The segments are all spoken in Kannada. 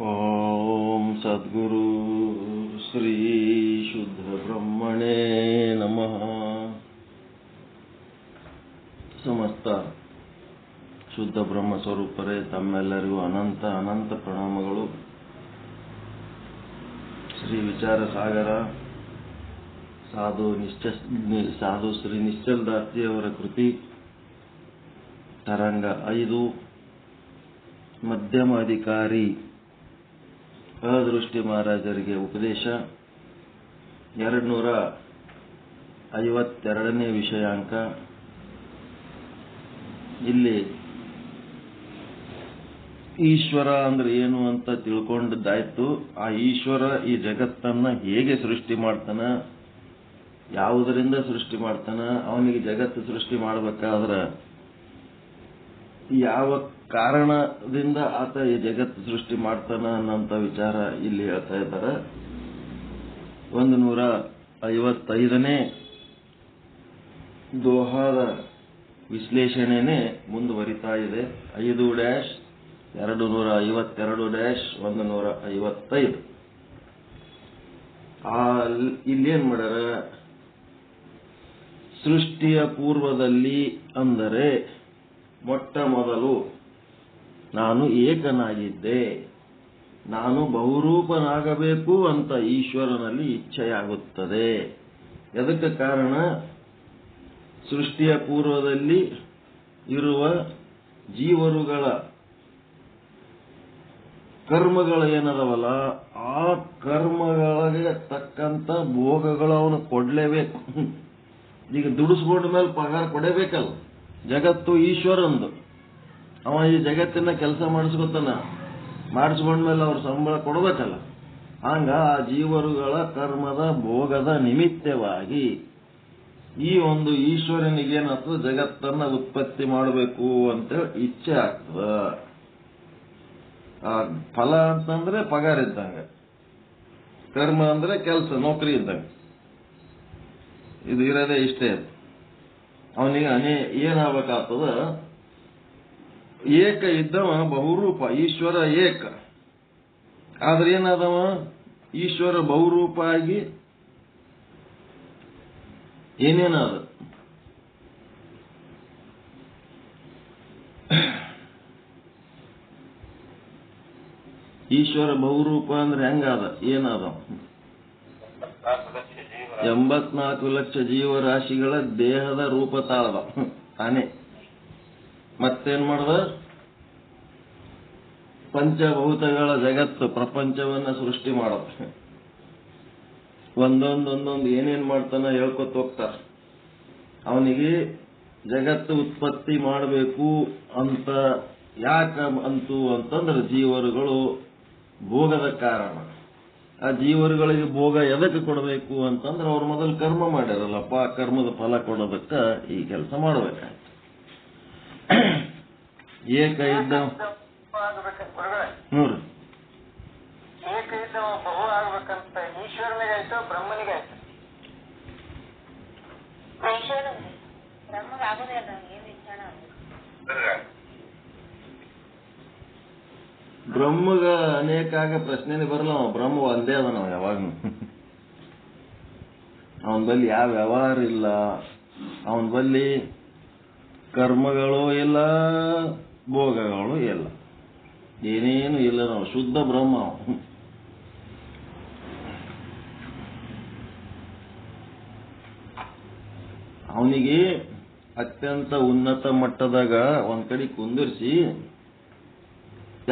ಓಂ ಸದ್ಗುರು ಶ್ರೀ ಶುದ್ಧ ಬ್ರಹ್ಮಣೇ ನಮಃ. ಸಮಸ್ತ ಶುದ್ಧ ಬ್ರಹ್ಮ ಸ್ವರೂಪರೇ ತಮ್ಮೆಲ್ಲರಿಗೂ ಅನಂತ ಅನಂತ ಪ್ರಣಾಮಗಳು. ಶ್ರೀ ವಿಚಾರ ಸಾಗರ ಸಾಧು ಶ್ರೀ ನಿಶ್ಚಲ್ ದಾಸಿಯವರ ಕೃತಿ ತರಂಗ 5 ಮಧ್ಯಮ ಅಧಿಕಾರಿ ಅದೃಷ್ಟಿ ಮಹಾರಾಜರಿಗೆ ಉಪದೇಶ 252ನೇ ವಿಷಯಾಂಕ. ಇಲ್ಲಿ ಈಶ್ವರ ಅಂದ್ರೆ ಏನು ಅಂತ ತಿಳ್ಕೊಂಡದ್ದಾಯ್ತು. ಆ ಈಶ್ವರ ಈ ಜಗತ್ತನ್ನ ಹೇಗೆ ಸೃಷ್ಟಿ ಮಾಡ್ತಾನ, ಯಾವುದರಿಂದ ಸೃಷ್ಟಿ ಮಾಡ್ತಾನ, ಅವನಿಗೆ ಜಗತ್ತು ಸೃಷ್ಟಿ ಮಾಡಬೇಕಾದ್ರೆ ಯಾವ ಕಾರಣದಿಂದ ಆತ ಈ ಜಗತ್ತು ಸೃಷ್ಟಿ ಮಾಡ್ತಾನ ಅನ್ನೋಂಥ ವಿಚಾರ ಇಲ್ಲಿ ಹೇಳ್ತಾ ಇದ್ದಾರೆ. 155ನೇ ದೋಹಾದ ವಿಶ್ಲೇಷಣೆನೇ ಮುಂದುವರಿತಾ ಇದೆ. 5-252-155 ಇಲ್ಲೇನ್ ಮಾಡ್ಯಾರ, ಸೃಷ್ಟಿಯ ಪೂರ್ವದಲ್ಲಿ ಅಂದರೆ ಮೊಟ್ಟ ಮೊದಲು ನಾನು ಏಕನಾಗಿದ್ದೆ, ನಾನು ಬಹುರೂಪನಾಗಬೇಕು ಅಂತ ಈಶ್ವರನಲ್ಲಿ ಇಚ್ಛೆಯಾಗುತ್ತದೆ. ಎದಕ್ಕೆ ಕಾರಣ? ಸೃಷ್ಟಿಯ ಪೂರ್ವದಲ್ಲಿ ಇರುವ ಜೀವರುಗಳ ಕರ್ಮಗಳು ಏನದವಲ್ಲ, ಆ ಕರ್ಮಗಳಿಗೆ ತಕ್ಕಂತ ಭೋಗಗಳು ಅವನು ಕೊಡ್ಲೇಬೇಕು. ಈಗ ದುಡಿಸ್ಕೊಂಡ ಮೇಲೆ ಪಗಾರ ಕೊಡಬೇಕಲ್ಲ. ಜಗತ್ತು ಈಶ್ವರಂದು, ಅವ ಈ ಜಗತ್ತಿನ ಕೆಲಸ ಮಾಡಿಸ್ಕೊತಾನ, ಮಾಡಿಸ್ಕೊಂಡ್ಮೇಲೆ ಅವ್ರ ಸಂಬಳ ಕೊಡ್ಬೇಕಲ್ಲ. ಹಂಗ ಆ ಜೀವರುಗಳ ಕರ್ಮದ ಭೋಗದ ನಿಮಿತ್ತವಾಗಿ ಈ ಒಂದು ಈಶ್ವರನಿಗೇನಾಗ್ತದೆ, ಜಗತ್ತನ್ನ ಉತ್ಪತ್ತಿ ಮಾಡಬೇಕು ಅಂತೇಳಿ ಇಚ್ಛೆ ಆಗ್ತದ. ಆ ಫಲ ಅಂತಂದ್ರೆ ಪಗಾರ ಇದ್ದಂಗ, ಕರ್ಮ ಅಂದ್ರೆ ಕೆಲಸ ನೌಕರಿ ಇದ್ದಂಗ. ಇದು ಇರೋದೇ ಇಷ್ಟೇ. ಅವನಿಗೆ ಏನಾಗಬೇಕಾಗ್ತದ, ಏಕ ಇದ್ದವ ಬಹುರೂಪ, ಈಶ್ವರ ಏಕ. ಆದ್ರೆ ಏನಾದವ, ಈಶ್ವರ ಬಹುರೂಪ ಆಗಿ ಏನೇನಾದ, ಈಶ್ವರ ಬಹುರೂಪ ಅಂದ್ರೆ ಹೆಂಗಾದ, ಏನಾದ? 84 ಲಕ್ಷ ಜೀವರಾಶಿಗಳ ದೇಹದ ರೂಪ ತಾಳದ ತಾನೇ. ಮತ್ತೇನ್ ಮಾಡ್ದ, ಪಂಚಭೂತಗಳ ಜಗತ್ತು ಪ್ರಪಂಚವನ್ನ ಸೃಷ್ಟಿ ಮಾಡದ. ಒಂದೊಂದೊಂದೊಂದು ಏನೇನ್ ಮಾಡ್ತಾನ ಹೇಳ್ಕೊತ ಹೋಗ್ತಾರ. ಅವನಿಗೆ ಜಗತ್ತು ಉತ್ಪತ್ತಿ ಮಾಡಬೇಕು ಅಂತ ಯಾಕ ಅಂತು ಅಂತಂದ್ರೆ ಜೀವರುಗಳು ಭೋಗದ ಕಾರಣ. ಆ ಜೀವರುಗಳಿಗೆ ಭೋಗ ಎದಕ್ಕೆ ಕೊಡಬೇಕು ಅಂತಂದ್ರೆ ಅವ್ರು ಮೊದಲು ಕರ್ಮ ಮಾಡ್ಯಾರಲ್ಲಪ್ಪ, ಆ ಕರ್ಮದ ಫಲ ಕೊಡೋದಕ್ಕ ಈ ಕೆಲಸ ಮಾಡಬೇಕಾಯ್ತು. ಏಕ ಇದ್ದ ನೋಡ್ರಿ, ಏಕ ಇದ್ದವ ಬಹು ಆಗ್ಬೇಕಂತ ಈಶ್ವರನಿಗಾಯ್ತು ಬ್ರಹ್ಮನಿಗಾಯ್ತು. ಬ್ರಹ್ಮಗ ಅನೇಕ ಪ್ರಶ್ನೆನೇ ಬರಲ್ಲ. ಅವ ಬ್ರಹ್ಮ ಒಂದೇ ಅದ. ನಾವು ಯಾವಾಗ ಅವನ ಬಲ್ಲಿ ಯಾವ ವ್ಯವಹಾರ ಇಲ್ಲ, ಅವನ ಬಲ್ಲಿ ಕರ್ಮಗಳು ಇಲ್ಲ, ಭೋಗಗಳು ಇಲ್ಲ, ಏನೇನು ಇಲ್ಲ. ನಾವು ಶುದ್ಧ ಬ್ರಹ್ಮ. ಅವನಿಗೆ ಅತ್ಯಂತ ಉನ್ನತ ಮಟ್ಟದಾಗ ಒಂದ್ ಕಡೆ ಕುಂದಿರಿಸಿ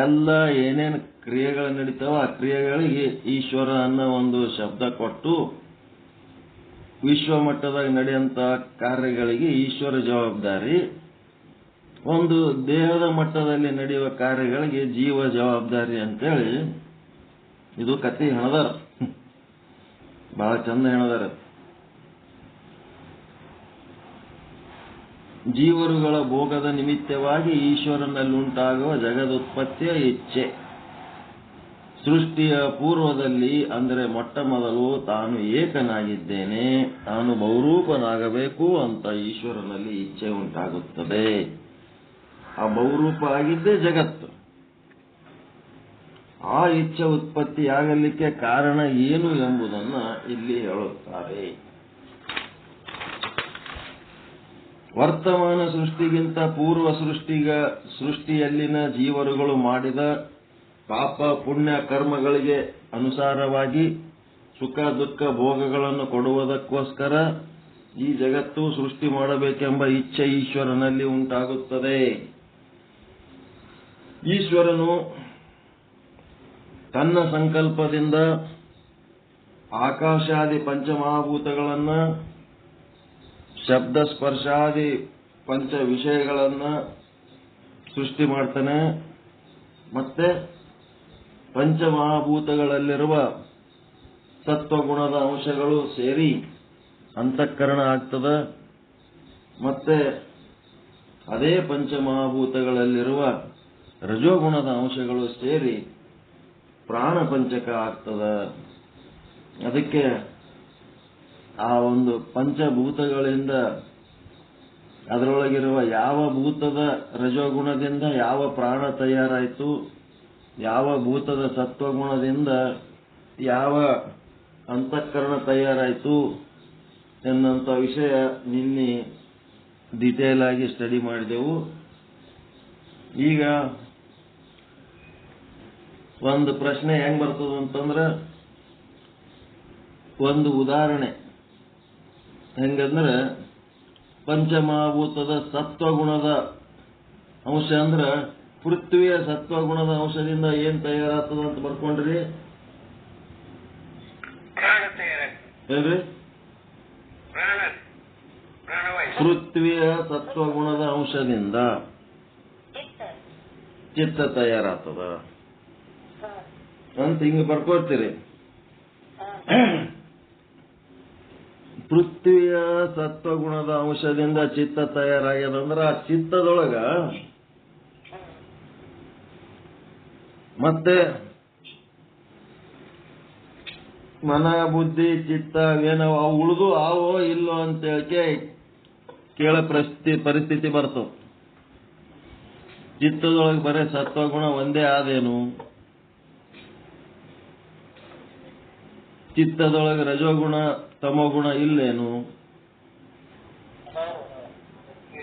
ಎಲ್ಲ ಏನೇನು ಕ್ರಿಯೆಗಳು ನಡೀತಾವ ಆ ಕ್ರಿಯೆಗಳಿಗೆ ಈಶ್ವರ ಅನ್ನೋ ಒಂದು ಶಬ್ದ ಕೊಟ್ಟು, ವಿಶ್ವ ಮಟ್ಟದಾಗ ನಡೆಯುವಂತ ಕಾರ್ಯಗಳಿಗೆ ಈಶ್ವರ ಜವಾಬ್ದಾರಿ, ಒಂದು ದೇಹದ ಮಟ್ಟದಲ್ಲಿ ನಡೆಯುವ ಕಾರ್ಯಗಳಿಗೆ ಜೀವ ಜವಾಬ್ದಾರಿ ಅಂತೇಳಿ ಇದು ಕಥೆ ಹೆಣದಾರ. ಬಹಳ ಚಂದ ಹೆಣದಾರ. ಜೀವರುಗಳ ಭೋಗದ ನಿಮಿತ್ತವಾಗಿ ಈಶ್ವರನಲ್ಲುಂಟಾಗುವ ಜಗದುತ್ಪತ್ತಿಯ ಇಚ್ಛೆ. ಸೃಷ್ಟಿಯ ಪೂರ್ವದಲ್ಲಿ ಅಂದರೆ ಮೊಟ್ಟ ಮೊದಲು ತಾನು ಏಕನಾಗಿದ್ದೇನೆ, ನಾನು ಬಹುರೂಪನಾಗಬೇಕು ಅಂತ ಈಶ್ವರನಲ್ಲಿ ಇಚ್ಛೆ ಉಂಟಾಗುತ್ತದೆ. ಆ ಬಹುರೂಪ ಆಗಿದ್ದೇ ಜಗತ್ತು. ಆ ಇಚ್ಛೆ ಉತ್ಪತ್ತಿಯಾಗಲಿಕ್ಕೆ ಕಾರಣ ಏನು ಎಂಬುದನ್ನು ಇಲ್ಲಿ ಹೇಳುತ್ತಾರೆ. ವರ್ತಮಾನ ಸೃಷ್ಟಿಗಿಂತ ಪೂರ್ವ ಸೃಷ್ಟಿಯಲ್ಲಿನ ಜೀವರುಗಳು ಮಾಡಿದ ಪಾಪ ಪುಣ್ಯ ಕರ್ಮಗಳಿಗೆ ಅನುಸಾರವಾಗಿ ಸುಖ ದುಃಖ ಭೋಗಗಳನ್ನು ಕೊಡುವುದಕ್ಕೋಸ್ಕರ ಈ ಜಗತ್ತು ಸೃಷ್ಟಿ ಮಾಡಬೇಕೆಂಬ ಇಚ್ಛೆ ಈಶ್ವರನಲ್ಲಿ ಉಂಟಾಗುತ್ತದೆ. ಈಶ್ವರನು ತನ್ನ ಸಂಕಲ್ಪದಿಂದ ಆಕಾಶಾದಿ ಪಂಚಮಹಾಭೂತಗಳನ್ನು, ಶಬ್ದ ಸ್ಪರ್ಶಾದಿ ಪಂಚ ವಿಷಯಗಳನ್ನು ಸೃಷ್ಟಿ ಮಾಡ್ತಾನೆ. ಮತ್ತೆ ಪಂಚಮಹಾಭೂತಗಳಲ್ಲಿರುವ ಸತ್ವಗುಣದ ಅಂಶಗಳು ಸೇರಿ ಅಂತಃಕರಣ ಆಗ್ತದ. ಮತ್ತೆ ಅದೇ ಪಂಚಮಹಾಭೂತಗಳಲ್ಲಿರುವ ರಜೋಗುಣದ ಅಂಶಗಳು ಸೇರಿ ಪ್ರಾಣ ಪಂಚಕ ಆಗ್ತದ. ಅದಕ್ಕೆ ಆ ಒಂದು ಪಂಚಭೂತಗಳಿಂದ ಅದರೊಳಗಿರುವ ಯಾವ ಭೂತದ ರಜೋಗುಣದಿಂದ ಯಾವ ಪ್ರಾಣ ತಯಾರಾಯಿತು, ಯಾವ ಭೂತದ ಸತ್ವಗುಣದಿಂದ ಯಾವ ಅಂತಃಕರಣ ತಯಾರಾಯಿತು ಎನ್ನುವಂಥ ವಿಷಯ ನಿನ್ನೆ ಡಿಟೇಲ್ ಆಗಿ ಸ್ಟಡಿ ಮಾಡಿದೆವು. ಈಗ ಒಂದು ಪ್ರಶ್ನೆ ಹೆಂಗ್ ಬರ್ತದ ಅಂತಂದ್ರೆ, ಒಂದು ಉದಾಹರಣೆ ಹೆಂಗಂದ್ರೆ, ಪಂಚಮಹಾಭೂತದ ಸತ್ವಗುಣದ ಅಂಶ ಅಂದ್ರೆ ಪೃಥ್ವಿಯ ಸತ್ವಗುಣದ ಅಂಶದಿಂದ ಏನ್ ತಯಾರಾಗ್ತದ ಅಂತ ಬರ್ಕೊಂಡ್ರಿ ಹೇಳ್ರಿ. ಪೃಥ್ವಿಯ ಸತ್ವಗುಣದ ಅಂಶದಿಂದ ಚಿತ್ತ ತಯಾರಾಗ್ತದ ಅಂತ ಹಿಂಗ ಬರ್ಕೊಳ್ತೀರಿ. ಪೃಥ್ವಿಯ ಸತ್ವಗುಣದ ಅಂಶದಿಂದ ಚಿತ್ತ ತಯಾರಾಗ್ಯದಂದ್ರ ಆ ಚಿತ್ತದೊಳಗ ಮತ್ತೆ ಮನ ಬುದ್ಧಿ ಚಿತ್ತ ಏನೋ ಅವು ಉಳಿದು ಆವೋ ಇಲ್ಲೋ ಅಂತ ಕೇಳ ಪರಿಸ್ಥಿತಿ ಬರ್ತವ. ಚಿತ್ತದೊಳಗೆ ಬರೇ ಸತ್ವಗುಣ ಒಂದೇ ಆದೇನು, ಚಿತ್ತದೊಳಗೆ ರಜೋಗುಣ ತಮೋಗುಣ ಇಲ್ಲೇನು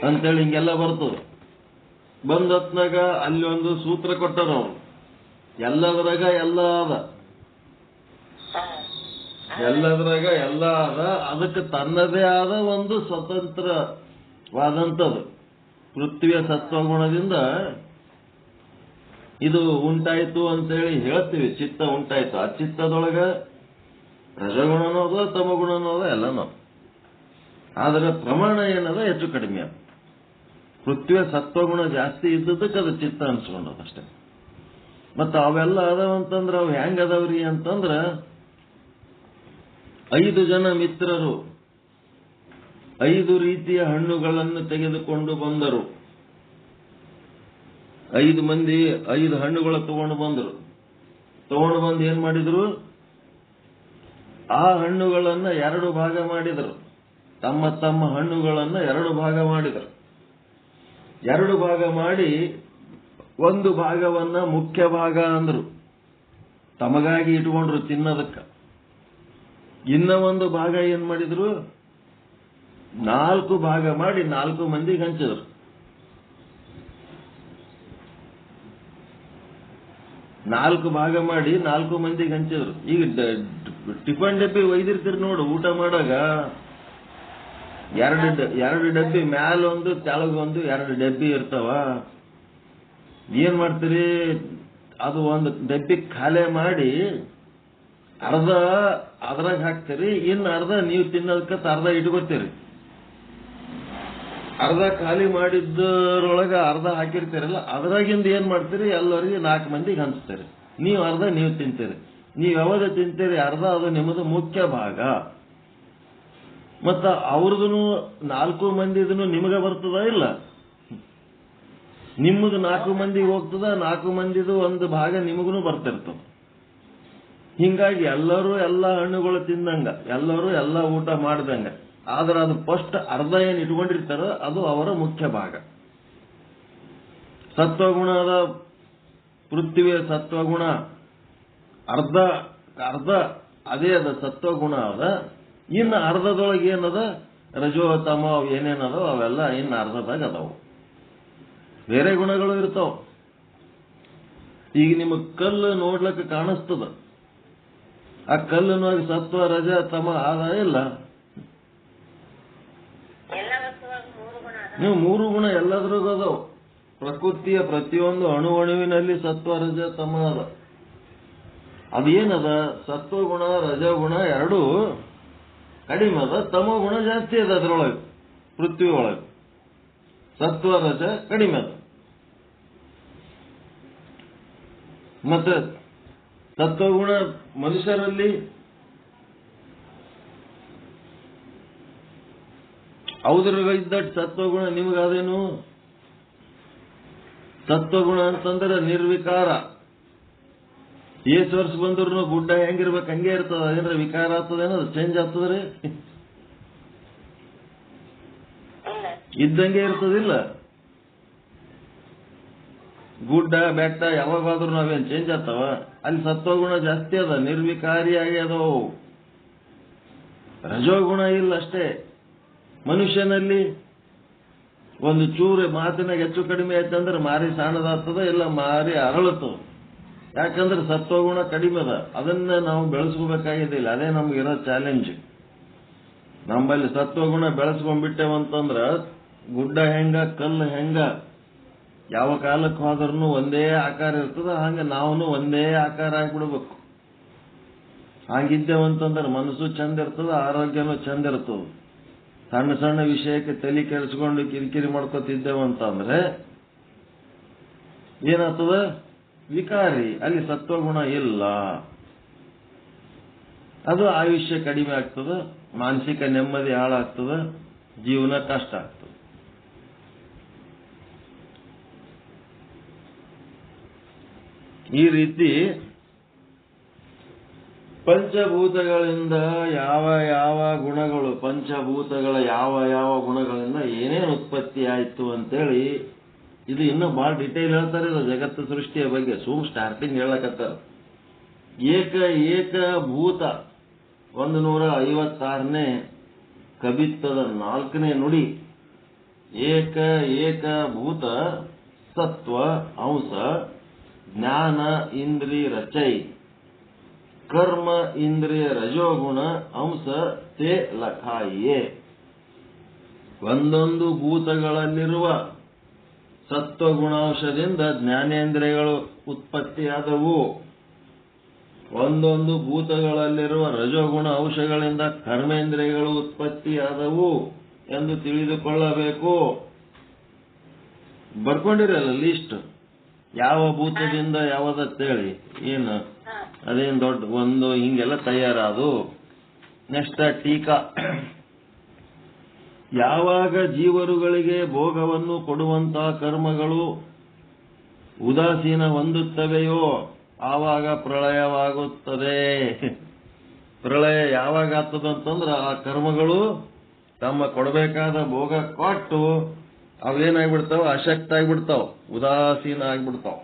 ಅಂತೇಳಿ ಹಿಂಗೆಲ್ಲ ಬರ್ತದೆ. ಬಂದತ್ನಾಗ ಅಲ್ಲಿ ಒಂದು ಸೂತ್ರ ಕೊಟ್ಟರು ಅವ್ರು, ಎಲ್ಲದ್ರಾಗ ಎಲ್ಲ ಅದ, ಎಲ್ಲದ್ರಾಗ ಎಲ್ಲ ಅದ, ಅದಕ್ಕೆ ತನ್ನದೇ ಆದ ಒಂದು ಸ್ವತಂತ್ರವಾದಂಥದ್ದು. ಪೃಥ್ವಿಯ ಸತ್ವಗುಣದಿಂದ ಇದು ಉಂಟಾಯ್ತು ಅಂತೇಳಿ ಹೇಳ್ತೀವಿ, ಚಿತ್ತ ಉಂಟಾಯ್ತು. ಆ ಚಿತ್ತದೊಳಗ ರಜಗುಣನೂ ಅದ ತಮಗುಣನೂ ಅದ ಎಲ್ಲನೂ. ಆದರೆ ಪ್ರಮಾಣ ಏನದ ಹೆಚ್ಚು ಕಡಿಮೆ ಅದ. ಪೃಥ್ವಿಯ ಸತ್ವಗುಣ ಜಾಸ್ತಿ ಇದ್ದದಕ್ಕೆ ಅದು ಚಿತ್ತ ಅನ್ಸ್ಕೊಂಡದಷ್ಟೇ. ಮತ್ತು ಅವೆಲ್ಲ ಅದಾವಂತಂದ್ರೆ ಅವು ಹೆಂಗ್ ಅದಾವ್ರಿ ಅಂತಂದ್ರ, 5 ಜನ ಮಿತ್ರರು 5 ರೀತಿಯ ಹಣ್ಣುಗಳನ್ನು ತೆಗೆದುಕೊಂಡು ಬಂದರು. 5 ಮಂದಿ 5 ಹಣ್ಣುಗಳ ತಗೊಂಡು ಬಂದರು. ತಗೊಂಡು ಬಂದು ಏನ್ ಮಾಡಿದ್ರು, ಆ ಹಣ್ಣುಗಳನ್ನ 2 ಭಾಗ ಮಾಡಿದರು. ತಮ್ಮ ತಮ್ಮ ಹಣ್ಣುಗಳನ್ನ 2 ಭಾಗ ಮಾಡಿದರು. 2 ಭಾಗ ಮಾಡಿ ಒಂದು ಭಾಗವನ್ನ ಮುಖ್ಯ ಭಾಗ ಅಂದ್ರು, ತಮಗಾಗಿ ಇಟ್ಕೊಂಡ್ರು ತಿನ್ನೋದಕ್ಕ. ಇನ್ನ ಒಂದು ಭಾಗ ಏನ್ ಮಾಡಿದ್ರು, 4 ಭಾಗ ಮಾಡಿ 4 ಮಂದಿಗೆ ಹಂಚಿದ್ರು. 4 ಭಾಗ ಮಾಡಿ 4 ಮಂದಿಗೆ ಹಂಚಿದ್ರು. ಈಗ ಟಿಫನ್ ಡಬ್ಬಿ ಒಯ್ದಿರ್ತೀರಿ ನೋಡು, ಊಟ ಮಾಡಾಗ 2 ಡಬ್ಬಿ ಮ್ಯಾಲೊಂದು ತೆಳಗೊಂದು 2 ಡಬ್ಬಿ ಇರ್ತಾವ. ಏನ್ ಮಾಡ್ತೀರಿ, ಅದು ಒಂದು ಡಬ್ಬಿ ಖಾಲಿ ಮಾಡಿ ಅರ್ಧ ಅದ್ರಾಗ ಹಾಕ್ತೀರಿ, ಇನ್ನು ಅರ್ಧ ನೀವು ತಿನ್ನೋದಕ್ಕೆ ಅರ್ಧ ಇಟ್ಕೋತೀರಿ. ಅರ್ಧ ಖಾಲಿ ಮಾಡಿದ್ದರೊಳಗ ಅರ್ಧ ಹಾಕಿರ್ತೀರಲ್ಲ, ಅದ್ರಾಗಿಂದ ಏನ್ ಮಾಡ್ತೀರಿ, ಎಲ್ಲರಿಗೆ 4 ಮಂದಿಗೆ ಹಂಚ್ತೀರಿ. ನೀವು ಅರ್ಧ ನೀವು ತಿಂತೀರಿ. ನೀವು ಯಾವಾಗ ತಿಂತೀರಿ ಅರ್ಧ, ಅದು ನಿಮ್ಮದು ಮುಖ್ಯ ಭಾಗ. ಮತ್ತ ಅವ್ರದೂ 4 ಮಂದಿದೂ ನಿಮಗೆ ಬರ್ತದ ಇಲ್ಲ, ನಿಮ್ಮದು 4 ಮಂದಿಗೆ ಹೋಗ್ತದ, 4 ಮಂದಿದು ಒಂದು ಭಾಗ ನಿಮಗೂ ಬರ್ತಿರ್ತದ. ಹಿಂಗಾಗಿ ಎಲ್ಲರೂ ಎಲ್ಲ ಹಣ್ಣುಗಳು ತಿಂದಂಗ, ಎಲ್ಲರೂ ಎಲ್ಲ ಊಟ ಮಾಡ್ದಂಗ. ಆದ್ರೆ ಅದು ಫಸ್ಟ್ ಅರ್ಧ ಏನ್ ಇಟ್ಕೊಂಡಿರ್ತಾರೋ ಅದು ಅವರ ಮುಖ್ಯ ಭಾಗ. ಸತ್ವಗುಣದ ಪೃಥ್ವಿಯ ಸತ್ವಗುಣ ಅರ್ಧ ಅರ್ಧ ಅದೇ ಅದ ಸತ್ವಗುಣ ಅದ. ಇನ್ನು ಅರ್ಧದೊಳಗೆ ಏನದ ರಜೋ ತಮ ಏನೇನದೋ ಅವೆಲ್ಲ ಇನ್ನು ಅರ್ಧದಾಗ ಅದಾವು. ಬೇರೆ ಗುಣಗಳು ಇರ್ತಾವ. ಈಗ ನಿಮಗೆ ಕಲ್ಲು ನೋಡ್ಲಿಕ್ಕೆ ಕಾಣಿಸ್ತದ, ಆ ಕಲ್ಲಿನೊಳಗೆ ಸತ್ವ ರಜ ತಮ ಆದ ಇಲ್ಲ. ನೀವು ಮೂರು ಗುಣ ಎಲ್ಲದ್ರಾಗ ಅದಾವ. ಪ್ರಕೃತಿಯ ಪ್ರತಿಯೊಂದು ಅಣುವಿನಲ್ಲಿ ಸತ್ವ ರಜ ತಮ ಅದ. ಅದೇನದ ಸತ್ವಗುಣ ರಜಗುಣ ಎರಡೂ ಕಡಿಮೆ ಅದ, ತಮೋ ಗುಣ ಜಾಸ್ತಿ ಅದ. ಅದ್ರೊಳಗೆ ಪೃಥ್ವಿ ಒಳಗೆ ಸತ್ವ ರಜ ಕಡಿಮೆ ಅದ. ಮತ್ತೆ ಸತ್ವಗುಣ ಮನುಷ್ಯರಲ್ಲಿ ಅವ್ದ್ರಾಗ ಇದ್ದಟ್ಟು ಸತ್ವಗುಣ ನಿಮಗಾದೇನು? ಸತ್ವಗುಣ ಅಂತಂದ್ರೆ ನಿರ್ವಿಕಾರ. ಎಷ್ಟು ವರ್ಷ ಬಂದ್ರು ಗುಡ್ಡ ಹೆಂಗಿರ್ಬೇಕು ಹಂಗೆ ಇರ್ತದ. ಅದೇನ್ರ ವಿಕಾರ ಆಗ್ತದೇನೋ, ಚೇಂಜ್ ಆಗ್ತದ್ರಿ? ಇದ್ದಂಗೆ ಇರ್ತದಿಲ್ಲ. ಗುಡ್ಡ ಬೆಟ್ಟ ಯಾವಾಗಾದ್ರೂ ನಾವೇನ್ ಚೇಂಜ್ ಆಗ್ತಾವ? ಅಲ್ಲಿ ಸತ್ವಗುಣ ಜಾಸ್ತಿ ಅದ, ನಿರ್ವಿಕಾರಿಯಾಗಿ ಅದವು. ರಜೋಗುಣ ಇಲ್ಲ ಅಷ್ಟೇ. ಮನುಷ್ಯನಲ್ಲಿ ಒಂದು ಚೂರು ಮಾತಿನಾಗ ಹೆಚ್ಚು ಕಡಿಮೆ ಆಯ್ತಂದ್ರೆ ಮಾರಿ ಸಣ್ಣದಾಗ್ತದ, ಇಲ್ಲ ಮಾರಿ ಅರಳುತ್ತದ. ಯಾಕಂದ್ರೆ ಸತ್ವಗುಣ ಕಡಿಮೆ ಅದ. ಅದನ್ನ ನಾವು ಬೆಳೆಸ್ಕೋಬೇಕಾಗಿದ್ದಿಲ್ಲ. ಅದೇ ನಮ್ಗಿರೋ ಚಾಲೆಂಜ್. ನಮ್ಮಲ್ಲಿ ಸತ್ವಗುಣ ಬೆಳೆಸ್ಕೊಂಡ್ಬಿಟ್ಟೇವಂತಂದ್ರ ಗುಡ್ಡ ಹೆಂಗ ಕಲ್ಲು ಹೆಂಗ ಯಾವ ಕಾಲಕ್ಕೆ ಹೋದ್ರೂ ಒಂದೇ ಆಕಾರ ಇರ್ತದ, ಹಂಗ ನಾವು ಒಂದೇ ಆಕಾರ ಆಗಿಬಿಡ್ಬೇಕು. ಹಾಗಿದ್ದೇವಂತಂದ್ರೆ ಮನಸ್ಸು ಚಂದ ಇರ್ತದ, ಆರೋಗ್ಯನೂ ಚಂದ ಇರ್ತದ. ಸಣ್ಣ ಸಣ್ಣ ವಿಷಯಕ್ಕೆ ತಲೆ ಕೆಡಿಸ್ಕೊಂಡು ಕಿರಿಕಿರಿ ಮಾಡ್ಕೊತಿದ್ದೇವಂತಂದ್ರೆ ಏನಾಗ್ತದ? ವಿಕಾರಿ. ಅಲ್ಲಿ ಸತ್ವಗುಣ ಇಲ್ಲ. ಅದು ಆಯುಷ್ಯ ಕಡಿಮೆ ಆಗ್ತದ, ಮಾನಸಿಕ ನೆಮ್ಮದಿ ಹಾಳಾಗ್ತದ, ಜೀವನ ಕಷ್ಟ ಆಗ್ತದೆ. ಈ ರೀತಿ ಪಂಚಭೂತಗಳಿಂದ ಯಾವ ಯಾವ ಗುಣಗಳು, ಪಂಚಭೂತಗಳ ಯಾವ ಯಾವ ಗುಣಗಳಿಂದ ಏನೇನು ಉತ್ಪತ್ತಿ ಆಯ್ತು ಅಂತೇಳಿ ಇದು ಇನ್ನೂ ಬಹಳ ಡಿಟೇಲ್ ಹೇಳ್ತಾರೆ. ಇದು ಜಗತ್ತು ಸೃಷ್ಟಿಯ ಬಗ್ಗೆ ಸ್ಟಾರ್ಟಿಂಗ್ ಹೇಳಕತ್ತಾರ. ಏಕ ಭೂತ 156ನೇ ಕಬಿತ್ತದ 4ನೇ ನುಡಿ. ಏಕ ಭೂತ ಸತ್ವ ಅಂಶ ಜ್ಞಾನ ಇಂದ್ರಿಯ ರಚೈ ಕರ್ಮ ಇಂದ್ರಿಯ ರಜೋಗುಣ ಅಂಶ ತೇ ಲಖಾಯಿಯೇ. ಒಂದೊಂದು ಭೂತಗಳಲ್ಲಿರುವ ಸತ್ವಗುಣಾಂಶದಿಂದ ಜ್ಞಾನೇಂದ್ರಿಯಗಳು ಉತ್ಪತ್ತಿಯಾದವು. ಒಂದೊಂದು ಭೂತಗಳಲ್ಲಿರುವ ರಜೋಗುಣ ಅಂಶಗಳಿಂದ ಕರ್ಮೇಂದ್ರಿಯಗಳು ಉತ್ಪತ್ತಿಯಾದವು ಎಂದು ತಿಳಿದುಕೊಳ್ಳಬೇಕು. ಬರ್ಕೊಂಡಿರಲ್ಲ ಲಿಸ್ಟ್, ಯಾವ ಭೂತದಿಂದ ಯಾವದತ್ತೇಳಿ ಏನು ಅದೇನು ದೊಡ್ಡ ಒಂದು ಹಿಂಗೆಲ್ಲ ತಯಾರಾದು. ನೆಕ್ಸ್ಟ್ ಟೀಕಾ. ಯಾವಾಗ ಜೀವರುಗಳಿಗೆ ಭೋಗವನ್ನು ಕೊಡುವಂತಹ ಕರ್ಮಗಳು ಉದಾಸೀನ ಹೊಂದುತ್ತವೆಯೋ ಆವಾಗ ಪ್ರಳಯವಾಗುತ್ತದೆ. ಪ್ರಳಯ ಯಾವಾಗ ಆಗ್ತದಂತಂದ್ರೆ ಆ ಕರ್ಮಗಳು ತಮ್ಮ ಕೊಡಬೇಕಾದ ಭೋಗ ಕೊಟ್ಟು ಅವೇನಾಗ್ಬಿಡ್ತಾವ, ಅಶಕ್ತ ಆಗ್ಬಿಡ್ತಾವ, ಉದಾಸೀನ ಆಗ್ಬಿಡ್ತಾವ.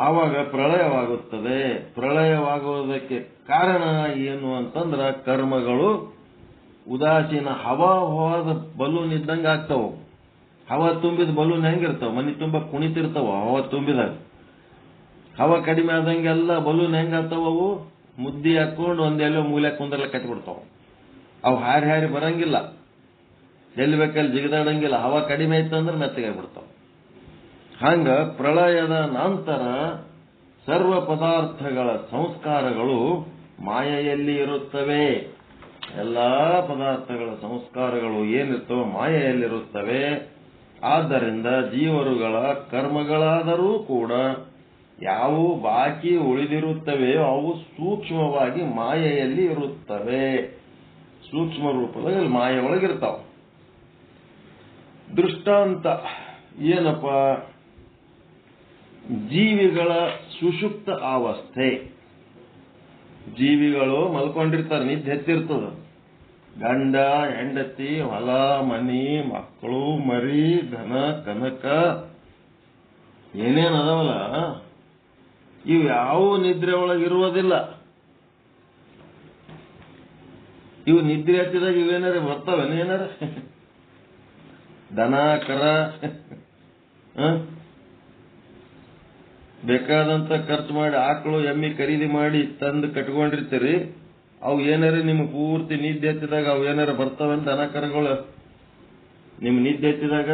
ಆವಾಗ ಪ್ರಳಯವಾಗುತ್ತದೆ. ಪ್ರಳಯವಾಗುವುದಕ್ಕೆ ಕಾರಣ ಏನು ಅಂತಂದ್ರ ಕರ್ಮಗಳು ಉದಾಸೀನ ಹವಾ ಹೋದ ಬಲೂನ್ ಇದ್ದಂಗೆ ಆಗ್ತಾವ. ಹವಾ ತುಂಬಿದ ಬಲೂನ್ ಹೆಂಗಿರ್ತಾವ? ಮನಿ ತುಂಬ ಕುಣಿತಿರ್ತಾವ ಹವಾ ತುಂಬಿದಾಗ. ಹವಾ ಕಡಿಮೆ ಆದಂಗೆಲ್ಲ ಬಲೂನ್ ಹೆಂಗಾಗ್ತಾವ? ಅವು ಮುದ್ದಿ ಹಾಕೊಂಡು ಒಂದೆಲ್ಲೋ ಮೂಲೆ ಕುಂದ್ರಲ್ಲ ಕಟ್ಬಿಡ್ತಾವ. ಅವು ಹಾರಿ ಬರಂಗಿಲ್ಲ, ಎಲ್ಲಿ ಬೇಕಲ್ಲಿ ಜಿಗಿದಾಡಂಗಿಲ್ಲ. ಹವಾ ಕಡಿಮೆ ಆಯ್ತಂದ್ರೆ ಮೆತ್ತಗಾಗ್ಬಿಡ್ತಾವ. ಹಂಗ ಪ್ರಳಯದ ನಂತರ ಸರ್ವ ಪದಾರ್ಥಗಳ ಸಂಸ್ಕಾರಗಳು ಮಾಯೆಯಲ್ಲಿ ಇರುತ್ತವೆ. ಎಲ್ಲಾ ಪದಾರ್ಥಗಳ ಸಂಸ್ಕಾರಗಳು ಏನಿರ್ತವೆ ಮಾಯೆಯಲ್ಲಿರುತ್ತವೆ. ಆದ್ದರಿಂದ ಜೀವರುಗಳ ಕರ್ಮಗಳಾದರೂ ಕೂಡ ಯಾವುವು ಬಾಕಿ ಉಳಿದಿರುತ್ತವೆಯೋ ಅವು ಸೂಕ್ಷ್ಮವಾಗಿ ಮಾಯೆಯಲ್ಲಿ ಇರುತ್ತವೆ. ಸೂಕ್ಷ್ಮ ರೂಪದಲ್ಲಿ ಮಾಯೆ ಒಳಗಿರ್ತಾವ. ದೃಷ್ಟಾಂತ ಏನಪ್ಪ? ಜೀವಿಗಳ ಸುಷುಪ್ತ ಅವಸ್ಥೆ. ಜೀವಿಗಳು ಮಲ್ಕೊಂಡಿರ್ತಾರೆ, ನಿದ್ದೆ ಎತ್ತಿರ್ತದ. ಗಂಡ ಹೆಂಡತಿ ಹೊಲ ಮನಿ ಮಕ್ಕಳು ಮರಿ ಧನ ಕನಕ ಏನೇನು ಅದಾವಲ್ಲ ಇವು ಯಾವ ನಿದ್ರೆ ಒಳಗೆ ಇರುವುದಿಲ್ಲ. ಇವು ನಿದ್ರೆ ಹತ್ತಿದಾಗ ಇವೇನಾರ ಬರ್ತಾವೇನ? ಏನಾರ ದನ ಕರ ಬೇಕಾದಂತ ಖರ್ಚು ಮಾಡಿ ಆಕಳು ಎಮ್ಮಿ ಖರೀದಿ ಮಾಡಿ ತಂದು ಕಟ್ಕೊಂಡಿರ್ತೀರಿ. ಅವು ಏನಾರ ನಿಮ್ಗೆ ಪೂರ್ತಿ ನಿದ್ದೆ ಹತ್ತಿದಾಗ ಅವು ಏನಾರ ಬರ್ತಾವೇನು? ದನ ಕರಗಳು ನಿಮ್ ನಿದ್ದೆ ಹತ್ತಿದಾಗ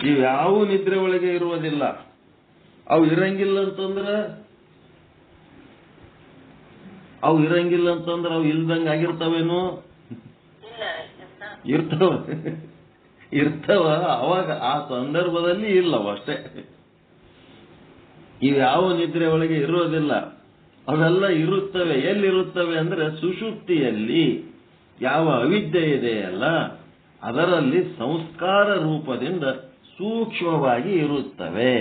ಇವು ಯಾವ ನಿದ್ರೆ ಒಳಗೆ ಇರುವುದಿಲ್ಲ. ಅವು ಇರಂಗಿಲ್ಲ ಅಂತಂದ್ರೆ ಅವು ಇಲ್ದಂಗ ಆಗಿರ್ತಾವೇನು? ಇರ್ತಾವ. ಅವಾಗ ಆ ಸಂದರ್ಭದಲ್ಲಿ ಇಲ್ಲವ ಅಷ್ಟೇ. ಇವು ಯಾವ ನಿದ್ರೆ ಒಳಗೆ ಇರೋದಿಲ್ಲ. ಅವೆಲ್ಲ ಇರುತ್ತವೆ. ಎಲ್ಲಿರುತ್ತವೆ ಅಂದ್ರೆ ಸುಷುಪ್ತಿಯಲ್ಲಿ ಯಾವ ಅವಿದ್ಯೆ ಇದೆಯಲ್ಲ ಅದರಲ್ಲಿ ಸಂಸ್ಕಾರ ರೂಪದಿಂದ ಸೂಕ್ಷ್ಮವಾಗಿ ಇರುತ್ತವೆ.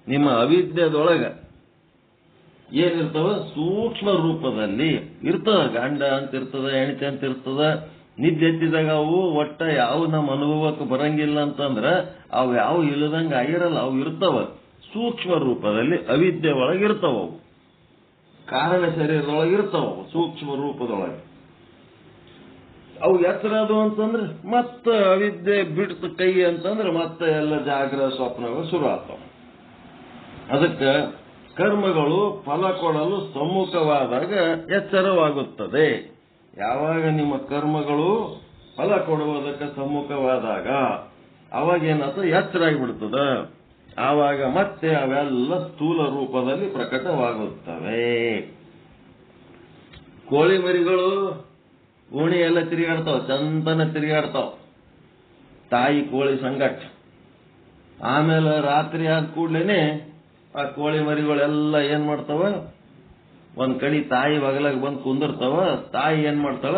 ನಿಮ್ಮ ಅವಿದ್ಯದೊಳಗ ಏನಿರ್ತವ? ಸೂಕ್ಷ್ಮ ರೂಪದಲ್ಲಿ ಇರ್ತದ. ಗಂಡ ಅಂತ ಇರ್ತದ, ಹೆಂಡತಿ ಅಂತ ಇರ್ತದ. ನಿದ್ದೆ ಎತ್ತಿದಾಗ ಅವು ಒಟ್ಟ ಯಾವ ನಮ್ಮ ಅನುಭವಕ್ಕೆ ಬರಂಗಿಲ್ಲ ಅಂತಂದ್ರ ಅವು ಯಾವ ಇಲ್ಲದಂಗ ಆಗಿರಲ್ಲ. ಅವು ಇರ್ತಾವ ಸೂಕ್ಷ್ಮ ರೂಪದಲ್ಲಿ, ಅವಿದ್ಯೆ ಒಳಗಿರ್ತಾವ. ಅವು ಕಾರಣ ಶರೀರದೊಳಗಿರ್ತಾವ ಸೂಕ್ಷ್ಮ ರೂಪದೊಳಗೆ. ಅವು ಎತ್ತರ ಅದು ಅಂತಂದ್ರೆ ಮತ್ತೆ ಅವಿದ್ಯೆ ಬಿಡ್ತು ಕೈ ಅಂತಂದ್ರೆ ಮತ್ತೆ ಎಲ್ಲ ಜಾಗ್ರ ಸ್ವಪ್ನಗಳು ಶುರು ಆಗ್ತಾವ. ಅದಕ್ಕೆ ಕರ್ಮಗಳು ಫಲ ಕೊಡಲು ಸಮ್ಮುಖವಾದಾಗ ಎಚ್ಚರವಾಗುತ್ತದೆ. ಯಾವಾಗ ನಿಮ್ಮ ಕರ್ಮಗಳು ಫಲ ಕೊಡುವುದಕ್ಕೆ ಸಮ್ಮುಖವಾದಾಗ ಅವಾಗೇನಾಗ್ತದೆ? ಎಚ್ಚರ ಆಗಿಬಿಡ್ತದ. ಆವಾಗ ಮತ್ತೆ ಅವೆಲ್ಲ ಸ್ಥೂಲ ರೂಪದಲ್ಲಿ ಪ್ರಕಟವಾಗುತ್ತವೆ. ಕೋಳಿ ಮರಿಗಳು ಓಣಿ ಎಲ್ಲ ತಿರುಗಾಡ್ತಾವ, ಚಂದನ ತಿರುಗಾಡ್ತಾವ ತಾಯಿ ಕೋಳಿ ಸಂಗಟ. ಆಮೇಲೆ ರಾತ್ರಿ ಆದ ಕೂಡ್ಲೇನೆ ಆ ಕೋಳಿ ಮರಿಗಳೆಲ್ಲ ಏನ್ ಮಾಡ್ತಾವ? ಒಂದ್ ಕಡೆ ತಾಯಿ ಬಗಲಾಗ ಬಂದು ಕುಂದಿರ್ತಾವ. ತಾಯಿ ಏನ್ ಮಾಡ್ತಾಳ?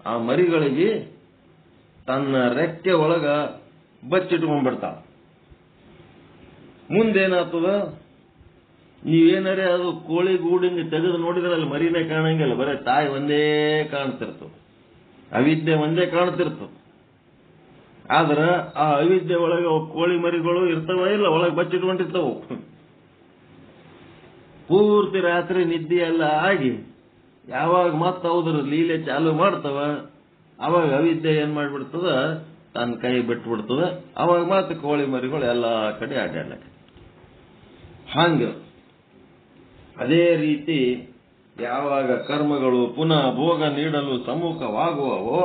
ಆ ಮರಿಗಳಿಗೆ ತನ್ನ ರೆಕ್ಕೆ ಒಳಗ ಬಚ್ಚಿಟ್ಕೊಂಡ್ಬಿಡ್ತಾವ. ಮುಂದೇನಾಗ್ತದ? ನೀವೇನಾರೇ ಅದು ಕೋಳಿ ಗೂಡಿಂದ ತೆಗೆದು ನೋಡಿದ್ರೆ ಅಲ್ಲಿ ಮರಿನೇ ಕಾಣಂಗಿಲ್ಲ, ಬರೀ ತಾಯಿ ಒಂದೇ ಕಾಣ್ತಿರ್ತದ, ಅವಿದ್ಯೆ ಒಂದೇ ಕಾಣ್ತಿರ್ತದ. ಆದ್ರ ಆ ಅವಿದ್ಯೆ ಒಳಗೆ ಕೋಳಿ ಮರಿಗಳು ಇರ್ತಾವ ಇಲ್ಲ? ಒಳಗೆ ಬಚ್ಚಿಟ್ಕೊಂಡಿರ್ತಾವ. ಪೂರ್ತಿ ರಾತ್ರಿ ನಿದ್ದೆ ಎಲ್ಲ ಆಗಿ ಯಾವಾಗ ಮತ್ತೆ ಹೌದ್ರ ಲೀಲೆ ಚಾಲು ಮಾಡ್ತಾವ ಅವಾಗ ಅವಿದ್ಯೆ ಏನ್ ಮಾಡ್ಬಿಡ್ತದ? ತನ್ನ ಕೈ ಬಿಟ್ಬಿಡ್ತದ. ಅವಾಗ ಮತ್ತೆ ಕೋಳಿ ಮರಿಗಳು ಎಲ್ಲಾ ಕಡೆ ಅಡ್ಡಾಡ್ಲಕ್ಕೆ. ಹಂಗ ಅದೇ ರೀತಿ ಯಾವಾಗ ಕರ್ಮಗಳು ಪುನಃ ಭೋಗ ನೀಡಲು ಸಮ್ಮುಖವಾಗುವವೋ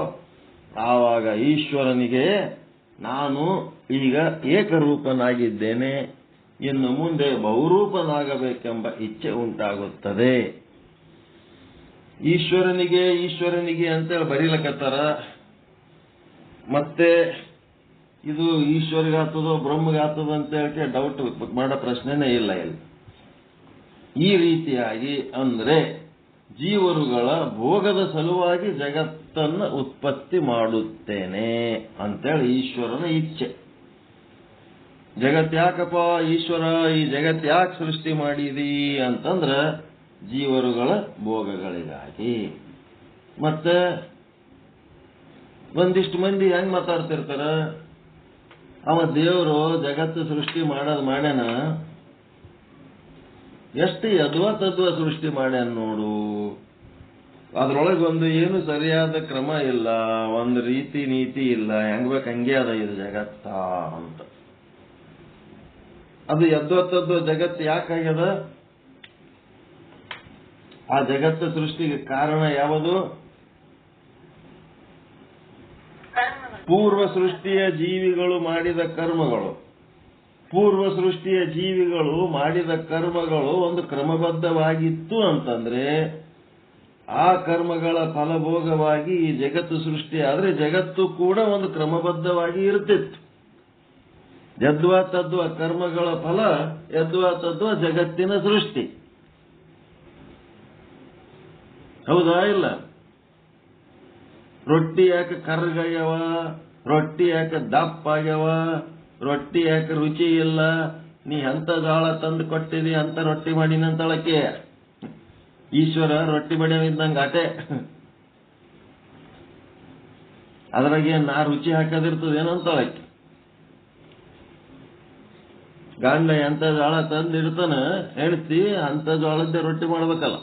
ಆವಾಗ ಈಶ್ವರನಿಗೆ ನಾನು ಈಗ ಏಕರೂಪನಾಗಿದ್ದೇನೆ, ಇನ್ನು ಮುಂದೆ ಬಹುರೂಪನಾಗಬೇಕೆಂಬ ಇಚ್ಛೆ ಉಂಟಾಗುತ್ತದೆ. ಈಶ್ವರನಿಗೆ ಅಂತೇಳಿ ಬರೀಲಕತ್ತಾರ. ಮತ್ತೆ ಇದು ಈಶ್ವರಿಗಾಗ್ತದೋ ಬ್ರಹ್ಮಗಾಗ್ತದೋ ಅಂತ ಹೇಳಿ ಡೌಟ್ ಮಾಡೋ ಪ್ರಶ್ನೆನೇ ಇಲ್ಲ ಇಲ್ಲಿ. ಈ ರೀತಿಯಾಗಿ ಅಂದ್ರೆ ಜೀವರುಗಳ ಭೋಗದ ಸಲುವಾಗಿ ಜಗತ್ತನ್ನು ಉತ್ಪತ್ತಿ ಮಾಡುತ್ತೇನೆ ಅಂತೇಳಿ ಈಶ್ವರನ ಇಚ್ಛೆ. ಜಗತ್ ಯಾಕಪ್ಪ ಈಶ್ವರ ಈ ಜಗತ್ ಯಾಕೆ ಸೃಷ್ಟಿ ಮಾಡಿದಿ ಅಂತಂದ್ರ ಜೀವರುಗಳ ಭೋಗಗಳಿಗಾಗಿ. ಮತ್ತೆ ಒಂದಿಷ್ಟು ಮಂದಿ ಹೆಂಗ್ ಮಾತಾಡ್ತಿರ್ತಾರ? ಅವ ದೇವರು ಜಗತ್ತು ಸೃಷ್ಟಿ ಮಾಡೋದು ಮಾಡ್ಯಾನ, ಎಷ್ಟು ಯದ್ವ ಸೃಷ್ಟಿ ಮಾಡ್ಯಾನ ನೋಡು, ಅದ್ರೊಳಗೆ ಒಂದು ಏನು ಸರಿಯಾದ ಕ್ರಮ ಇಲ್ಲ, ಒಂದು ರೀತಿ ನೀತಿ ಇಲ್ಲ, ಹೆಂಗ್ ಬೇಕು ಹಂಗೆ ಅದ ಇದು ಜಗತ್ತ ಅಂತ. ಅದು ಯದ್ವ ಜಗತ್ತು ಯಾಕಾಗ್ಯದ? ಆ ಜಗತ್ತು ಸೃಷ್ಟಿಗೆ ಕಾರಣ ಯಾವುದು? ಪೂರ್ವ ಸೃಷ್ಟಿಯ ಜೀವಿಗಳು ಮಾಡಿದ ಕರ್ಮಗಳು. ಪೂರ್ವ ಸೃಷ್ಟಿಯ ಜೀವಿಗಳು ಮಾಡಿದ ಕರ್ಮಗಳು ಒಂದು ಕ್ರಮಬದ್ಧವಾಗಿತ್ತು ಅಂತಂದ್ರೆ ಆ ಕರ್ಮಗಳ ಫಲಭೋಗವಾಗಿ ಈ ಜಗತ್ತು ಸೃಷ್ಟಿ ಆದ್ರೆ ಜಗತ್ತು ಕೂಡ ಒಂದು ಕ್ರಮಬದ್ಧವಾಗಿ ಇರ್ತಿತ್ತು. ಯದ್ವಾ ತದ್ವಾ ಕರ್ಮಗಳ ಫಲ ಯದ್ವಾ ತದ್ವಾ ಜಗತ್ತಿನ ಸೃಷ್ಟಿ. ಹೌದಾ ಇಲ್ಲ? ರೊಟ್ಟಿ ಯಾಕೆ ಕರ್ಗಾಗ್ಯವ, ರೊಟ್ಟಿ ಯಾಕೆ ದಪ್ಪ ಆಗ್ಯವ, ರೊಟ್ಟಿ ಯಾಕೆ ರುಚಿ ಇಲ್ಲ, ನೀ ಎಂತ ಜಾಳ ತಂದು ಕೊಟ್ಟಿದಿ ಅಂತ ರೊಟ್ಟಿ ಮಾಡಿನಂತಳಕ್ಕೆ ಈಶ್ವರ ರೊಟ್ಟಿ ಬಡಿಯವಿದ್ದಂಗ ಆಟೆ. ಅದ್ರಾಗೆ ನಾ ರುಚಿ ಹಾಕದಿರ್ತದೇನೋ ಅಂತಳಕ್ಕೆ. ಗಂಡ ಎಂತ ಜೋಳ ತಂದಿಡ್ತಾನ, ಹೆಂಡತಿ ಅಂತ ಜೋಳದ್ದೇ ರೊಟ್ಟಿ ಮಾಡ್ಬೇಕಲ್ಲ.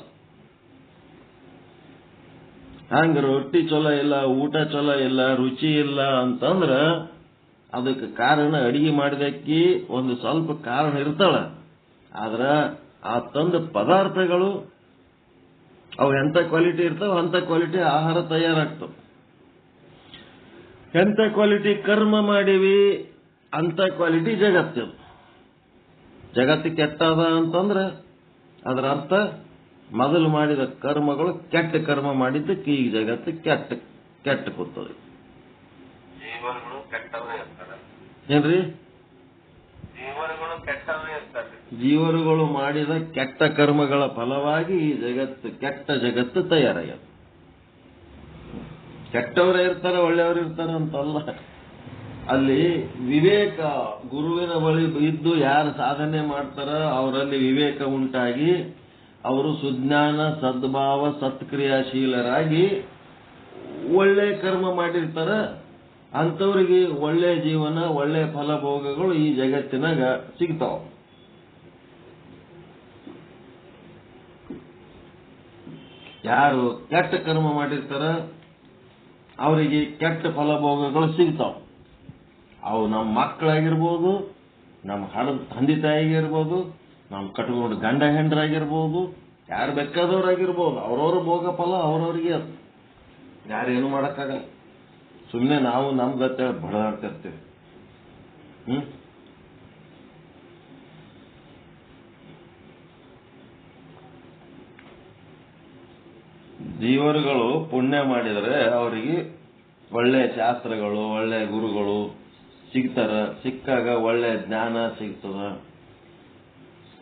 ಹಂಗ ರೊಟ್ಟಿ ಚಲೋ ಇಲ್ಲ, ಊಟ ಚಲೋ ಇಲ್ಲ, ರುಚಿ ಇಲ್ಲ ಅಂತಂದ್ರ ಅದಕ್ಕೆ ಕಾರಣ ಅಡಿಗೆ ಮಾಡಿದಕ್ಕಿ ಒಂದು ಸ್ವಲ್ಪ ಕಾರಣ ಇರ್ತಾಳ. ಆದ್ರ ಆ ತಂದ ಪದಾರ್ಥಗಳು ಅವು ಎಂತ ಕ್ವಾಲಿಟಿ ಇರ್ತಾವ ಅಂತ ಕ್ವಾಲಿಟಿ ಆಹಾರ ತಯಾರಾಗ್ತಾವ. ಎಂತ ಕ್ವಾಲಿಟಿ ಕರ್ಮ ಮಾಡಿವಿ ಅಂತ ಕ್ವಾಲಿಟಿ ಜಗತ್ತು. ಜಗತ್ತು ಕೆಟ್ಟದ ಅಂತಂದ್ರೆ ಅದರ ಅರ್ಥ ಮೊದಲು ಮಾಡಿದ ಕರ್ಮಗಳು ಕೆಟ್ಟ ಕರ್ಮ ಮಾಡಿದ್ದಕ್ಕೆ ಈಗ ಜಗತ್ತು ಕೆಟ್ಟ ಕೂತದೆ. ಜೀವನಗಳು ಕೆಟ್ಟವೇ ಇರ್ತಾರೆ. ಏನ್ರಿ? ಜೀವನಗಳು ಕೆಟ್ಟವೇ ಇರ್ತಾರೆ. ಜೀವರುಗಳು ಮಾಡಿದ ಕೆಟ್ಟ ಕರ್ಮಗಳ ಫಲವಾಗಿ ಈ ಜಗತ್ತು ಕೆಟ್ಟ ಜಗತ್ತು ತಯಾರಾಗ್ಯದ. ಕೆಟ್ಟವರೇ ಇರ್ತಾರೆ, ಒಳ್ಳೆಯವರು ಇರ್ತಾರೆ ಅಂತಲ್ಲ. ಅಲ್ಲಿ ವಿವೇಕ ಗುರುವಿನ ಬಳಿ ಇದ್ದು ಯಾರು ಸಾಧನೆ ಮಾಡ್ತಾರ ಅವರಲ್ಲಿ ವಿವೇಕ ಉಂಟಾಗಿ ಅವರು ಸುಜ್ಞಾನ, ಸದ್ಭಾವ, ಸತ್ಕ್ರಿಯಾಶೀಲರಾಗಿ ಒಳ್ಳೆ ಕರ್ಮ ಮಾಡಿರ್ತಾರ. ಅಂಥವ್ರಿಗೆ ಒಳ್ಳೆ ಜೀವನ, ಒಳ್ಳೆ ಫಲಭೋಗಗಳು ಈ ಜಗತ್ತಿನಾಗ ಸಿಗ್ತಾವ. ಯಾರು ಕೆಟ್ಟ ಕರ್ಮ ಮಾಡಿರ್ತಾರ ಅವರಿಗೆ ಕೆಟ್ಟ ಫಲಭೋಗಗಳು ಸಿಗ್ತಾವ. ಅವು ನಮ್ಮ ಮಕ್ಕಳಾಗಿರ್ಬೋದು, ನಮ್ಮ ಹಣದ ತಂದೆ ತಾಯಿಗಿರ್ಬೋದು, ನಮ್ಮ ಕಟ್ಕೊಂಡು ಗಂಡ ಹೆಂಡರಾಗಿರ್ಬೋದು, ಯಾರು ಬೇಕಾದವ್ರಾಗಿರ್ಬೋದು. ಅವ್ರವ್ರ ಭೋಗ ಫಲ ಅವ್ರವ್ರಿಗೆ ಅದು ಯಾರೇನು ಮಾಡಕ್ಕಾಗಲ್ಲ. ಸುಮ್ಮನೆ ನಾವು ನಮ್ಗತ್ತೆ ಬಡದಾಡ್ತಿರ್ತೀವಿ. ಜೀವರುಗಳು ಪುಣ್ಯ ಮಾಡಿದರೆ ಅವರಿಗೆ ಒಳ್ಳೆ ಶಾಸ್ತ್ರಗಳು, ಒಳ್ಳೆ ಗುರುಗಳು ಸಿಗ್ತಾರ. ಸಿಕ್ಕಾಗ ಒಳ್ಳೆ ಜ್ಞಾನ ಸಿಗ್ತದ.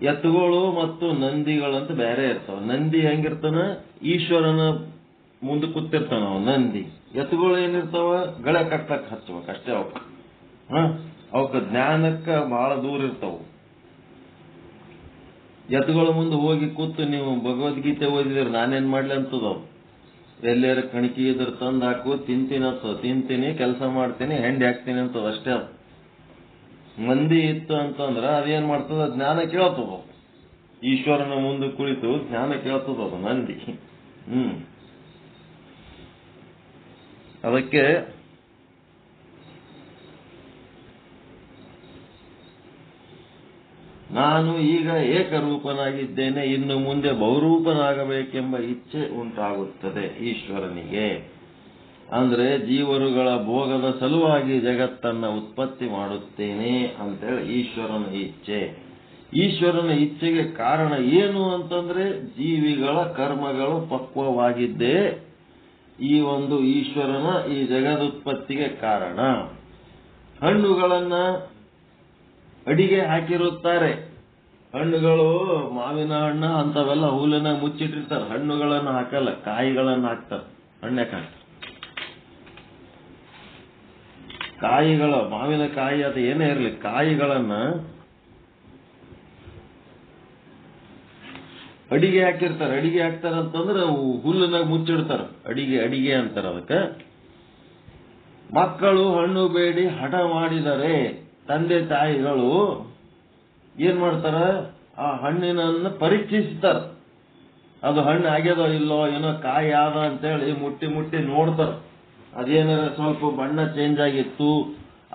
ಎತ್ತುಗಳು ಮತ್ತು ನಂದಿಗಳಂತ ಬೇರೆ ಇರ್ತಾವ. ನಂದಿ ಹೆಂಗಿರ್ತಾನ? ಈಶ್ವರನ ಮುಂದೆ ಕೂತಿರ್ತಾನ ಅವ ನಂದಿ. ಎತ್ತುಗಳು ಏನಿರ್ತಾವ? ಗಳೆ ಕಟ್ಟಕ್ ಹಚ್ಬೇಕು ಅಷ್ಟೇ. ಅವಕ್ಕ ಜ್ಞಾನಕ್ಕ ಬಹಳ ದೂರ ಇರ್ತಾವ. ಎತ್ತುಗಳ ಮುಂದೆ ಹೋಗಿ ಕೂತು ನೀವು ಭಗವದ್ಗೀತೆ ಓದಿದ್ರೆ ನಾನೇನ್ ಮಾಡ್ಲಿ ಅಂತದವ್. ಎಲ್ಲೇರ ಕಣಿಕೆ ಇದ್ರ ತಂದು ಹಾಕು, ತಿಂತೀನಿ ಅಂತ, ತಿಂತೀನಿ, ಕೆಲಸ ಮಾಡ್ತೀನಿ, ಹೆಂಡಿ ಹಾಕ್ತೀನಿ ಅಂತದ ಅಷ್ಟೇ. ಅದು ಮಂದಿ ಇತ್ತು ಅಂತಂದ್ರ ಅದೇನ್ ಮಾಡ್ತದ? ಜ್ಞಾನ ಕೇಳ್ತದ. ಈಶ್ವರನ ಮುಂದೆ ಕುಳಿತು ಜ್ಞಾನ ಕೇಳ್ತದ ಅದು ನಂದಿ. ಅದಕ್ಕೆ ನಾನು ಈಗ ಏಕರೂಪನಾಗಿದ್ದೇನೆ, ಇನ್ನು ಮುಂದೆ ಬಹುರೂಪನಾಗಬೇಕೆಂಬ ಇಚ್ಛೆ ಉಂಟಾಗುತ್ತದೆ ಈಶ್ವರನಿಗೆ. ಅಂದ್ರೆ ಜೀವರುಗಳ ಭೋಗದ ಸಲುವಾಗಿ ಜಗತ್ತನ್ನ ಉತ್ಪತ್ತಿ ಮಾಡುತ್ತೇನೆ ಅಂತೇಳಿ ಈಶ್ವರನ ಇಚ್ಛೆ. ಈಶ್ವರನ ಇಚ್ಛೆಗೆ ಕಾರಣ ಏನು ಅಂತಂದ್ರೆ ಜೀವಿಗಳ ಕರ್ಮಗಳು ಪಕ್ವವಾಗಿದ್ದೇ ಈ ಒಂದು ಈಶ್ವರನ ಈ ಜಗದುತ್ಪತ್ತಿಗೆ ಕಾರಣ. ಹಣ್ಣುಗಳನ್ನ ಅಡಿಗೆ ಹಾಕಿರುತ್ತಾರೆ. ಹಣ್ಣುಗಳು ಮಾವಿನ ಹಣ್ಣು ಅಂತವೆಲ್ಲ ಹೂಲನ್ನ ಮುಚ್ಚಿಟ್ಟಿರ್ತಾರೆ. ಹಣ್ಣುಗಳನ್ನು ಹಾಕಲ್ಲ, ಕಾಯಿಗಳನ್ನು ಹಾಕ್ತಾರೆ. ಹಣ್ಣೆ ಕಾಯಿಗಳು, ಮಾವಿನಕಾಯಿ ಅದು ಏನೇ ಇರಲಿ, ಕಾಯಿಗಳನ್ನ ಅಡಿಗೆ ಹಾಕಿರ್ತಾರೆ. ಅಡಿಗೆ ಹಾಕ್ತಾರೆ ಅಂತಂದ್ರೆ ಹುಲ್ಲನ್ನಾಗ ಮುಚ್ಚಿಡ್ತಾರೆ. ಅಡಿಗೆ ಅಂತಾರೆ ಅದಕ್ಕೆ. ಮಕ್ಕಳು ಹಣ್ಣು ಬೇಡಿ ಹಠ ಮಾಡಿದರೆ ತಂದೆ ತಾಯಿಗಳು ಏನ್ ಮಾಡ್ತಾರ? ಆ ಹಣ್ಣಿನನ್ನ ಪರೀಕ್ಷಿಸ್ತಾರ. ಅದು ಹಣ್ಣು ಆಗ್ಯದೋ ಇಲ್ಲೋ, ಏನೋ ಕಾಯಿ ಆದ ಅಂತೇಳಿ ಮುಟ್ಟಿ ನೋಡ್ತಾರ. ಅದೇನಾರ ಸ್ವಲ್ಪ ಬಣ್ಣ ಚೇಂಜ್ ಆಗಿತ್ತು,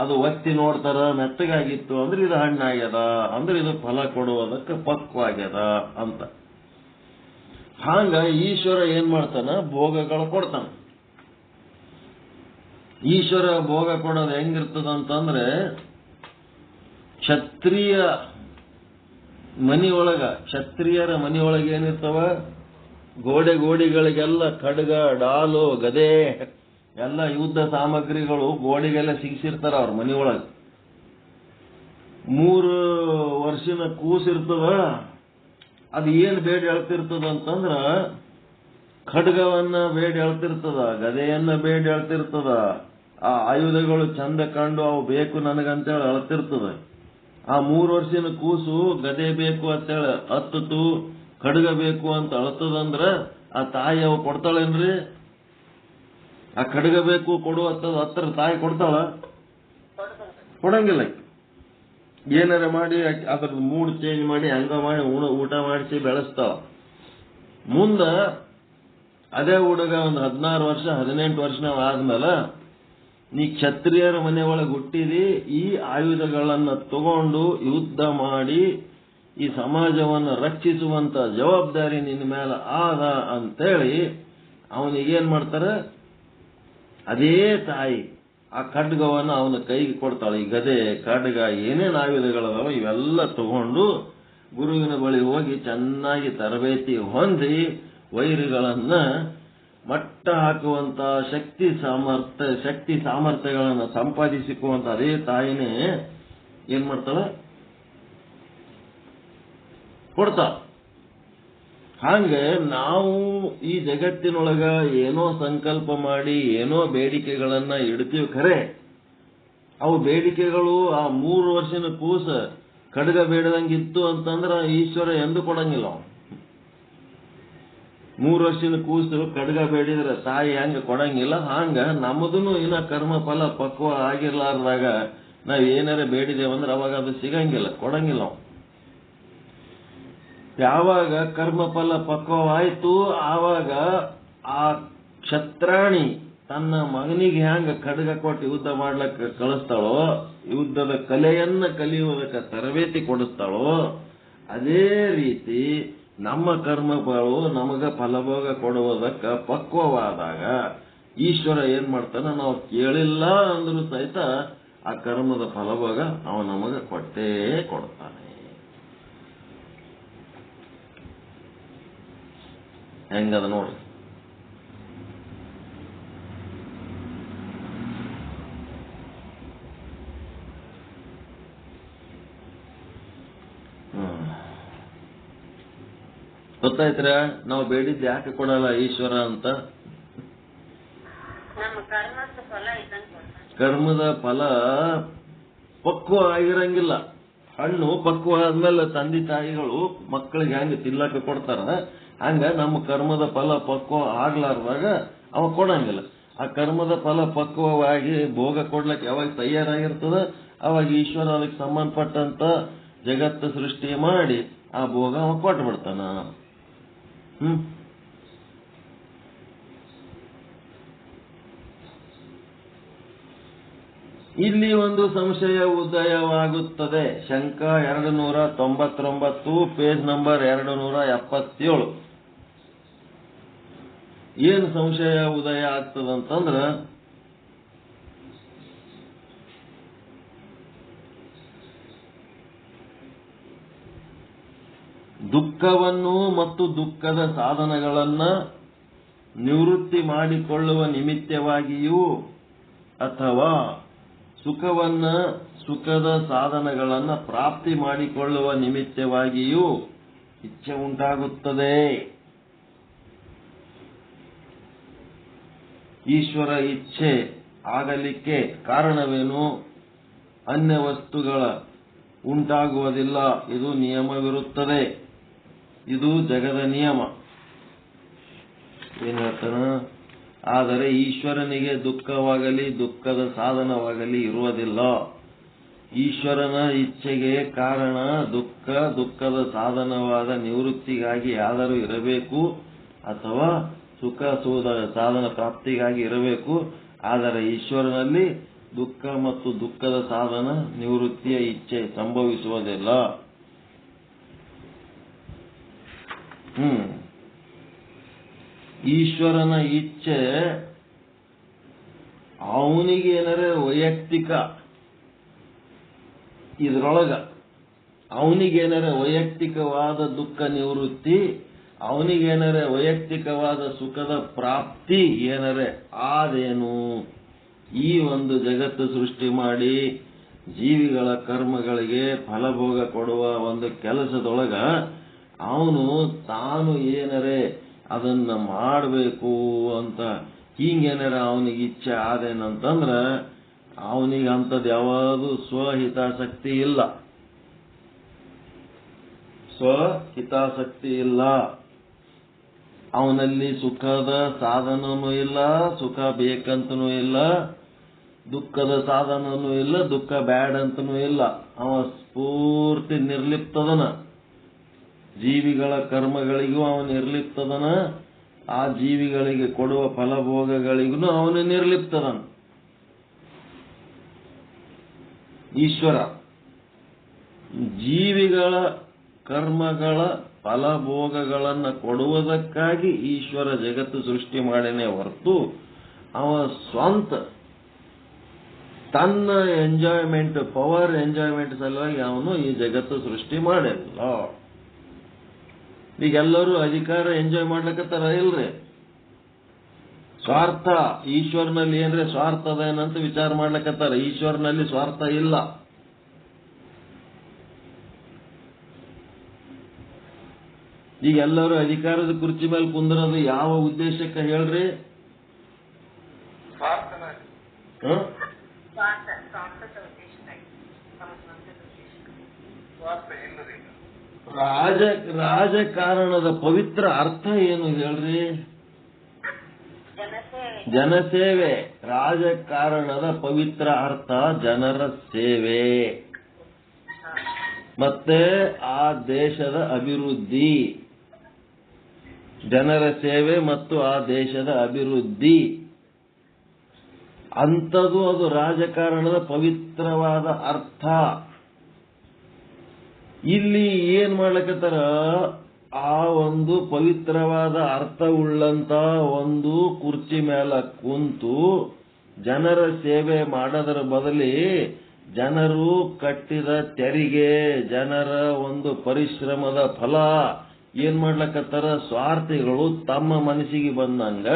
ಅದು ಒತ್ತಿ ನೋಡ್ತಾರ, ಮೆತ್ತಗಾಗಿತ್ತು ಅಂದ್ರೆ ಇದು ಹಣ್ಣಾಗ್ಯದ, ಅಂದ್ರೆ ಇದು ಫಲ ಕೊಡುವುದಕ್ಕೆ ಪಕ್ವಾಗ್ಯದ ಅಂತ. ಹಾಂಗ ಈಶ್ವರ ಏನ್ ಮಾಡ್ತಾನ? ಭೋಗಗಳು ಕೊಡ್ತಾನ. ಈಶ್ವರ ಭೋಗ ಕೊಡೋದು ಹೆಂಗಿರ್ತದಂತಂದ್ರೆ ಕ್ಷತ್ರಿಯರ ಮನಿಯೊಳಗೆ ಏನಿರ್ತಾವ? ಗೋಡೆಗಳಿಗೆಲ್ಲ ಖಡ್ಗ, ಡಾಲು, ಗದೆ ಎಲ್ಲ ಯುದ್ಧ ಸಾಮಗ್ರಿಗಳು ಗೋಡೆಗೆಲ್ಲ ಸಿಗಿಸಿರ್ತಾರ ಅವ್ರ ಮನಿಯೊಳಗೆ. 3 ವರ್ಷದ ಕೂಸಿರ್ತದ. ಅದು ಏನ್ ಬೇಡ ಹೇಳ್ತಿರ್ತದ ಅಂತಂದ್ರ ಖಡ್ಗವನ್ನ ಬೇಡ ಹೇಳ್ತಿರ್ತದ, ಗದೆಯನ್ನ ಬೇಡ ಹೇಳ್ತಿರ್ತದ. ಆ ಆಯುಧಗಳು ಚಂದ ಕಂಡು ಅವು ಬೇಕು ನನಗಂತೇಳಿ ಅಳ್ತಿರ್ತದ. ಆ 3 ವರ್ಷದ ಕೂಸು ಗದೆ ಬೇಕು ಅಂತೇಳಿ ಹತ್ತತು, ಖಡ್ಗ ಬೇಕು ಅಂತ ಅಳ್ತದಂದ್ರ ಆ ತಾಯಿ ಅವು ಕೊಡ್ತಾಳೇನ್ರಿ? ಆ ಖಡ್ಗ ಬೇಕು ಕೊಡು ಹತ್ರ ತಾಯಿ ಕೊಡ್ತಾಳ? ಕೊಡಂಗಿಲ್ಲ. ಏನಾರ ಮಾಡಿ ಅದ್ರ ಮೂಡ್ ಚೇಂಜ್ ಮಾಡಿ ಹಂಗ ಮಾಡಿ ಊಟ ಮಾಡಿಸಿ ಬೆಳೆಸ್ತಾವ. ಮುಂದ ಅದೇ ಹುಡುಗ ಒಂದು 16 ವರ್ಷ 18 ವರ್ಷ ಆದ್ಮೇಲೆ ನೀ ಕ್ಷತ್ರಿಯರ ಮನೆ ಒಳಗೆ ಹುಟ್ಟಿದಿ, ಈ ಆಯುಧಗಳನ್ನ ತಗೊಂಡು ಯುದ್ಧ ಮಾಡಿ ಈ ಸಮಾಜವನ್ನು ರಕ್ಷಿಸುವಂತ ಜವಾಬ್ದಾರಿ ನಿನ್ನ ಮೇಲೆ ಆದ ಅಂತೇಳಿ ಅವನಿಗೇನ್ ಮಾಡ್ತಾರೆ, ಅದೇ ತಾಯಿ ಆ ಖಡ್ಗವನ್ನು ಅವನ ಕೈಗೆ ಕೊಡ್ತಾಳೆ. ಈ ಗದೆ, ಖಡ್ಗ, ಏನೇನು ಆಯುಧಗಳದಾವ ಇವೆಲ್ಲ ತಗೊಂಡು ಗುರುವಿನ ಬಳಿ ಹೋಗಿ ಚೆನ್ನಾಗಿ ತರಬೇತಿ ಹೊಂದಿ ವೈರಿಗಳನ್ನ ಮಟ್ಟ ಹಾಕುವಂತ ಶಕ್ತಿ ಸಾಮರ್ಥ್ಯಗಳನ್ನು ಸಂಪಾದಿಸಿಕೊಳ್ಳುವಂತ ಅದೇ ತಾಯಿನೇ ಏನ್ ಮಾಡ್ತಾಳ, ಕೊಡ್ತಾಳ. ಹಾಗೆ ನಾವು ಈ ಜಗತ್ತಿನೊಳಗ ಏನೋ ಸಂಕಲ್ಪ ಮಾಡಿ ಏನೋ ಬೇಡಿಕೆಗಳನ್ನ ಇಡ್ತೀವಿ. ಖರೆ ಅವು ಬೇಡಿಕೆಗಳು ಆ 3 ವರ್ಷದ ಕೂಸ ಖಡ್ಗ ಬೇಡದಂಗಿತ್ತು ಅಂತಂದ್ರ ಈಶ್ವರ ಎಂದು ಕೊಡಂಗಿಲ್ಲ. 3 ವರ್ಷದ ಕೂಸು ಖಡ್ಗ ಬೇಡಿದ್ರೆ ತಾಯಿ ಹೆಂಗ ಕೊಡಂಗಿಲ್ಲ, ಹಂಗ ನಮ್ಮದನ್ನು ಇನ್ನ ಕರ್ಮ ಫಲ ಪಕ್ವ ಆಗಿರ್ಲಾರ್ದಾಗ ನಾವ್ ಏನಾರ ಬೇಡಿದೇವಂದ್ರೆ ಅವಾಗ ಅದು ಸಿಗಂಗಿಲ್ಲ, ಕೊಡಂಗಿಲ್ಲ. ಯಾವಾಗ ಕರ್ಮಫಲ ಪಕ್ವವಾಯ್ತು ಆವಾಗ ಆ ಕ್ಷತ್ರಾಣಿ ತನ್ನ ಮಗನಿಗೆ ಹ್ಯಾಂಗ ಖಡ್ಗ ಕೊಟ್ಟು ಯುದ್ಧ ಮಾಡ್ಲಕ್ಕ ಕಳಿಸ್ತಾಳೋ, ಯುದ್ಧದ ಕಲೆಯನ್ನ ಕಲಿಯುವುದಕ್ಕೆ ತರಬೇತಿ ಕೊಡಿಸ್ತಾಳೋ, ಅದೇ ರೀತಿ ನಮ್ಮ ಕರ್ಮಗಳು ನಮಗ ಫಲಭೋಗ ಕೊಡುವುದಕ್ಕ ಪಕ್ವವಾದಾಗ ಈಶ್ವರ ಏನ್ ಮಾಡ್ತಾನ, ನಾವು ಕೇಳಿಲ್ಲ ಅಂದ್ರೂ ಸಹಿತ ಆ ಕರ್ಮದ ಫಲಭೋಗ ಅವ ನಮಗ ಕೊಟ್ಟೇ ಕೊಡ್ತಾನೆ. ಹೆಂಗದ ನೋಡ್ರಿ. ಗೊತ್ತಾಯ್ತ್ರ ನಾವು ಬೇಡಿದ್ದು ಯಾಕೆ ಕೊಡಲ್ಲ ಈಶ್ವರ ಅಂತ? ಕರ್ಮದ ಫಲ ಪಕ್ವ ಆಗಿರಂಗಿಲ್ಲ. ಹಣ್ಣು ಪಕ್ವ ಆದ್ಮೇಲೆ ತಂದೆ ತಾಯಿಗಳು ಮಕ್ಕಳಿಗೆ ಹೆಂಗ ತಿನ್ನಕ ಕೊಡ್ತಾರ, ಹಂಗ ನಮ್ಮ ಕರ್ಮದ ಫಲ ಪಕ್ವ ಆಗ್ಲಾರ್ದಾಗ ಅವ ಕೊಡಂಗಿಲ್ಲ. ಆ ಕರ್ಮದ ಫಲ ಪಕ್ವವಾಗಿ ಭೋಗ ಕೊಡ್ಲಕ್ಕೆ ಯಾವಾಗ ತಯಾರಾಗಿರ್ತದ ಅವಾಗ ಈಶ್ವರ ಅದಕ್ಕೆ ಸಂಬಂಧಪಟ್ಟಂತ ಜಗತ್ತು ಸೃಷ್ಟಿ ಮಾಡಿ ಆ ಭೋಗ ಅವ ಕೊಟ್ಟು ಬಿಡ್ತಾನ. ಇಲ್ಲಿ ಒಂದು ಸಂಶಯ ಉದಯವಾಗುತ್ತದೆ. ಶಂಕ 299, ಪೇಜ್ ನಂಬರ್ 277. ಏನು ಸಂಶಯ ಉದಯ ಆಗ್ತದಂತಂದ್ರ, ದುಃಖವನ್ನು ಮತ್ತು ದುಃಖದ ಸಾಧನಗಳನ್ನ ನಿವೃತ್ತಿ ಮಾಡಿಕೊಳ್ಳುವ ನಿಮಿತ್ತವಾಗಿಯೂ ಅಥವಾ ಸುಖವನ್ನ ಸುಖದ ಸಾಧನಗಳನ್ನ ಪ್ರಾಪ್ತಿ ಮಾಡಿಕೊಳ್ಳುವ ನಿಮಿತ್ತವಾಗಿಯೂ ಇಚ್ಛೆ ಉಂಟಾಗುತ್ತದೆ. ಈಶ್ವರ ಇಚ್ಛೆ ಆಗಲಿಕ್ಕೆ ಕಾರಣವೇನು? ಅನ್ಯ ವಸ್ತುಗಳ ಉಂಟಾಗುವುದಿಲ್ಲ. ಇದು ನಿಯಮವಿರುತ್ತದೆ. ಇದು ಜಗದ ನಿಯಮ. ಏನ್ ಹೇಳ್ತಾನ? ಆದರೆ ಈಶ್ವರನಿಗೆ ದುಃಖವಾಗಲಿ ದುಃಖದ ಸಾಧನವಾಗಲಿ ಇರುವುದಿಲ್ಲ. ಈಶ್ವರನ ಇಚ್ಛೆಗೆ ಕಾರಣ ದುಃಖ, ದುಃಖದ ಸಾಧನವಾದ ನಿವೃತ್ತಿಗಾಗಿ ಯಾದರೂ ಇರಬೇಕು ಅಥವಾ ಸುಖ ಸಾಧನ ಪ್ರಾಪ್ತಿಗಾಗಿ ಇರಬೇಕು. ಆದರೆ ಈಶ್ವರನಲ್ಲಿ ದುಃಖ ಮತ್ತು ದುಃಖದ ಸಾಧನ ನಿವೃತ್ತಿಯ ಇಚ್ಛೆ ಸಂಭವಿಸುವುದಿಲ್ಲ. ಈಶ್ವರನ ಇಚ್ಛೆ ಅವನಿಗೇನರೆ ವೈಯಕ್ತಿಕ ಇದ್ರೊಳಗ ಅವನಿಗೇನರೆ ವೈಯಕ್ತಿಕವಾದ ದುಃಖ ನಿವೃತ್ತಿ, ಅವನಿಗೇನರೆ ವೈಯಕ್ತಿಕವಾದ ಸುಖದ ಪ್ರಾಪ್ತಿ ಏನರೆ ಆದೇನು? ಈ ಒಂದು ಜಗತ್ತು ಸೃಷ್ಟಿ ಮಾಡಿ ಜೀವಿಗಳ ಕರ್ಮಗಳಿಗೆ ಫಲಭೋಗ ಕೊಡುವ ಒಂದು ಕೆಲಸದೊಳಗ ಅವನು ತಾನು ಏನರೆ ಅದನ್ನ ಮಾಡಬೇಕು ಅಂತ ಹಿಂಗೇನಾರ ಅವನಿಗೆ ಇಚ್ಛೆ ಆದೇನಂತಂದ್ರ ಅವನಿಗೆ ಅಂಥದ್ದು ಯಾವುದು ಸ್ವಹಿತಾಸಕ್ತಿ ಇಲ್ಲ. ಸ್ವಹಿತಾಸಕ್ತಿ ಇಲ್ಲ. ಅವನಲ್ಲಿ ಸುಖದ ಸಾಧನನೂ ಇಲ್ಲ, ಸುಖ ಬೇಕಂತನೂ ಇಲ್ಲ. ದುಃಖದ ಸಾಧನನೂ ಇಲ್ಲ, ದುಃಖ ಬ್ಯಾಡ್ ಅಂತನೂ ಇಲ್ಲ. ಅವ ಪೂರ್ತಿ ನಿರ್ಲಿಪ್ತದನ. ಜೀವಿಗಳ ಕರ್ಮಗಳಿಗೂ ಅವನು ನಿರ್ಲಿಪ್ತದನ, ಆ ಜೀವಿಗಳಿಗೆ ಕೊಡುವ ಫಲಭೋಗಗಳಿಗೂ ಅವನು ನಿರ್ಲಿಪ್ತದನ. ಈಶ್ವರ ಜೀವಿಗಳ ಕರ್ಮಗಳ ಫಲಭೋಗಗಳನ್ನು ಕೊಡುವುದಕ್ಕಾಗಿ ಈಶ್ವರ ಜಗತ್ತು ಸೃಷ್ಟಿ ಮಾಡೇನೆ ಹೊರತು ಅವ ಸ್ವಂತ ತನ್ನ ಎಂಜಾಯ್ಮೆಂಟ್, ಪವರ್ ಎಂಜಾಯ್ಮೆಂಟ್ ಸಲುವಾಗಿ ಅವನು ಈ ಜಗತ್ತು ಸೃಷ್ಟಿ ಮಾಡಿಲ್ಲ. ಈಗೆಲ್ಲರೂ ಅಧಿಕಾರ ಎಂಜಾಯ್ ಮಾಡ್ಲಿಕ್ಕತ್ತಾರ ಇಲ್ರಿ? ಸ್ವಾರ್ಥ, ಈಶ್ವರನಲ್ಲಿ ಏನ್ರೆ ಸ್ವಾರ್ಥ ಅದೇನಂತ ವಿಚಾರ ಮಾಡ್ಲಿಕ್ಕತ್ತಾರ. ಈಶ್ವರನಲ್ಲಿ ಸ್ವಾರ್ಥ ಇಲ್ಲ. ಈಗ ಎಲ್ಲರೂ ಅಧಿಕಾರದ ಕುರ್ಚಿ ಮೇಲೆ ಕುಂದ್ರದು ಯಾವ ಉದ್ದೇಶಕ್ಕೆ ಹೇಳ್ರಿ? ರಾಜಕಾರಣದ ಪವಿತ್ರ ಅರ್ಥ ಏನು ಹೇಳ್ರಿ? ಜನಸೇವೆ. ರಾಜಕಾರಣದ ಪವಿತ್ರ ಅರ್ಥ ಜನರ ಸೇವೆ ಮತ್ತೆ ಆ ದೇಶದ ಅಭಿವೃದ್ಧಿ. ಜನರ ಸೇವೆ ಮತ್ತು ಆ ದೇಶದ ಅಭಿವೃದ್ಧಿ ಅಂಥದ್ದು ಅದು ರಾಜಕಾರಣದ ಪವಿತ್ರವಾದ ಅರ್ಥ. ಇಲ್ಲಿ ಏನ್ ಮಾಡ್ಲಕತ್ತಾರ? ಆ ಒಂದು ಪವಿತ್ರವಾದ ಅರ್ಥವುಳ್ಳಂತ ಒಂದು ಕುರ್ಚಿ ಮೇಲೆ ಕುಂತು ಜನರ ಸೇವೆ ಮಾಡೋದರ ಬದಲಿ ಜನರು ಕಟ್ಟಿದ ತೆರಿಗೆ, ಜನರ ಒಂದು ಪರಿಶ್ರಮದ ಫಲ ಏನ್ ಮಾಡ್ಲಕತ್ತಾರ? ಸ್ವಾರ್ಥಿಗಳು ತಮ್ಮ ಮನಸ್ಸಿಗೆ ಬಂದಂಗ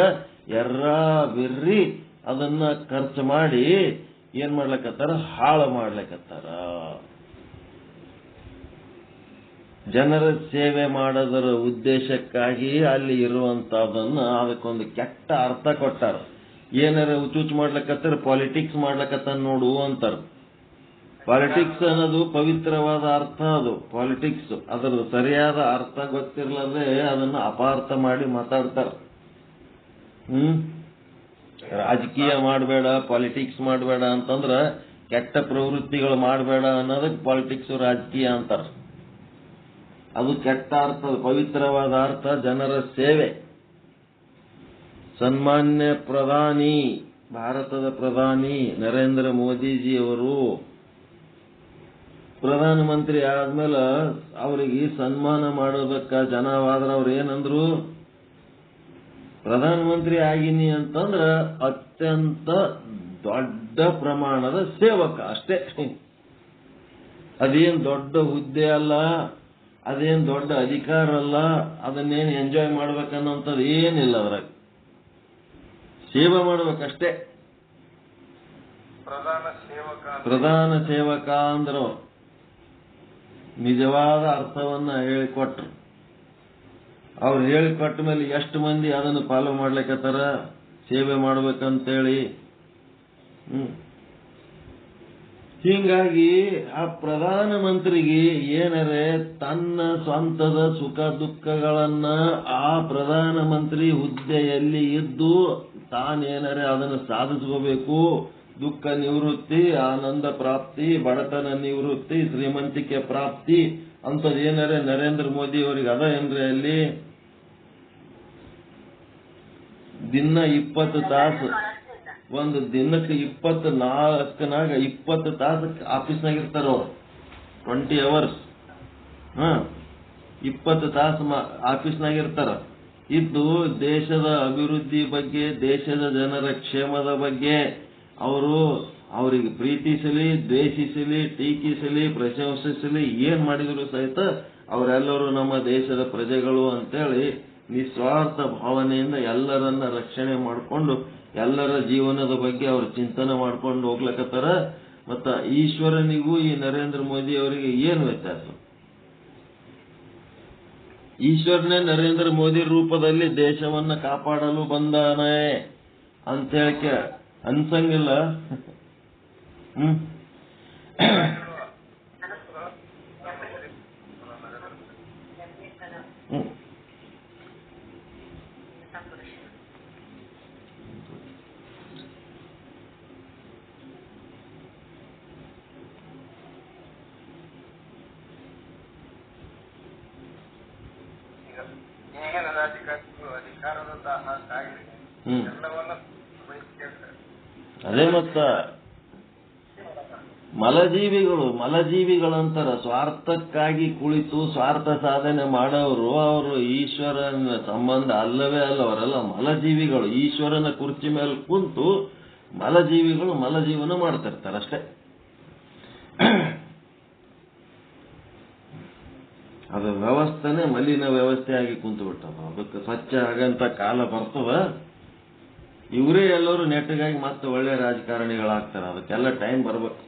ಬಿರ್ರಿ ಅದನ್ನ ಖರ್ಚು ಮಾಡಿ ಏನ್ ಮಾಡ್ಲಕತ್ತಾರ? ಹಾಳು ಮಾಡ್ಲಕತ್ತಾರ. ಜನರ ಸೇವೆ ಮಾಡೋದರ ಉದ್ದೇಶಕ್ಕಾಗಿ ಅಲ್ಲಿ ಇರುವಂತಹದನ್ನ ಅದಕ್ಕೊಂದು ಕೆಟ್ಟ ಅರ್ಥ ಕೊಟ್ಟಾರ. ಏನಾರ ಹುಚ್ಚುಚ್ಚು ಮಾಡ್ಲಕತ್ತಾರ, ಪಾಲಿಟಿಕ್ಸ್ ಮಾಡ್ಲಕತ್ತಾರ ನೋಡು ಅಂತಾರ. ಪಾಲಿಟಿಕ್ಸ್ ಅನ್ನೋದು ಪವಿತ್ರವಾದ ಅರ್ಥ. ಅದು ಪಾಲಿಟಿಕ್ಸ್ ಅದರ ಸರಿಯಾದ ಅರ್ಥ ಗೊತ್ತಿರ್ಲದೆ ಅದನ್ನ ಅಪಾರ್ಥ ಮಾಡಿ ಮಾತಾಡ್ತಾರ. ರಾಜಕೀಯ ಮಾಡಬೇಡ, ಪಾಲಿಟಿಕ್ಸ್ ಮಾಡಬೇಡ ಅಂತಂದ್ರ ಕೆಟ್ಟ ಪ್ರವೃತ್ತಿಗಳು ಮಾಡಬೇಡ ಅನ್ನೋದಕ್ಕೆ ಪಾಲಿಟಿಕ್ಸ್ ರಾಜಕೀಯ ಅಂತಾರ. ಅದು ಕೆಟ್ಟ ಅರ್ಥ. ಪವಿತ್ರವಾದ ಅರ್ಥ ಜನರ ಸೇವೆ. ಸನ್ಮಾನ್ಯ ಪ್ರಧಾನಿ, ಭಾರತದ ಪ್ರಧಾನಿ ನರೇಂದ್ರ ಮೋದಿಜಿಯವರು ಪ್ರಧಾನಮಂತ್ರಿ ಆದ್ಮೇಲೆ ಅವರಿಗೆ ಸನ್ಮಾನ ಮಾಡೋದಕ್ಕ ಜನವಾದ್ರ ಅವ್ರು ಏನಂದ್ರು? ಪ್ರಧಾನಮಂತ್ರಿ ಆಗಿನಿ ಅಂತಂದ್ರ ಅತ್ಯಂತ ದೊಡ್ಡ ಪ್ರಮಾಣದ ಸೇವಕ ಅಷ್ಟೇ. ಅದೇನ್ ದೊಡ್ಡ ಹುದ್ದೆ ಅಲ್ಲ, ಅದೇನ್ ದೊಡ್ಡ ಅಧಿಕಾರ ಅಲ್ಲ, ಅದನ್ನೇನು ಎಂಜಾಯ್ ಮಾಡ್ಬೇಕನ್ನೋಂಥದ್ದು ಏನಿಲ್ಲ. ಅದ್ರಾಗ ಸೇವೆ ಮಾಡ್ಬೇಕಷ್ಟೇ. ಪ್ರಧಾನ ಸೇವಕ ಅಂದ್ರು ನಿಜವಾದ ಅರ್ಥವನ್ನ ಹೇಳಿಕೊಟ್ರು. ಅವ್ರು ಹೇಳಿಕೊಟ್ಟ ಮೇಲೆ ಎಷ್ಟು ಮಂದಿ ಅದನ್ನು ಫಾಲೋ ಮಾಡ್ಲಿಕ್ಕತ್ತಾರ? ಸೇವೆ ಮಾಡ್ಬೇಕಂತೇಳಿ. ಹೀಗಾಗಿ ಆ ಪ್ರಧಾನಮಂತ್ರಿಗೆ ಏನರೆ ತನ್ನ ಸ್ವಂತದ ಸುಖ ದುಃಖಗಳನ್ನ ಆ ಪ್ರಧಾನಮಂತ್ರಿ ಹುದ್ದೆಯಲ್ಲಿ ಇದ್ದು ತಾನೇನರೆ ಅದನ್ನು ಸಾಧಿಸ್ಕೋಬೇಕು. ದುಃಖ ನಿವೃತ್ತಿ, ಆನಂದ ಪ್ರಾಪ್ತಿ, ಬಡತನ ನಿವೃತ್ತಿ, ಶ್ರೀಮಂತಿಕೆ ಪ್ರಾಪ್ತಿ ಅಂತದೇನರೆ ನರೇಂದ್ರ ಮೋದಿ ಅವರಿಗೆ ಅದ ಏನ್ರಿ? ಅಲ್ಲಿ ದಿನ 20 ತಾಸು, ಒಂದು ದಿನಕ್ಕೆ 24ನಾಗ 20 ತಾಸು ಆಫೀಸ್ನಾಗ ಇರ್ತಾರ ಅವ್ರು. 20 hours 20 ತಾಸು ಆಫೀಸ್ನಾಗ ಇರ್ತಾರ. ಇದ್ದು ದೇಶದ ಅಭಿವೃದ್ಧಿ ಬಗ್ಗೆ, ದೇಶದ ಜನರ ಕ್ಷೇಮದ ಬಗ್ಗೆ ಅವರಿಗೆ ಪ್ರೀತಿಸಲಿ, ದ್ವೇಷಿಸಲಿ, ಟೀಕಿಸಲಿ, ಪ್ರಶಂಸಿಸಲಿ, ಏನ್ ಮಾಡಿದ್ರು ಸಹಿತ ಅವರೆಲ್ಲರೂ ನಮ್ಮ ದೇಶದ ಪ್ರಜೆಗಳು ಅಂತೇಳಿ ನಿಸ್ವಾರ್ಥ ಭಾವನೆಯಿಂದ ಎಲ್ಲರನ್ನ ರಕ್ಷಣೆ ಮಾಡಿಕೊಂಡು ಎಲ್ಲರ ಜೀವನದ ಬಗ್ಗೆ ಅವರು ಚಿಂತನೆ ಮಾಡ್ಕೊಂಡು ಹೋಗ್ಲಕತ್ತಾರ. ಮತ್ತ ಈಶ್ವರನಿಗೂ ಈ ನರೇಂದ್ರ ಮೋದಿ ಅವರಿಗೆ ಏನು ವ್ಯತ್ಯಾಸ? ಈಶ್ವರನೇ ನರೇಂದ್ರ ಮೋದಿ ರೂಪದಲ್ಲಿ ದೇಶವನ್ನ ಕಾಪಾಡಲು ಬಂದಾನೆ ಅಂತ ಹೇಳಕ್ಕೆ ಅನ್ಸಂಗಿಲ್ಲ. ಈಗಿನ ರಾಜಕಾರಣಿಗಳು ಅಧಿಕಾರದ ದಾಹಕ್ಕಾಗಿ ಎಲ್ಲವನ್ನ ಬಯಸ್ಕೊಳ್ತಾರೆ. ಅದೇ ಮತ್ತ ಮಲಜೀವಿಗಳಂತರ ಸ್ವಾರ್ಥಕ್ಕಾಗಿ ಕುಳಿತು ಸ್ವಾರ್ಥ ಸಾಧನೆ ಮಾಡೋರು ಅವರು ಈಶ್ವರನ ಸಂಬಂಧ ಅಲ್ಲವೇ ಅಲ್ಲ. ಅವರೆಲ್ಲ ಮಲಜೀವಿಗಳು. ಈಶ್ವರನ ಕುರ್ಚಿ ಮೇಲೆ ಕುಂತು ಮಲಜೀವಿಗಳು ಮಲಜೀವನ ಮಾಡ್ತಿರ್ತಾರೆ ಅಷ್ಟೇ. ಅದು ವ್ಯವಸ್ಥೆನೇ ಮಲಿನ ವ್ಯವಸ್ಥೆಯಾಗಿ ಕುಂತು ಬಿಟ್ಟದ. ಅದಕ್ಕೆ ಸ್ವಚ್ಛ ಆಗಂತ ಕಾಲ ಬರ್ತದ. ಇವರೇ ಎಲ್ಲರೂ ನೆಟ್ಟಗಾಗಿ ಮತ್ತೆ ಒಳ್ಳೆ ರಾಜಕಾರಣಿಗಳಾಗ್ತಾರೆ. ಅದಕ್ಕೆಲ್ಲ ಟೈಮ್ ಬರ್ಬೇಕು.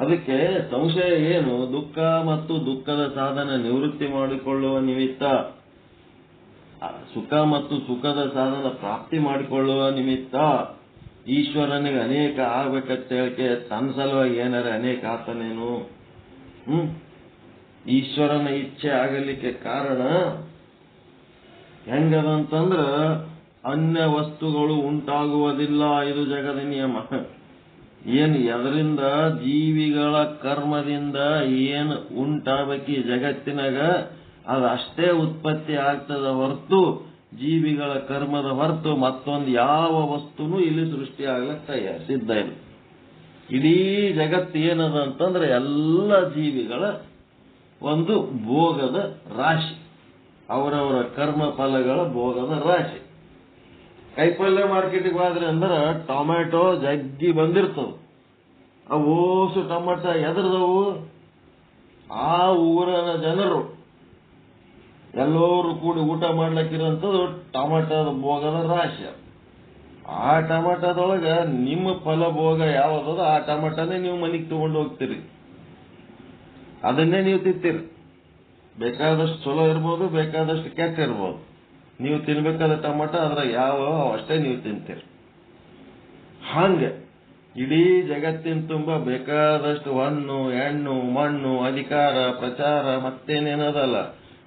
ಅದಕ್ಕೆ ಸಂಶಯ ಏನು? ದುಃಖ ಮತ್ತು ದುಃಖದ ಸಾಧನ ನಿವೃತ್ತಿ ಮಾಡಿಕೊಳ್ಳುವ ನಿಮಿತ್ತ, ಸುಖ ಮತ್ತು ಸುಖದ ಸಾಧನ ಪ್ರಾಪ್ತಿ ಮಾಡಿಕೊಳ್ಳುವ ನಿಮಿತ್ತ ಈಶ್ವರನಿಗೆ ಅನೇಕ ಆಗ್ಬೇಕಂತ ಹೇಳಿಕೆ ತನ್ನ ಸಲುವಾಗಿ ಏನಾರ ಅನೇಕ ಆತನೇನು? ಈಶ್ವರನ ಇಚ್ಛೆ ಆಗಲಿಕ್ಕೆ ಕಾರಣ ಹೆಂಗದಂತಂದ್ರ ಅನ್ಯ ವಸ್ತುಗಳು ಉಂಟಾಗುವುದಿಲ್ಲ. ಇದು ಜಗದ ನಿಯಮ. ಏನು ಎದರಿಂದ ಜೀವಿಗಳ ಕರ್ಮದಿಂದ ಏನು ಉಂಟಾಗಬೇಕು ಜಗತ್ತಿನಾಗ ಅದು ಅಷ್ಟೇ ಉತ್ಪತ್ತಿ ಆಗ್ತದ ಹೊರತು ಜೀವಿಗಳ ಕರ್ಮದ ಹೊರತು ಮತ್ತೊಂದು ಯಾವ ವಸ್ತುನೂ ಇಲ್ಲಿ ಸೃಷ್ಟಿ ಆಗ್ಲಕ್ಕ ಸಿದ್ಧ ಇಲ್ಲ. ಇಡೀ ಜಗತ್ತು ಏನದ ಅಂತಂದ್ರೆ ಎಲ್ಲ ಜೀವಿಗಳ ಒಂದು ಭೋಗದ ರಾಶಿ, ಅವರವರ ಕರ್ಮ ಫಲಗಳ ಭೋಗದ ರಾಶಿ. ಕೈಪಲ್ಯ ಮಾರ್ಕೆಟಿಗೆ ಹೋದ್ರೆ ಅಂದ್ರೆ ಟೊಮ್ಯಾಟೊ ಜಗ್ಗಿ ಬಂದಿರ್ತವೆ. ಓಸು ಟೊಮೆಟೊ ಎದ್ರದವು? ಆ ಊರನ ಜನರು ಎಲ್ಲರೂ ಕೂಡಿ ಊಟ ಮಾಡ್ಲಕ್ಕಿರೋಂಥದ್ದು ಟೊಮೆಟೊದ ಭೋಗದ ರಾಶಿ. ಆ ಟೊಮೆಟೊದೊಳಗ ನಿಮ್ಮ ಫಲಭೋಗ ಯಾವ್ದದ ಆ ಟೊಮೆಟೊನೇ ನೀವು ಮನೆಗೆ ತಗೊಂಡು ಹೋಗ್ತೀರಿ, ಅದನ್ನೇ ನೀವು ತಿಂತೀರಿ. ಬೇಕಾದಷ್ಟು ಚಲೋ ಇರ್ಬೋದು, ಬೇಕಾದಷ್ಟು ಕೆಟ್ಟ ಇರ್ಬೋದು. ನೀವು ತಿನ್ಬೇಕಾದ ಟೊಮೆಟೊ ಅದ್ರಾಗ ಯಾವ ಅಷ್ಟೇ ನೀವು ತಿಂತೀರಿ. ಹಂಗೆ ಇಡೀ ಜಗತ್ತಿನ ತುಂಬ ಬೇಕಾದಷ್ಟು ಹಣ್ಣು, ಹೆಣ್ಣು, ಮಣ್ಣು, ಅಧಿಕಾರ, ಪ್ರಚಾರ, ಮತ್ತೇನೇನದಲ್ಲ,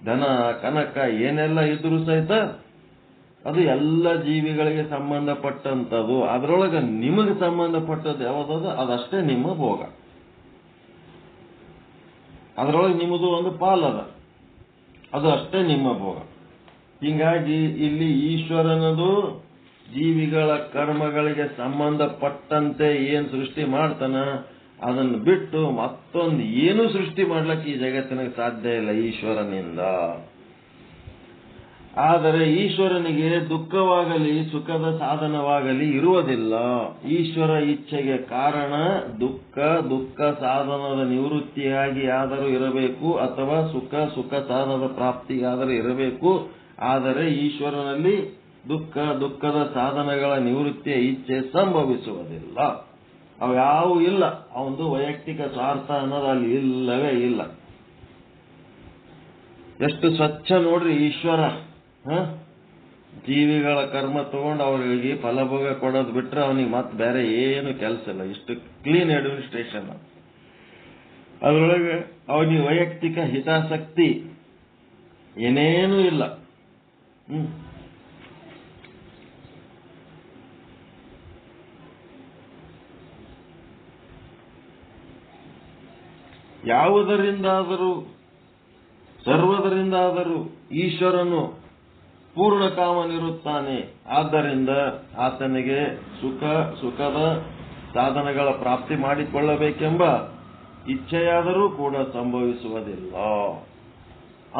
ಧನ, ಕನಕ ಏನೆಲ್ಲ ಇದ್ರೂ ಸಹಿತ ಅದು ಎಲ್ಲ ಜೀವಿಗಳಿಗೆ ಸಂಬಂಧಪಟ್ಟಂಥದ್ದು. ಅದರೊಳಗೆ ನಿಮಗೆ ಸಂಬಂಧಪಟ್ಟದ್ದು ಯಾವುದದು ಅದಷ್ಟೇ ನಿಮ್ಮ ಭೋಗ. ಅದರೊಳಗೆ ನಿಮ್ಮದು ಒಂದು ಪಾಲದ, ಅದು ಅಷ್ಟೇ ನಿಮ್ಮ ಭೋಗ. ಹೀಗಾಗಿ ಇಲ್ಲಿ ಈಶ್ವರನದು ಜೀವಿಗಳ ಕರ್ಮಗಳಿಗೆ ಸಂಬಂಧಪಟ್ಟಂತೆ ಏನ್ ಸೃಷ್ಟಿ ಮಾಡ್ತಾನ ಅದನ್ನು ಬಿಟ್ಟು ಮತ್ತೊಂದು ಏನು ಸೃಷ್ಟಿ ಮಾಡ್ಲಿಕ್ಕೆ ಈ ಜಗತ್ತಿನಾಗ ಸಾಧ್ಯ ಇಲ್ಲ ಈಶ್ವರನಿಂದ. ಆದರೆ ಈಶ್ವರನಿಗೆ ದುಃಖವಾಗಲಿ ಸುಖದ ಸಾಧನವಾಗಲಿ ಇರುವುದಿಲ್ಲ. ಈಶ್ವರ ಇಚ್ಛೆಗೆ ಕಾರಣ ದುಃಖ ಸಾಧನದ ನಿವೃತ್ತಿಯಾಗಿ ಆದರೂ ಇರಬೇಕು ಅಥವಾ ಸುಖ ಸಾಧನದ ಪ್ರಾಪ್ತಿಗಾದರೂ ಇರಬೇಕು. ಆದರೆ ಈಶ್ವರನಲ್ಲಿ ದುಃಖದ ಸಾಧನಗಳ ನಿವೃತ್ತಿಯ ಇಚ್ಛೆ ಸಂಭವಿಸುವುದಿಲ್ಲ. ಅವು ಯಾವೂ ಇಲ್ಲ. ಅವನದು ವೈಯಕ್ತಿಕ ಸ್ವಾರ್ಥ ಅನ್ನೋದು ಅಲ್ಲಿ ಇಲ್ಲವೇ ಇಲ್ಲ. ಎಷ್ಟು ಸ್ವಚ್ಛ ನೋಡ್ರಿ ಈಶ್ವರ. ಜೀವಿಗಳ ಕರ್ಮ ತಗೊಂಡು ಅವರಿಗೆ ಫಲಭೋಗ ಕೊಡೋದು ಬಿಟ್ರೆ ಅವನಿಗೆ ಮತ್ತೆ ಬೇರೆ ಏನು ಕೆಲಸ ಇಲ್ಲ. ಇಷ್ಟು ಕ್ಲೀನ್ ಅಡ್ಮಿನಿಸ್ಟ್ರೇಷನ್. ಅದರೊಳಗೆ ಅವನಿಗೆ ವೈಯಕ್ತಿಕ ಹಿತಾಸಕ್ತಿ ಏನೇನೂ ಇಲ್ಲ. ಯಾವುದರಿಂದಾದರೂ ಸರ್ವದರಿಂದಾದರೂ ಈಶ್ವರನು ಪೂರ್ಣ ಕಾಮನಿರುತ್ತಾನೆ. ಆದ್ದರಿಂದ ಆತನಿಗೆ ಸುಖದ ಸಾಧನಗಳ ಪ್ರಾಪ್ತಿ ಮಾಡಿಕೊಳ್ಳಬೇಕೆಂಬ ಇಚ್ಛೆಯಾದರೂ ಕೂಡ ಸಂಭವಿಸುವುದಿಲ್ಲ.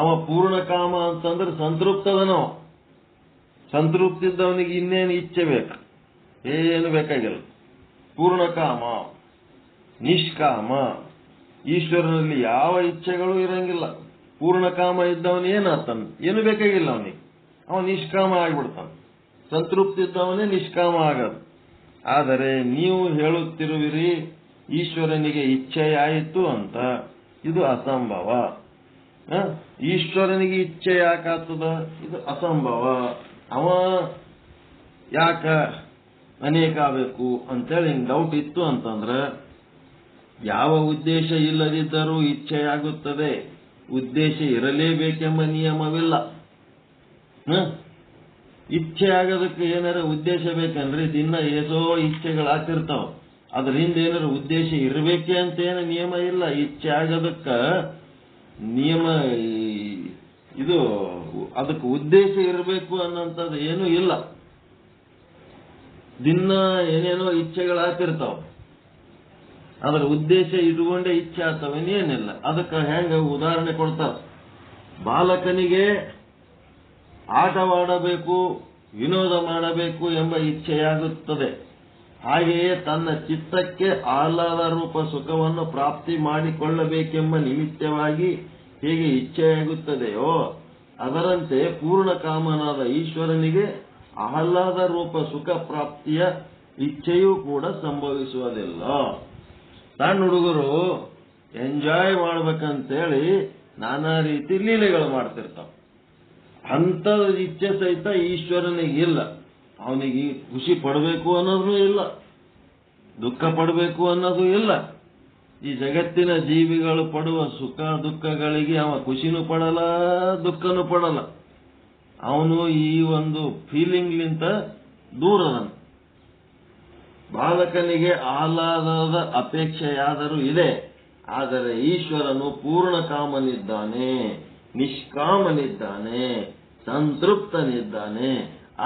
ಅವ ಪೂರ್ಣ ಕಾಮ ಅಂತಂದ್ರೆ ಸಂತೃಪ್ತದನೋ. ಸಂತೃಪ್ತಿದ್ದವನಿಗೆ ಇನ್ನೇನು ಇಚ್ಛೆ ಬೇಕು? ಏನು ಬೇಕಾಗಿಲ್ಲ. ಪೂರ್ಣ ಕಾಮ, ನಿಷ್ಕಾಮ. ಈಶ್ವರನಲ್ಲಿ ಯಾವ ಇಚ್ಛೆಗಳು ಇರಂಗಿಲ್ಲ. ಪೂರ್ಣ ಕಾಮ ಇದ್ದವನು ಏನಾಗ್ತಾನೆ? ಏನು ಬೇಕಾಗಿಲ್ಲ ಅವನಿಗೆ. ಅವನು ನಿಷ್ಕಾಮ ಆಗಿಬಿಡ್ತಾನೆ. ಸಂತೃಪ್ತಿ ಇದ್ದವನೇ ನಿಷ್ಕಾಮ ಆಗೋದು. ಆದರೆ ನೀವು ಹೇಳುತ್ತಿರುವಿರಿ ಈಶ್ವರನಿಗೆ ಇಚ್ಛೆಯಾಯಿತು ಅಂತ. ಇದು ಅಸಂಭವ. ಈಶ್ವರನಿಗೆ ಇಚ್ಛೆ ಯಾಕಾಗ್ತದ? ಇದು ಅಸಂಭವ. ಅವ ಯಾಕ ಅನೇಕ ಆಗಬೇಕು ಅಂತೇಳಿ ಹಿಂಗೆ ಡೌಟ್ ಇತ್ತು ಅಂತಂದ್ರೆ, ಯಾವ ಉದ್ದೇಶ ಇಲ್ಲದಿದ್ದರೂ ಇಚ್ಛೆಯಾಗುತ್ತದೆ. ಉದ್ದೇಶ ಇರಲೇಬೇಕೆಂಬ ನಿಯಮವಿಲ್ಲ. ಇಚ್ಛೆ ಆಗೋದಕ್ಕೆ ಏನಾರ ಉದ್ದೇಶ ಬೇಕನ್ರಿ? ದಿನ ಏಸೋ ಇಚ್ಛೆಗಳಾಗ್ತಿರ್ತಾವ. ಅದ್ರ ಹಿಂದೆ ಏನಾದ್ರು ಉದ್ದೇಶ ಇರಬೇಕೆ ಅಂತ ಏನು ನಿಯಮ ಇಲ್ಲ. ಇಚ್ಛೆ ಆಗೋದಕ್ಕ ನಿಯಮ ಇದು ಅದಕ್ಕೆ ಉದ್ದೇಶ ಇರಬೇಕು ಅನ್ನೋಂಥದ್ದು ಏನೂ ಇಲ್ಲ. ದಿನ ಏನೇನೋ ಇಚ್ಛೆಗಳಾಗ್ತಿರ್ತಾವ, ಅದರ ಉದ್ದೇಶ ಇಟ್ಕೊಂಡೇ ಇಚ್ಛೆ ಆಗ್ತಾವೇನೇನಿಲ್ಲ. ಅದಕ್ಕೆ ಹೆಂಗ ಉದಾಹರಣೆ ಕೊಡ್ತಾರ, ಬಾಲಕನಿಗೆ ಆಟವಾಡಬೇಕು, ವಿನೋದ ಮಾಡಬೇಕು ಎಂಬ ಇಚ್ಛೆಯಾಗುತ್ತದೆ. ಹಾಗೆಯೇ ತನ್ನ ಚಿತ್ತಕ್ಕೆ ಆಹ್ಲಾದ ರೂಪ ಸುಖವನ್ನು ಪ್ರಾಪ್ತಿ ಮಾಡಿಕೊಳ್ಳಬೇಕೆಂಬ ನಿಮಿತ್ತವಾಗಿ ಹೇಗೆ ಇಚ್ಛೆಯಾಗುತ್ತದೆಯೋ ಅದರಂತೆ ಪೂರ್ಣ ಕಾಮನಾದ ಈಶ್ವರನಿಗೆ ಆಹ್ಲಾದ ರೂಪ ಸುಖ ಪ್ರಾಪ್ತಿಯ ಇಚ್ಛೆಯೂ ಕೂಡ ಸಂಭವಿಸುವುದಿಲ್ಲ. ಸಣ್ಣ ಹುಡುಗರು ಎಂಜಾಯ್ ಮಾಡ್ಬೇಕಂತೇಳಿ ನಾನಾ ರೀತಿ ಲೀಲೆಗಳು ಮಾಡ್ತಿರ್ತಾವ. ಅಂತ ಇಚ್ಛೆ ಸಹಿತ ಈಶ್ವರನಿಗಿಲ್ಲ. ಅವನಿಗೆ ಖುಷಿ ಪಡಬೇಕು ಅನ್ನೋದು ಇಲ್ಲ, ದುಃಖ ಪಡಬೇಕು ಅನ್ನೋದು ಇಲ್ಲ. ಈ ಜಗತ್ತಿನ ಜೀವಿಗಳು ಪಡುವ ಸುಖ ದುಃಖಗಳಿಗೆ ಅವ ಖುಷಿನೂ ಪಡಲ್ಲ, ದುಃಖನೂ ಪಡಲ್ಲ. ಅವನು ಈ ಒಂದು ಫೀಲಿಂಗ್ಲಿಂತ ದೂರದನು. ಬಾಲಕನಿಗೆ ಆಹ್ಲಾದದ ಅಪೇಕ್ಷೆಯಾದರೂ ಇದೆ, ಆದರೆ ಈಶ್ವರನು ಪೂರ್ಣ ಕಾಮನಿದ್ದಾನೆ, ನಿಷ್ಕಾಮನಿದ್ದಾನೆ, ಸಂತೃಪ್ತನಿದ್ದಾನೆ.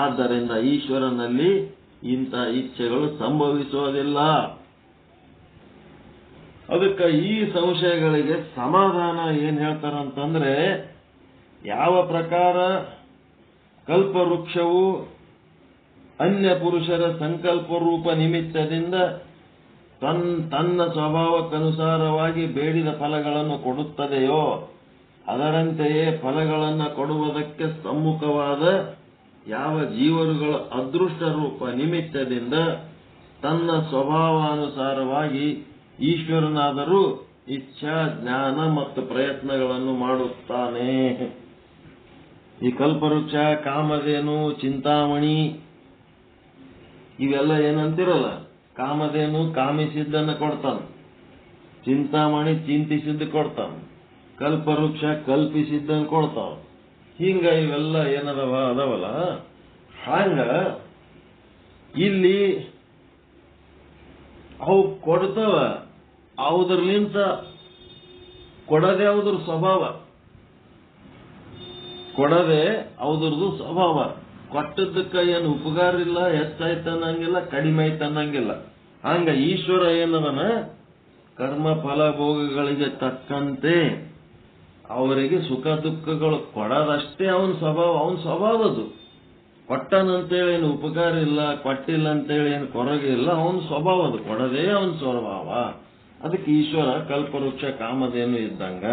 ಆದ್ದರಿಂದ ಈಶ್ವರನಲ್ಲಿ ಇಂಥ ಇಚ್ಛೆಗಳು ಸಂಭವಿಸುವುದಿಲ್ಲ. ಅದಕ್ಕೆ ಈ ಸಂಶಯಗಳಿಗೆ ಸಮಾಧಾನ ಏನ್ ಹೇಳ್ತಾರಂತಂದ್ರೆ, ಯಾವ ಪ್ರಕಾರ ಕಲ್ಪವೃಕ್ಷವು ಅನ್ಯ ಪುರುಷರ ಸಂಕಲ್ಪ ರೂಪ ನಿಮಿತ್ತದಿಂದ ತನ್ನ ಸ್ವಭಾವಕ್ಕನುಸಾರವಾಗಿ ಬೇಡಿದ ಫಲಗಳನ್ನು ಕೊಡುತ್ತದೆಯೋ ಅದರಂತೆಯೇ ಫಲಗಳನ್ನು ಕೊಡುವುದಕ್ಕೆ ಸಮ್ಮುಖವಾದ ಯಾವ ಜೀವರುಗಳ ಅದೃಷ್ಟ ರೂಪ ನಿಮಿತ್ತದಿಂದ ತನ್ನ ಸ್ವಭಾವಾನುಸಾರವಾಗಿ ಈಶ್ವರನಾದರೂ ಇಚ್ಛಾ ಜ್ಞಾನ ಮತ್ತು ಪ್ರಯತ್ನಗಳನ್ನು ಮಾಡುತ್ತಾನೆ. ಈ ಕಲ್ಪವೃಕ್ಷ, ಕಾಮಧೇನು, ಚಿಂತಾಮಣಿ ಇವೆಲ್ಲ ಏನಂತಿರಲ್ಲ, ಕಾಮಧೇನು ಕಾಮಿಸಿದ್ದನ್ನು ಕೊಡ್ತಾನೆ, ಚಿಂತಾಮಣಿ ಚಿಂತಿಸಿದ್ದು ಕೊಡ್ತಾನೆ, ಕಲ್ಪವೃಕ್ಷ ಕಲ್ಪಿಸಿದ್ದನ್ನು ಕೊಡ್ತಾವ. ಹಿಂಗ ಇವೆಲ್ಲ ಏನದವ ಅದವಲ್ಲ, ಹಂಗ ಇಲ್ಲಿ ಅವು ಕೊಡ್ತಾವ. ಅವದ್ರಲಿಂತ ಕೊಡದೆ ಅವದ್ರ ಸ್ವಭಾವ, ಕೊಡದೆ ಅವದ್ರದ್ದು ಸ್ವಭಾವ. ಕೊಟ್ಟದ್ದಕ್ಕ ಏನು ಉಪಕಾರ ಇಲ್ಲ, ಹೆಚ್ಚಾಯ್ತನ್ನಂಗಿಲ್ಲ, ಕಡಿಮೆ ಐತನ್ನಂಗಿಲ್ಲ. ಹಂಗ ಈಶ್ವರ ಏನದನ ಕರ್ಮ ಫಲ ಭೋಗಗಳಿಗೆ ತಕ್ಕಂತೆ ಅವರಿಗೆ ಸುಖ ದುಃಖಗಳು ಕೊಡೋದಷ್ಟೇ ಅವನ ಸ್ವಭಾವ ಅದು. ಕೊಟ್ಟನಂತೇಳಿ ಏನು ಉಪಕಾರ ಇಲ್ಲ, ಕೊಟ್ಟಿಲ್ಲ ಅಂತೇಳಿ ಏನು ಕೊರಗೆ ಇಲ್ಲ, ಅವನ ಸ್ವಭಾವ ಅದು, ಕೊಡದೇ ಅವನ ಸ್ವಭಾವ. ಅದಕ್ಕೆ ಈಶ್ವರ ಕಲ್ಪವೃಕ್ಷ ಕಾಮಧೇನು ಇದ್ದಂಗ.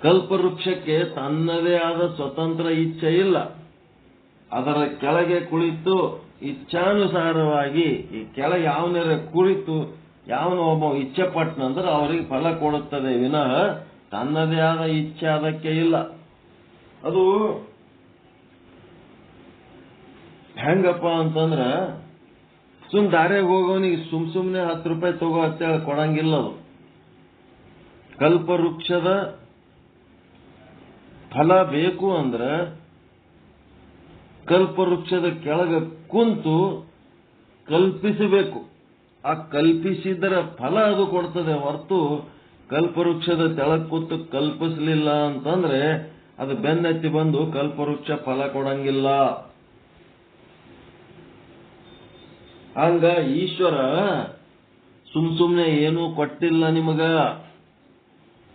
ಕಲ್ಪವೃಕ್ಷಕ್ಕೆ ತನ್ನದೇ ಆದ ಸ್ವತಂತ್ರ ಇಚ್ಛೆ ಇಲ್ಲ. ಅದರ ಕೆಳಗೆ ಕುಳಿತು ಇಚ್ಛಾನುಸಾರವಾಗಿ ಈ ಕೆಳಗೆ ಯಾವನರ ಕುಳಿತು ಯಾವನು ಒಬ್ಬ ಇಚ್ಛೆ ಪಟ್ಟನಂದ್ರೆ ಅವರಿಗೆ ಫಲ ಕೊಡುತ್ತದೆ ವಿನಃ ತನ್ನದೇ ಆದ ಇಚ್ಛೆ ಅದಕ್ಕೆ ಇಲ್ಲ. ಅದು ಹೆಂಗಪ್ಪ ಅಂತಂದ್ರ ದಾರ್ಯಾಗ ಹೋಗೋನಿಗೆ ಸುಮ್ನೆ 10 ರೂಪಾಯಿ ತಗೋ ಅಂತೇಳಿ ಕೊಡಂಗಿಲ್ಲ. ಅದು ಕಲ್ಪವೃಕ್ಷದ ಫಲ ಬೇಕು ಅಂದ್ರೆ ಕಲ್ಪವೃಕ್ಷದ ಕೆಳಗೆ ಕುಂತು ಕಲ್ಪಿಸಬೇಕು. ಆ ಕಲ್ಪಿಸಿದರ ಫಲ ಅದು ಕೊಡ್ತದೆ ಹೊರತು ಕಲ್ಪವೃಕ್ಷದ ತೆಳಗ್ ಕೂತು ಕಲ್ಪಿಸಲಿಲ್ಲ ಅಂತಂದ್ರೆ ಅದು ಬೆನ್ನತ್ತಿ ಬಂದು ಕಲ್ಪವೃಕ್ಷ ಫಲ ಕೊಡಂಗಿಲ್ಲ. ಹಂಗ ಈಶ್ವರ ಸುಮ್ನೆ ಏನೂ ಕೊಟ್ಟಿಲ್ಲ ನಿಮಗ.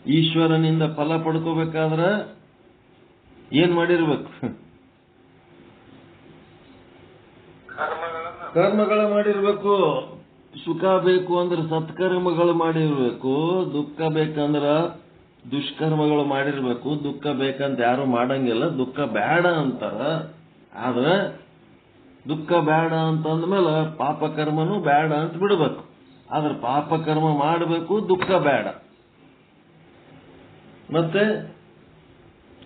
ಈಶ್ವರನಿಂದ ಫಲ ಪಡ್ಕೋಬೇಕಾದ್ರ ಏನ್ ಮಾಡಿರ್ಬೇಕು? ಕರ್ಮಗಳ ಮಾಡಿರ್ಬೇಕು. ಸುಖ ಬೇಕು ಅಂದ್ರೆ ಸತ್ಕರ್ಮಗಳು ಮಾಡಿರ್ಬೇಕು, ದುಃಖ ಬೇಕಂದ್ರ ದುಷ್ಕರ್ಮಗಳು ಮಾಡಿರ್ಬೇಕು. ದುಃಖ ಬೇಕಂತ ಯಾರು ಮಾಡಂಗಿಲ್ಲ, ದುಃಖ ಬೇಡ ಅಂತಾರ. ಆದ್ರೆ ದುಃಖ ಬೇಡ ಅಂತಂದ್ಮೇಲೆ ಪಾಪಕರ್ಮನೂ ಬೇಡ ಅಂತ ಬಿಡ್ಬೇಕು. ಆದ್ರೆ ಪಾಪಕರ್ಮ ಮಾಡಬೇಕು, ದುಃಖ ಬೇಡ. ಮತ್ತೆ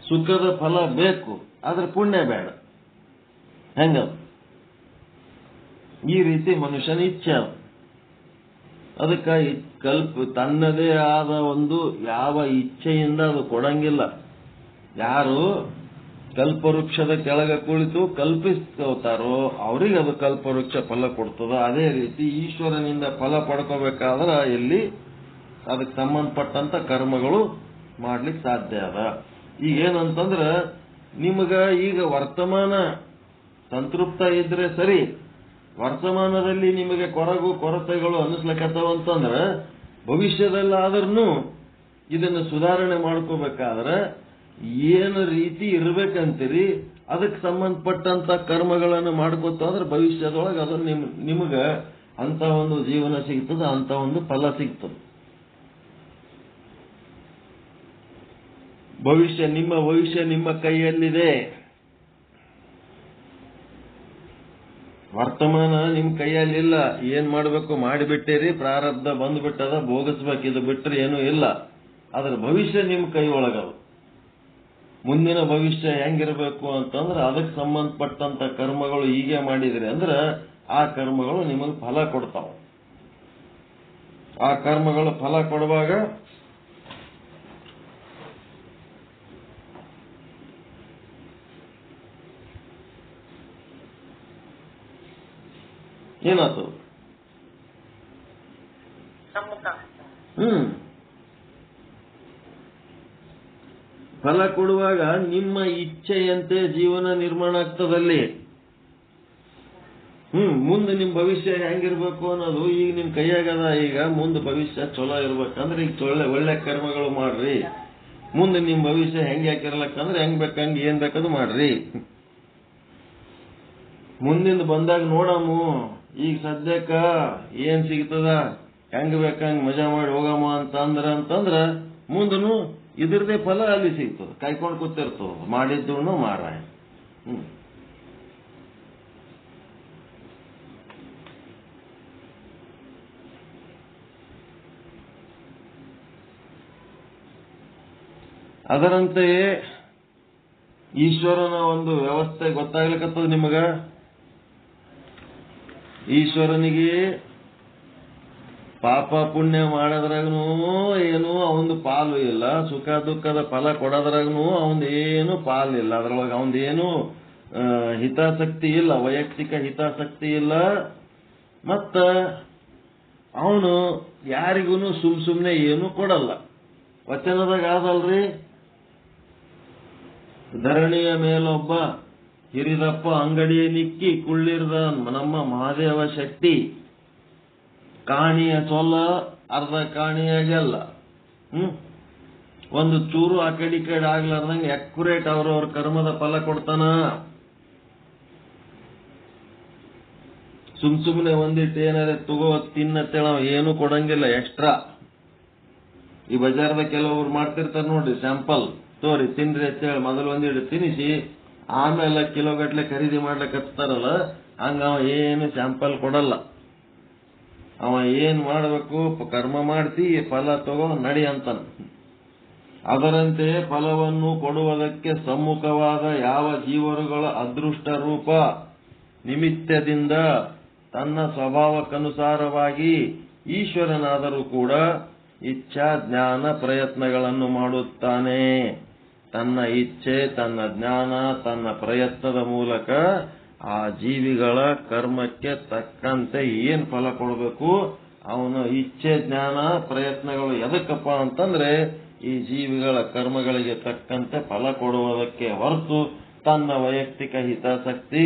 ಸುಖದ ಫಲ ಬೇಕು, ಆದ್ರೆ ಪುಣ್ಯ ಬೇಡ. ಹೆಂಗ ಈ ರೀತಿ ಮನುಷ್ಯನ ಇಚ್ಛೆ. ಅದಕ್ಕೆ ತನ್ನದೇ ಆದ ಒಂದು ಯಾವ ಇಚ್ಛೆಯಿಂದ ಅದು ಕೊಡಂಗಿಲ್ಲ. ಯಾರು ಕಲ್ಪವೃಕ್ಷದ ಕೆಳಗೆ ಕುಳಿತು ಕಲ್ಪಿಸ್ಕೋತಾರೋ ಅವ್ರಿಗೆ ಅದು ಕಲ್ಪವೃಕ್ಷ ಫಲ ಕೊಡ್ತದ. ಅದೇ ರೀತಿ ಈಶ್ವರನಿಂದ ಫಲ ಪಡ್ಕೋಬೇಕಾದ್ರ ಇಲ್ಲಿ ಅದಕ್ಕೆ ಸಂಬಂಧಪಟ್ಟಂತ ಕರ್ಮಗಳು ಮಾಡ್ಲಿಕ್ಕೆ ಸಾಧ್ಯ ಅದ. ಈಗ ಏನಂತಂದ್ರ ನಿಮಗ ಈಗ ವರ್ತಮಾನ ಸಂತೃಪ್ತ ಇದ್ರೆ ಸರಿ, ವರ್ತಮಾನದಲ್ಲಿ ನಿಮಗೆ ಕೊರತೆಗಳು ಅನ್ನಿಸ್ಲಕತ್ತವಂತಂದ್ರ ಭವಿಷ್ಯದಲ್ಲಾದ್ರೂ ಇದನ್ನು ಸುಧಾರಣೆ ಮಾಡ್ಕೋಬೇಕಾದ್ರೆ ಏನು ರೀತಿ ಇರ್ಬೇಕಂತೀರಿ ಅದಕ್ಕೆ ಸಂಬಂಧಪಟ್ಟಂತ ಕರ್ಮಗಳನ್ನು ಮಾಡ್ಕೋತ ಅಂದ್ರೆ ಭವಿಷ್ಯದೊಳಗೆ ಅದು ನಿಮಗ ಅಂತ ಒಂದು ಜೀವನ ಸಿಗ್ತದ, ಅಂತ ಒಂದು ಫಲ ಸಿಗ್ತದೆ. ಭವಿಷ್ಯ ನಿಮ್ಮ ಕೈಯಲ್ಲಿದೆ. ವರ್ತಮಾನ ನಿಮ್ ಕೈಯಲ್ಲಿಲ್ಲ. ಏನ್ ಮಾಡ್ಬೇಕು ಮಾಡಿಬಿಟ್ಟಿರಿ, ಪ್ರಾರಬ್ಧ ಬಂದ್ಬಿಟ್ಟದ, ಭೋಗಿಸ್ಬೇಕು. ಇದು ಬಿಟ್ರೆ ಏನೂ ಇಲ್ಲ. ಅದ್ರ ಭವಿಷ್ಯ ನಿಮ್ ಕೈ ಒಳಗದು. ಮುಂದಿನ ಭವಿಷ್ಯ ಹೆಂಗಿರ್ಬೇಕು ಅಂತಂದ್ರೆ ಅದಕ್ಕೆ ಸಂಬಂಧಪಟ್ಟಂತ ಕರ್ಮಗಳು ಹೀಗೆ ಮಾಡಿದ್ರಿ ಅಂದ್ರೆ ಆ ಕರ್ಮಗಳು ನಿಮಗೆ ಫಲ ಕೊಡ್ತಾವ. ಆ ಕರ್ಮಗಳು ಫಲ ಕೊಡುವಾಗ ಏನಾಯ್ತು? ಫಲ ಕೊಡುವಾಗ ನಿಮ್ಮ ಇಚ್ಛೆಯಂತೆ ಜೀವನ ನಿರ್ಮಾಣ ಆಗ್ತದಲ್ಲಿ. ಮುಂದೆ ನಿಮ್ ಭವಿಷ್ಯ ಹೆಂಗಿರ್ಬೇಕು ಅನ್ನೋದು ಈಗ ನಿಮ್ ಕೈಯಾಗದ. ಈಗ ಮುಂದೆ ಭವಿಷ್ಯ ಚಲೋ ಇರ್ಬೇಕಂದ್ರೆ ಈಗ ಒಳ್ಳೆ ಕರ್ಮಗಳು ಮಾಡ್ರಿ. ಮುಂದೆ ನಿಮ್ ಭವಿಷ್ಯ ಹೆಂಗ್ ಯಾಕಿರ್ಲಕ್ಕಂದ್ರೆ ಹೆಂಗ್ ಬೇಕಂಗ್ ಏನ್ ಬೇಕದು ಮಾಡ್ರಿ. ಮುಂದಿಂದ ಬಂದಾಗ ನೋಡಮ್ಮು. ಈಗ ಸದ್ಯಕ್ಕ ಏನ್ ಸಿಗ್ತದ, ಹೆಂಗ್ ಬೇಕಂಗ್ ಮಜಾ ಮಾಡಿ ಹೋಗಮ್ಮ ಅಂತಂದ್ರ ಮುಂದನು ಇದ್ರದೇ ಫಲ ಅಲ್ಲಿ ಸಿಗ್ತದ. ಕಾಯ್ಕೊಂಡು ಕೂತಿರ್ತದ, ಮಾಡಿದ್ದು ಮಾರಾಯ. ಅದರಂತೆಯೇ ಈಶ್ವರನ ಒಂದು ವ್ಯವಸ್ಥೆ ಗೊತ್ತಾಗ್ಲಿಕ್ಕತ್ತದ ನಿಮಗ. ಈಶ್ವರನಿಗೆ ಪಾಪ ಪುಣ್ಯ ಮಾಡೋದ್ರಾಗನು ಏನು ಅವಂದು ಪಾಲು ಇಲ್ಲ, ಸುಖ ದುಃಖದ ಫಲ ಕೊಡೋದ್ರಾಗನು ಅವಂದು ಏನು ಪಾಲಿಲ್ಲ. ಅದ್ರೊಳಗೆ ಅವಂದೇನು ಹಿತಾಸಕ್ತಿ ಇಲ್ಲ, ವೈಯಕ್ತಿಕ ಹಿತಾಸಕ್ತಿ ಇಲ್ಲ. ಮತ್ತ ಅವನು ಯಾರಿಗೂ ಸುಮ್ನೆ ಏನು ಕೊಡಲ್ಲ. ವಚನದಾಗ ಆದಲ್ರಿ, ಧರಣಿಯ ಮೇಲೊಬ್ಬ ಹಿರಿದಪ್ಪ ಅಂಗಡಿಯ ನಿಕ್ಕಿ ಕುಳ್ಳಿರ್ದ ನಮ್ಮ ಮಹಾದೇವ ಶೆಟ್ಟಿ. ಕಾಣಿಯ ಸೊಲ್ಲ ಅರ್ಧ ಕಾಣಿಯಾಗೆಲ್ಲ. ಒಂದು ಚೂರು ಆ ಕಡೆ ಆಗ್ಲಾರ್ದಂಗೆ ಅಕ್ಯುರೇಟ್ ಅವ್ರವ್ರ ಕರ್ಮದ ಫಲ ಕೊಡ್ತಾನ. ಸುಮ್ನೆ ಒಂದಿಟ್ಟು ಏನಾದ್ರೆ ತಗೋ ತಿನ್ನತ್ತೇಳ ಏನು ಕೊಡಂಗಿಲ್ಲ ಎಕ್ಸ್ಟ್ರಾ. ಈ ಬಜಾರ್ದ ಕೆಲವರು ಮಾಡ್ತಿರ್ತಾರೆ ನೋಡ್ರಿ, ಸ್ಯಾಂಪಲ್ ತೋರಿ ತಿನ್ರಿ ಅಂತೇಳಿ ಮೊದಲು ಒಂದಿಟ್ಟು ತಿನ್ನಿಸಿ ಆಮೇಲೆ ಕಿಲೋಗಟ್ಲೆ ಖರೀದಿ ಮಾಡ್ಲಿಕ್ಕೆ ಹಚ್ತಾರಲ್ಲ, ಹಂಗ ಅವ ಏನು ಸ್ಯಾಂಪಲ್ ಕೊಡಲ್ಲ. ಅವ ಏನ್ ಮಾಡಬೇಕು, ಕರ್ಮ ಮಾಡ್ತಿ ಫಲ ತಗೋ ನಡಿ ಅಂತಾನ. ಅದರಂತೆ ಫಲವನ್ನು ಕೊಡುವುದಕ್ಕೆ ಸಮ್ಮುಖವಾದ ಯಾವ ಜೀವರುಗಳ ಅದೃಷ್ಟ ರೂಪ ನಿಮಿತ್ತದಿಂದ ತನ್ನ ಸ್ವಭಾವಕ್ಕನುಸಾರವಾಗಿ ಈಶ್ವರನಾದರೂ ಕೂಡ ಇಚ್ಛಾ ಜ್ಞಾನ ಪ್ರಯತ್ನಗಳನ್ನು ಮಾಡುತ್ತಾನೆ. ತನ್ನ ಇಚ್ಛೆ, ತನ್ನ ಜ್ಞಾನ, ತನ್ನ ಪ್ರಯತ್ನದ ಮೂಲಕ ಆ ಜೀವಿಗಳ ಕರ್ಮಕ್ಕೆ ತಕ್ಕಂತೆ ಏನ್ ಫಲ ಕೊಡಬೇಕು, ಅವನ ಇಚ್ಛೆ ಜ್ಞಾನ ಪ್ರಯತ್ನಗಳು ಎದಕ್ಕಪ್ಪ ಅಂತಂದ್ರೆ ಈ ಜೀವಿಗಳ ಕರ್ಮಗಳಿಗೆ ತಕ್ಕಂತೆ ಫಲ ಕೊಡುವುದಕ್ಕೆ ಹೊರತು ತನ್ನ ವೈಯಕ್ತಿಕ ಹಿತಾಸಕ್ತಿ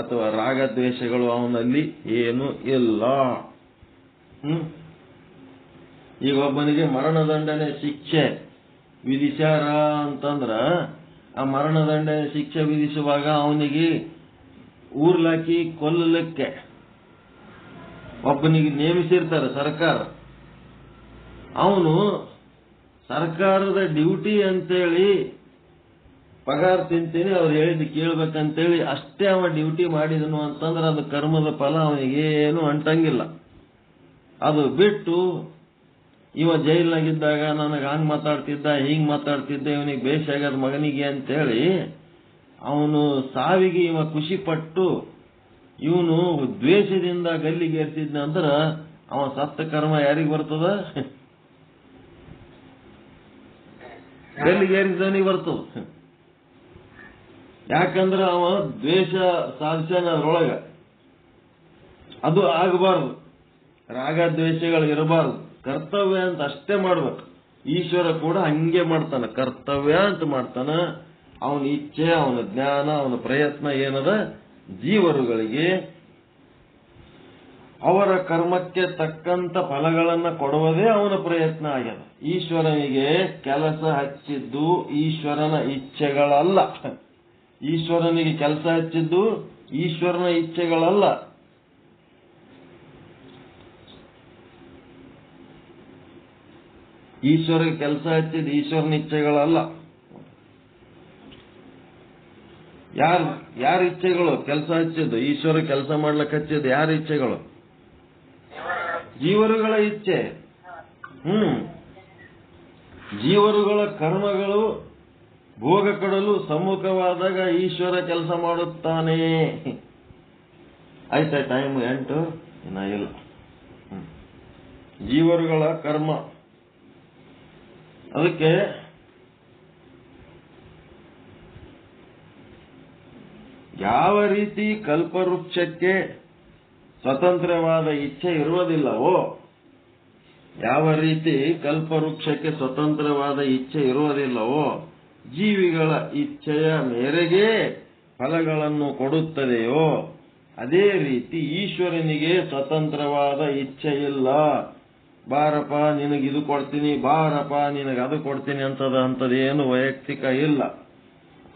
ಅಥವಾ ರಾಗದ್ವೇಷಗಳು ಅವನಲ್ಲಿ ಏನು ಇಲ್ಲ. ಈಗ ಒಬ್ಬನಿಗೆ ಮರಣದಂಡನೆ ಶಿಕ್ಷೆ ವಿಧಿಸ್ಯಾರ ಅಂತಂದ್ರ ಆ ಮರಣದಂಡನೆ ಶಿಕ್ಷೆ ವಿಧಿಸುವಾಗ ಅವನಿಗೆ ಊರ್ಲಾಕಿ ಕೊಲ್ಲಲಿಕ್ಕೆ ಒಬ್ಬನಿಗೆ ನೇಮಿಸಿರ್ತಾರೆ ಸರ್ಕಾರ. ಅವನು ಸರ್ಕಾರದ ಡ್ಯೂಟಿ ಅಂತೇಳಿ ಪಗಾರ ತಿಂತೀನಿ, ಅವ್ರು ಹೇಳಿದ್ದು ಕೇಳ್ಬೇಕಂತೇಳಿ ಅಷ್ಟೇ ಅವ ಡ್ಯೂಟಿ ಮಾಡಿದನು ಅಂತಂದ್ರೆ ಅದು ಕರ್ಮದ ಫಲ ಅವನಿಗೇನು ಅಂಟಂಗಿಲ್ಲ. ಅದು ಬಿಟ್ಟು ಇವ ಜೈಲ್ನಾಗಿದ್ದಾಗ ನನಗೆ ಹಂಗ್ ಮಾತಾಡ್ತಿದ್ದ, ಹಿಂಗ್ ಮಾತಾಡ್ತಿದ್ದ, ಇವನಿಗೆ ಬೇಷಾಗದ ಮಗನಿಗೆ ಅಂತೇಳಿ ಅವನು ಸಾವಿಗೆ ಇವ ಖುಷಿ ಪಟ್ಟು ಇವನು ದ್ವೇಷದಿಂದ ಗಲ್ಲಿಗೇರ್ತಿದ್ನ ಅಂದ್ರ ಅವ ಸತ್ತ ಕರ್ಮ ಯಾರಿಗ್ ಬರ್ತದ? ಗಲ್ಲಿಗೇರಿದವನಿಗೆ ಬರ್ತದ. ಯಾಕಂದ್ರೆ ಅವ ದ್ವೇಷ ಸಾಧಿಸ್ಯಾನ ಅದ್ರೊಳಗ. ಅದು ಆಗಬಾರ್ದು, ರಾಗ ದ್ವೇಷಗಳು ಇರಬಾರ್ದು. ಕರ್ತವ್ಯ ಅಂತ ಅಷ್ಟೇ ಮಾಡ್ಬೇಕು. ಈಶ್ವರ ಕೂಡ ಹಂಗೆ ಮಾಡ್ತಾನ, ಕರ್ತವ್ಯ ಅಂತ ಮಾಡ್ತಾನ. ಅವನ ಇಚ್ಛೆ, ಅವನ ಜ್ಞಾನ, ಅವನ ಪ್ರಯತ್ನ ಏನದ, ಜೀವರುಗಳಿಗೆ ಅವರ ಕರ್ಮಕ್ಕೆ ತಕ್ಕಂತ ಫಲಗಳನ್ನ ಕೊಡುವುದೇ ಅವನ ಪ್ರಯತ್ನ ಆಗ್ಯದ. ಈಶ್ವರನಿಗೆ ಕೆಲಸ ಹಚ್ಚಿದ್ದು ಈಶ್ವರನ ಇಚ್ಛೆಗಳಲ್ಲ. ಈಶ್ವರನಿಗೆ ಕೆಲಸ ಹಚ್ಚಿದ್ದು ಈಶ್ವರನ ಇಚ್ಛೆಗಳಲ್ಲ. ಈಶ್ವರಿಗೆ ಕೆಲಸ ಹಚ್ಚಿದ್ದು ಈಶ್ವರನ ಇಚ್ಛೆಗಳಲ್ಲ. ಯಾರ ಇಚ್ಛೆಗಳು ಕೆಲಸ ಹಚ್ಚಿದ್ದು? ಈಶ್ವರ ಕೆಲಸ ಮಾಡ್ಲಿಕ್ಕೆ ಹಚ್ಚಿದ್ದು ಯಾರ ಇಚ್ಛೆಗಳು? ಜೀವರುಗಳ ಇಚ್ಛೆ. ಜೀವರುಗಳ ಕರ್ಮಗಳು ಭೋಗ ಕೊಡಲು ಸಮ್ಮುಖವಾದಾಗ ಈಶ್ವರ ಕೆಲಸ ಮಾಡುತ್ತಾನೆ. ಆಯ್ತಾ? ಟೈಮ್ 8 ಇನ್ನ ಇಲ್ಲ. ಜೀವರುಗಳ ಕರ್ಮ. ಅದಕ್ಕೆ ಯಾವ ರೀತಿ ಕಲ್ಪವೃಕ್ಷಕ್ಕೆ ಸ್ವತಂತ್ರವಾದ ಇಚ್ಛೆ ಇರುವುದಿಲ್ಲವೋ, ಯಾವ ರೀತಿ ಕಲ್ಪವೃಕ್ಷಕ್ಕೆ ಸ್ವತಂತ್ರವಾದ ಇಚ್ಛೆ ಇರುವುದಿಲ್ಲವೋ, ಜೀವಿಗಳ ಇಚ್ಛೆಯ ಮೇರೆಗೆ ಫಲಗಳನ್ನು ಕೊಡುತ್ತದೆಯೋ, ಅದೇ ರೀತಿ ಈಶ್ವರನಿಗೆ ಸ್ವತಂತ್ರವಾದ ಇಚ್ಛೆ ಇಲ್ಲ. ಬಾರಪ್ಪ ನಿನಗಿದು ಕೊಡ್ತೀನಿ, ಬಾರಪ್ಪ ನಿನಗೆ ಅದು ಕೊಡ್ತೀನಿ ಅಂತದೇನು ವೈಯಕ್ತಿಕ ಇಲ್ಲ.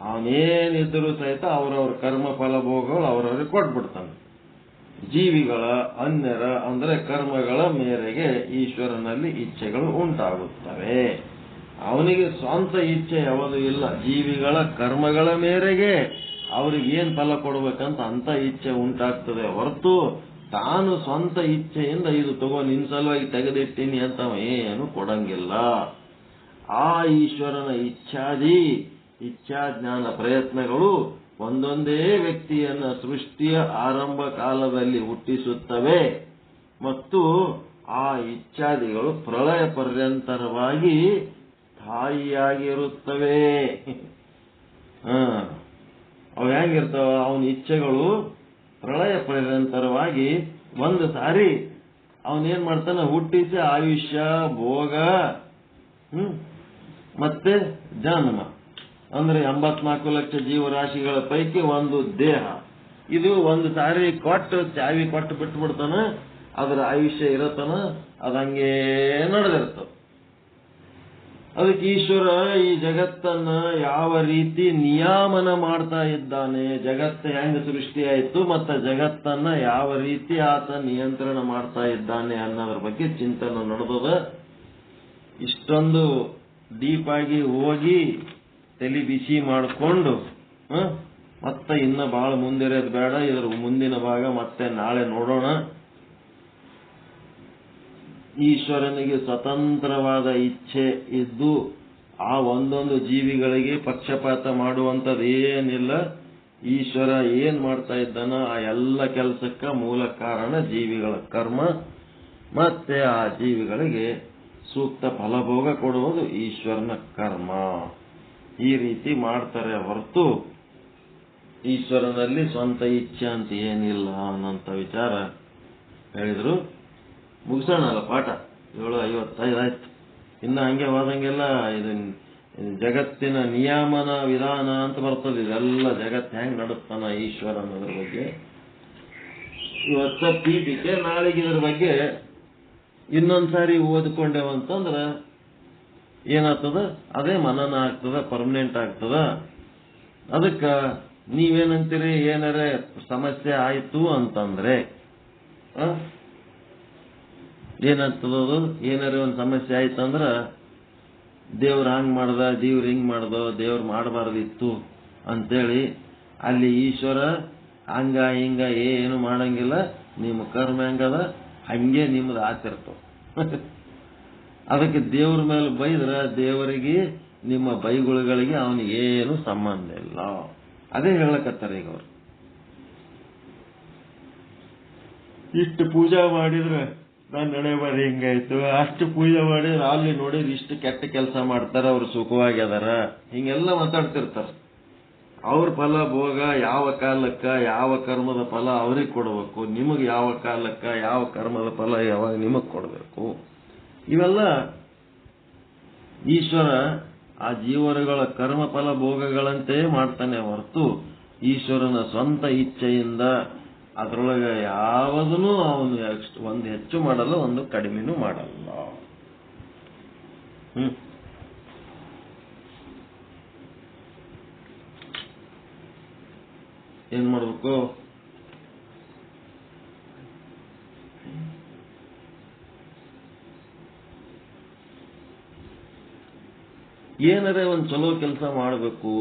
ಅವನೇನಿದ್ರೂ ಸಹಿತ ಅವರವ್ರ ಕರ್ಮ ಫಲಭೋಗಗಳು ಅವರವ್ರಿಗೆ ಕೊಟ್ಬಿಡ್ತಾನೆ. ಜೀವಿಗಳ ಅನ್ಯರ ಅಂದ್ರೆ ಕರ್ಮಗಳ ಮೇರೆಗೆ ಈಶ್ವರನಲ್ಲಿ ಇಚ್ಛೆಗಳು ಉಂಟಾಗುತ್ತವೆ. ಅವನಿಗೆ ಸ್ವಂತ ಇಚ್ಛೆ ಯಾವುದು ಇಲ್ಲ. ಜೀವಿಗಳ ಕರ್ಮಗಳ ಮೇರೆಗೆ ಅವ್ರಿಗೆ ಏನ್ ಫಲ ಕೊಡ್ಬೇಕಂತ ಅಂತ ಇಚ್ಛೆ ಉಂಟಾಗ್ತದೆ ಹೊರತು ತಾನು ಸ್ವಂತ ಇಚ್ಛೆಯಿಂದ ಇದು ತಗೋ ನಿನ್ ಸಲುವಾಗಿ ತೆಗೆದಿಟ್ಟಿನಿ ಅಂತ ಏನು ಕೊಡಂಗಿಲ್ಲ. ಆ ಈಶ್ವರನ ಇಚ್ಛಾಜ್ಞಾನ ಪ್ರಯತ್ನಗಳು ಒಂದೊಂದೇ ವ್ಯಕ್ತಿಯನ್ನ ಸೃಷ್ಟಿಯ ಆರಂಭ ಕಾಲದಲ್ಲಿ ಹುಟ್ಟಿಸುತ್ತವೆ ಮತ್ತು ಆ ಇಚ್ಛಾದಿಗಳು ಪ್ರಳಯ ಪರ್ಯಂತರವಾಗಿ ಸ್ಥಾಯಿಯಾಗಿರುತ್ತವೆ. ಅವು ಹೆಂಗಿರ್ತಾವ? ಅವನ ಇಚ್ಛೆಗಳು ಪ್ರಳಯ ಪರ್ಯಂತರವಾಗಿ ಒಂದು ಸಾರಿ ಅವನೇನ್ ಮಾಡ್ತಾನ, ಹುಟ್ಟಿಸಿ ಆಯುಷ್ಯ, ಭೋಗ, ಮತ್ತೆ ಜನ್ಮ ಅಂದ್ರೆ 84 ಲಕ್ಷ ಜೀವರಾಶಿಗಳ ಪೈಕಿ ಒಂದು ದೇಹ. ಇದು ಒಂದು ಸಾರಿ ಕೊಟ್ಟು ಚಾವಿ ಕೊಟ್ಟು ಬಿಟ್ಟು ಬಿಡ್ತಾನ, ಅದರ ಆಯುಷ್ಯ ಇರತನ ಅದಂಗೇ ನಡೆದಿರ್ತದ. ಅದಕ್ಕೆ ಈಶ್ವರ ಈ ಜಗತ್ತನ್ನ ಯಾವ ರೀತಿ ನಿಯಾಮನ ಮಾಡ್ತಾ ಇದ್ದಾನೆ, ಜಗತ್ತು ಹೆಂಗ ಸೃಷ್ಟಿಯಾಯಿತು ಮತ್ತು ಜಗತ್ತನ್ನ ಯಾವ ರೀತಿ ಆತ ನಿಯಂತ್ರಣ ಮಾಡ್ತಾ ಇದ್ದಾನೆ ಅನ್ನೋದ್ರ ಬಗ್ಗೆ ಚಿಂತನೆ ನಡೆದದ. ಇಷ್ಟೊಂದು ಡೀಪ್ ಆಗಿ ಹೋಗಿ ತಲೆ ಬಿಸಿ ಮಾಡಿಕೊಂಡು ಮತ್ತೆ ಇನ್ನ ಬಹಳ ಮುಂದಿರೋದು ಬೇಡ. ಇದರ ಮುಂದಿನ ಭಾಗ ಮತ್ತೆ ನಾಳೆ ನೋಡೋಣ. ಈಶ್ವರನಿಗೆ ಸ್ವತಂತ್ರವಾದ ಇಚ್ಛೆ ಇದ್ದು ಆ ಒಂದೊಂದು ಜೀವಿಗಳಿಗೆ ಪಕ್ಷಪಾತ ಮಾಡುವಂಥದ್ದು ಏನಿಲ್ಲ. ಈಶ್ವರ ಏನ್ ಮಾಡ್ತಾ ಇದ್ದಾನ ಆ ಎಲ್ಲ ಕೆಲಸಕ್ಕ ಮೂಲ ಕಾರಣ ಜೀವಿಗಳ ಕರ್ಮ, ಮತ್ತೆ ಆ ಜೀವಿಗಳಿಗೆ ಸೂಕ್ತ ಫಲಭೋಗ ಕೊಡುವುದು ಈಶ್ವರನ ಕರ್ಮ. ಈ ರೀತಿ ಮಾಡ್ತಾರೆ ಹೊರತು ಈಶ್ವರನಲ್ಲಿ ಸ್ವಂತ ಇಚ್ಛೆ ಅಂತ ಏನಿಲ್ಲ ಅನ್ನೋಂಥ ವಿಚಾರ ಹೇಳಿದ್ರು. ಮುಗಿಸೋಣಲ್ಲ ಪಾಠ. 7:55 ಆಯ್ತು. ಇನ್ನು ಹಂಗೆ ಹೋದಂಗೆಲ್ಲ ಇದು ಜಗತ್ತಿನ ನಿಯಾಮನ ವಿಧಾನ ಅಂತ ಬರ್ತದೆ. ಇದೆಲ್ಲ ಜಗತ್ತು ಹೆಂಗ್ ನಡೆಸ್ತಾನ ಈಶ್ವರ ಅನ್ನೋದ್ರ ಬಗ್ಗೆ ಇವತ್ತ ಪೀಠಿಕೆ. ನಾಳೆಗೆ ಇದ್ರ ಬಗ್ಗೆ ಇನ್ನೊಂದ್ಸಾರಿ ಓದ್ಕೊಂಡೇವಂತಂದ್ರ ಏನಾಗ್ತದ, ಅದೇ ಮನನ ಆಗ್ತದ, ಪರ್ಮನೆಂಟ್ ಆಗ್ತದ. ಅದಕ್ಕ ನೀವೇನಂತೀರಿ, ಏನಾರೇ ಸಮಸ್ಯೆ ಆಯ್ತು ಅಂತಂದ್ರೆ ಏನಾಗ್ತದದು? ಏನಾರೇ ಒಂದು ಸಮಸ್ಯೆ ಆಯ್ತಂದ್ರ ದೇವ್ರ ಹಂಗ್ ಮಾಡ್ದ, ದೇವ್ರ ಹಿಂಗ್ ಮಾಡ್ದೋ, ದೇವ್ರು ಮಾಡಬಾರ್ದಿತ್ತು ಅಂತೇಳಿ ಅಲ್ಲಿ ಈಶ್ವರ ಹಂಗ ಹಿಂಗ ಏನು ಮಾಡಂಗಿಲ್ಲ. ನಿಮ್ಮ ಕರ್ಮ ಹೆಂಗದ ಹಂಗೆ ನಿಮ್ದು ಆಚರಿಸ್ತವ. ಅದಕ್ಕೆ ದೇವ್ರ ಮೇಲೆ ಬೈದ್ರ ದೇವರಿಗೆ ನಿಮ್ಮ ಬೈಗುಳುಗಳಿಗೆ ಅವನಿಗೇನು ಸಂಬಂಧ ಇಲ್ಲ. ಅದೇ ಹೇಳಕತ್ತಾರ ಈಗ ಅವ್ರು. ಇಷ್ಟು ಪೂಜಾ ಮಾಡಿದ್ರೆ ನಾನು ನಡೆ ಬಾರಿ ಹಿಂಗಾಯ್ತು, ಅಷ್ಟು ಪೂಜೆ ಮಾಡಿದ್ರೆ ಅಲ್ಲಿ ನೋಡಿದ್ರೆ ಇಷ್ಟು ಕೆಟ್ಟ ಕೆಲಸ ಮಾಡ್ತಾರ, ಅವ್ರು ಸುಖವಾಗಿ ಅದಾರ, ಹಿಂಗೆಲ್ಲ ಮಾತಾಡ್ತಿರ್ತಾರ. ಅವ್ರ ಫಲ ಭೋಗ ಯಾವ ಕಾಲಕ್ಕ ಯಾವ ಕರ್ಮದ ಫಲ ಅವ್ರಿಗೆ ಕೊಡಬೇಕು, ನಿಮಗೆ ಯಾವ ಕಾಲಕ್ಕ ಯಾವ ಕರ್ಮದ ಫಲ ಯಾವಾಗ ನಿಮಗ್ ಕೊಡಬೇಕು. ಇವೆಲ್ಲ ಈಶ್ವರ ಆ ಜೀವರುಗಳ ಕರ್ಮ ಫಲ ಭೋಗಗಳಂತೆ ಮಾಡ್ತಾನೆ ಹೊರತು ಈಶ್ವರನ ಸ್ವಂತ ಇಚ್ಛೆಯಿಂದ ಅದರೊಳಗೆ ಯಾವುದನ್ನು ಅವನು ಒಂದು ಹೆಚ್ಚು ಮಾಡಲ್ಲ, ಒಂದು ಕಡಿಮೆನೂ ಮಾಡಲ್ಲ. ಏನ್ ಮಾಡ್ಬೇಕು? ಏನರೇ ಒಂದು ಚಲೋ ಕೆಲಸ ಮಾಡಬೇಕು,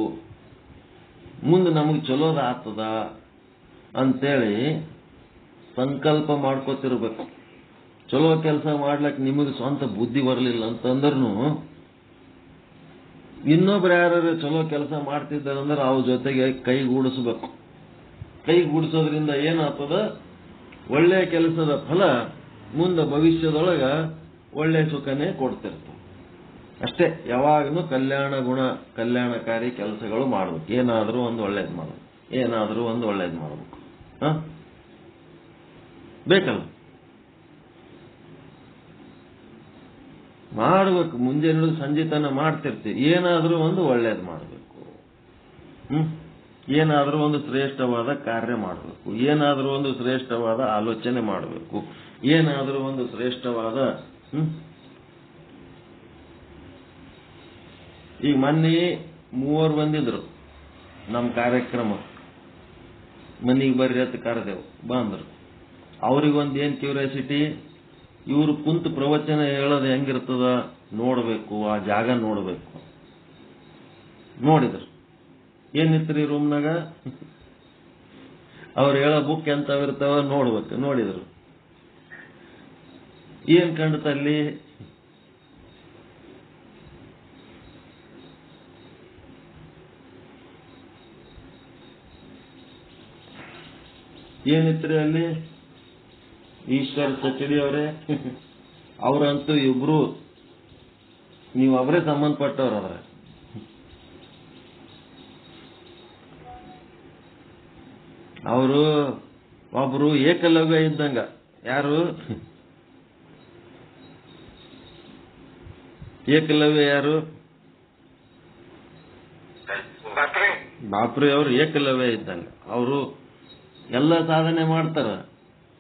ಮುಂದೆ ನಮಗೆ ಚಲೋದ ಆಗ್ತದ ಅಂತೇಳಿ ಸಂಕಲ್ಪ ಮಾಡ್ಕೋತಿರ್ಬೇಕು. ಚಲೋ ಕೆಲಸ ಮಾಡ್ಲಕ್ ನಿಮಗೆ ಸ್ವಂತ ಬುದ್ಧಿ ಬರಲಿಲ್ಲ ಅಂತಂದ್ರೂ ಇನ್ನೊಬ್ರು ಯಾರು ಚಲೋ ಕೆಲಸ ಮಾಡ್ತಿದ್ದಾರಂದ್ರೆ ಅವ್ರ ಜೊತೆಗೆ ಕೈಗೂಡಿಸ್ಬೇಕು. ಕೈಗೂಡಿಸೋದ್ರಿಂದ ಏನಾಗ್ತದ, ಒಳ್ಳೆ ಕೆಲಸದ ಫಲ ಮುಂದೆ ಭವಿಷ್ಯದೊಳಗ ಒಳ್ಳೆ ಸುಖನೇ ಕೊಡ್ತಿರ್ತದೆ. ಅಷ್ಟೇ, ಯಾವಾಗಲೂ ಕಲ್ಯಾಣಕಾರಿ ಕೆಲಸಗಳು ಮಾಡ್ಬೇಕು. ಏನಾದರೂ ಒಂದು ಒಳ್ಳೇದು ಮಾಡ್ಬೇಕು, ಏನಾದರೂ ಒಂದು ಒಳ್ಳೇದು ಮಾಡ್ಬೇಕು. ಬೇಕಲ್ಲ, ಮಾಡ್ಬೇಕು. ಮುಂಜಾನೆ ಸಂಜೆ ತನ ಮಾಡ್ತಿರ್ತೀವಿ, ಏನಾದರೂ ಒಂದು ಒಳ್ಳೇದು ಮಾಡಬೇಕು. ಏನಾದರೂ ಒಂದು ಶ್ರೇಷ್ಠವಾದ ಕಾರ್ಯ ಮಾಡಬೇಕು, ಏನಾದರೂ ಒಂದು ಶ್ರೇಷ್ಠವಾದ ಆಲೋಚನೆ ಮಾಡಬೇಕು, ಏನಾದರೂ ಒಂದು ಶ್ರೇಷ್ಠವಾದ ಈಗ ಮೊನ್ನೆ 3 ಬಂದಿದ್ರು ನಮ್ಮ ಕಾರ್ಯಕ್ರಮ, ಮನೆಗೆ ಬರ್ರಿ ಅಂತ ಕರೆದೆವು, ಬಂದ್ರು. ಅವ್ರಿಗೊಂದು ಏನ್ ಕ್ಯೂರಿಯಾಸಿಟಿ, ಇವರು ಕುಂತು ಪ್ರವಚನ ಹೇಳೋದು ಹೆಂಗಿರ್ತದ ನೋಡ್ಬೇಕು, ಆ ಜಾಗ ನೋಡ್ಬೇಕು. ನೋಡಿದ್ರು, ಏನಿತ್ರಿ ರೂಮ್ನಾಗ ಅವ್ರು ಹೇಳೋ ಬುಕ್ ಎಂತವಿರ್ತಾವ ನೋಡ್ಬೇಕು. ನೋಡಿದ್ರು, ಏನ್ ಕಂಡತಲ್ಲಿ? ಏನಿತ್ರಿ ಅಲ್ಲಿ? ಈಶ್ವರ್ ಸಚಡಿ ಅವರೇ, ಅವರಂತೂ ಇಬ್ರು ನೀವು ಅವರೇ ಸಂಬಂಧಪಟ್ಟವ್ರ. ಅದ್ರ ಅವರು ಒಬ್ರು ಏಕಲವ್ಯ ಇದ್ದಂಗ. ಯಾರು ಏಕಲವ್ಯ? ಯಾರು? ಬಾಪ್ರೆ ಅವರು ಏಕಲವ್ಯ ಇದ್ದಂಗ. ಅವರು ಎಲ್ಲ ಸಾಧನೆ ಮಾಡ್ತಾರ,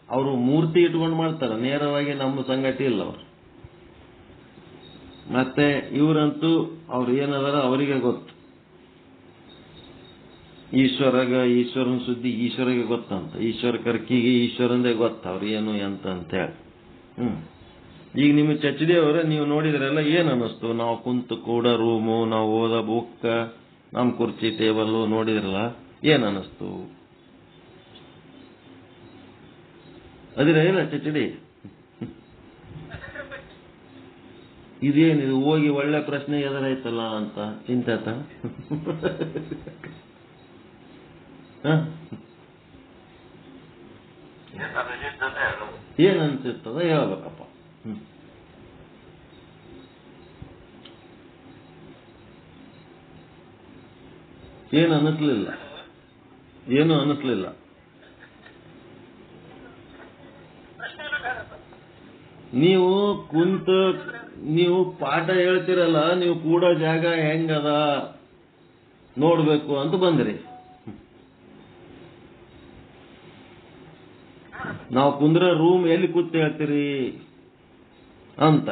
ಅವರು ಮೂರ್ತಿ ಇಟ್ಕೊಂಡು ಮಾಡ್ತಾರ, ನೇರವಾಗಿ ನಮ್ಮ ಸಂಗತಿ ಇಲ್ಲ ಅವರು. ಮತ್ತೆ ಇವರಂತೂ ಅವ್ರು ಏನದಾರ ಅವರಿಗೆ ಗೊತ್ತು. ಈಶ್ವರನ ಸುದ್ದಿ ಈಶ್ವರಿಗೆ ಗೊತ್ತಂತ, ಈಶ್ವರ ಕರ್ಕಿಗೆ ಈಶ್ವರಂದೇ ಗೊತ್ತ ಅವ್ರು ಏನು ಎಂತ ಅಂತ ಹೇಳಿ. ಈಗ ನಿಮ್ಮ ಚಚಡಿ ಅವರ ನೀವು ನೋಡಿದ್ರೆಲ್ಲ ಏನ್ ಅನ್ನಿಸ್ತು? ನಾವು ಕುಂತು ಕೂಡ ರೂಮು, ನಾವು ಓದ ಬುಕ್, ನಮ್ ಕುರ್ಚಿ ಟೇಬಲ್ ನೋಡಿದ್ರಲ್ಲ, ಏನ್ ಅನ್ನಿಸ್ತು? ಅದಿರ ಇಲ್ಲ ಚಚಡಿ? ಇದೇನಿದು ಹೋಗಿ ಒಳ್ಳೆ ಪ್ರಶ್ನೆ ಎದುರಾಯ್ತಲ್ಲ ಅಂತ ಚಿಂತಾತ. ಏನ್ ಅನ್ಸಿರ್ತದ ಹೇಳ್ಬೇಕಪ್ಪ. ಏನು ಅನ್ನಿಸ್ಲಿಲ್ಲ, ಏನು ಅನ್ನಿಸ್ಲಿಲ್ಲ. ನೀವು ಕುಂತು ನೀವು ಪಾಠ ಹೇಳ್ತಿರಲ್ಲ, ನೀವು ಕೂಡೋ ಜಾಗ ಹೆಂಗದ ನೋಡ್ಬೇಕು ಅಂತ ಬಂದ್ರಿ. ನಾವು ಕುಂದ್ರ ರೂಮ್ ಎಲ್ಲಿ ಕೂತ್ ಹೇಳ್ತೀರಿ ಅಂತ.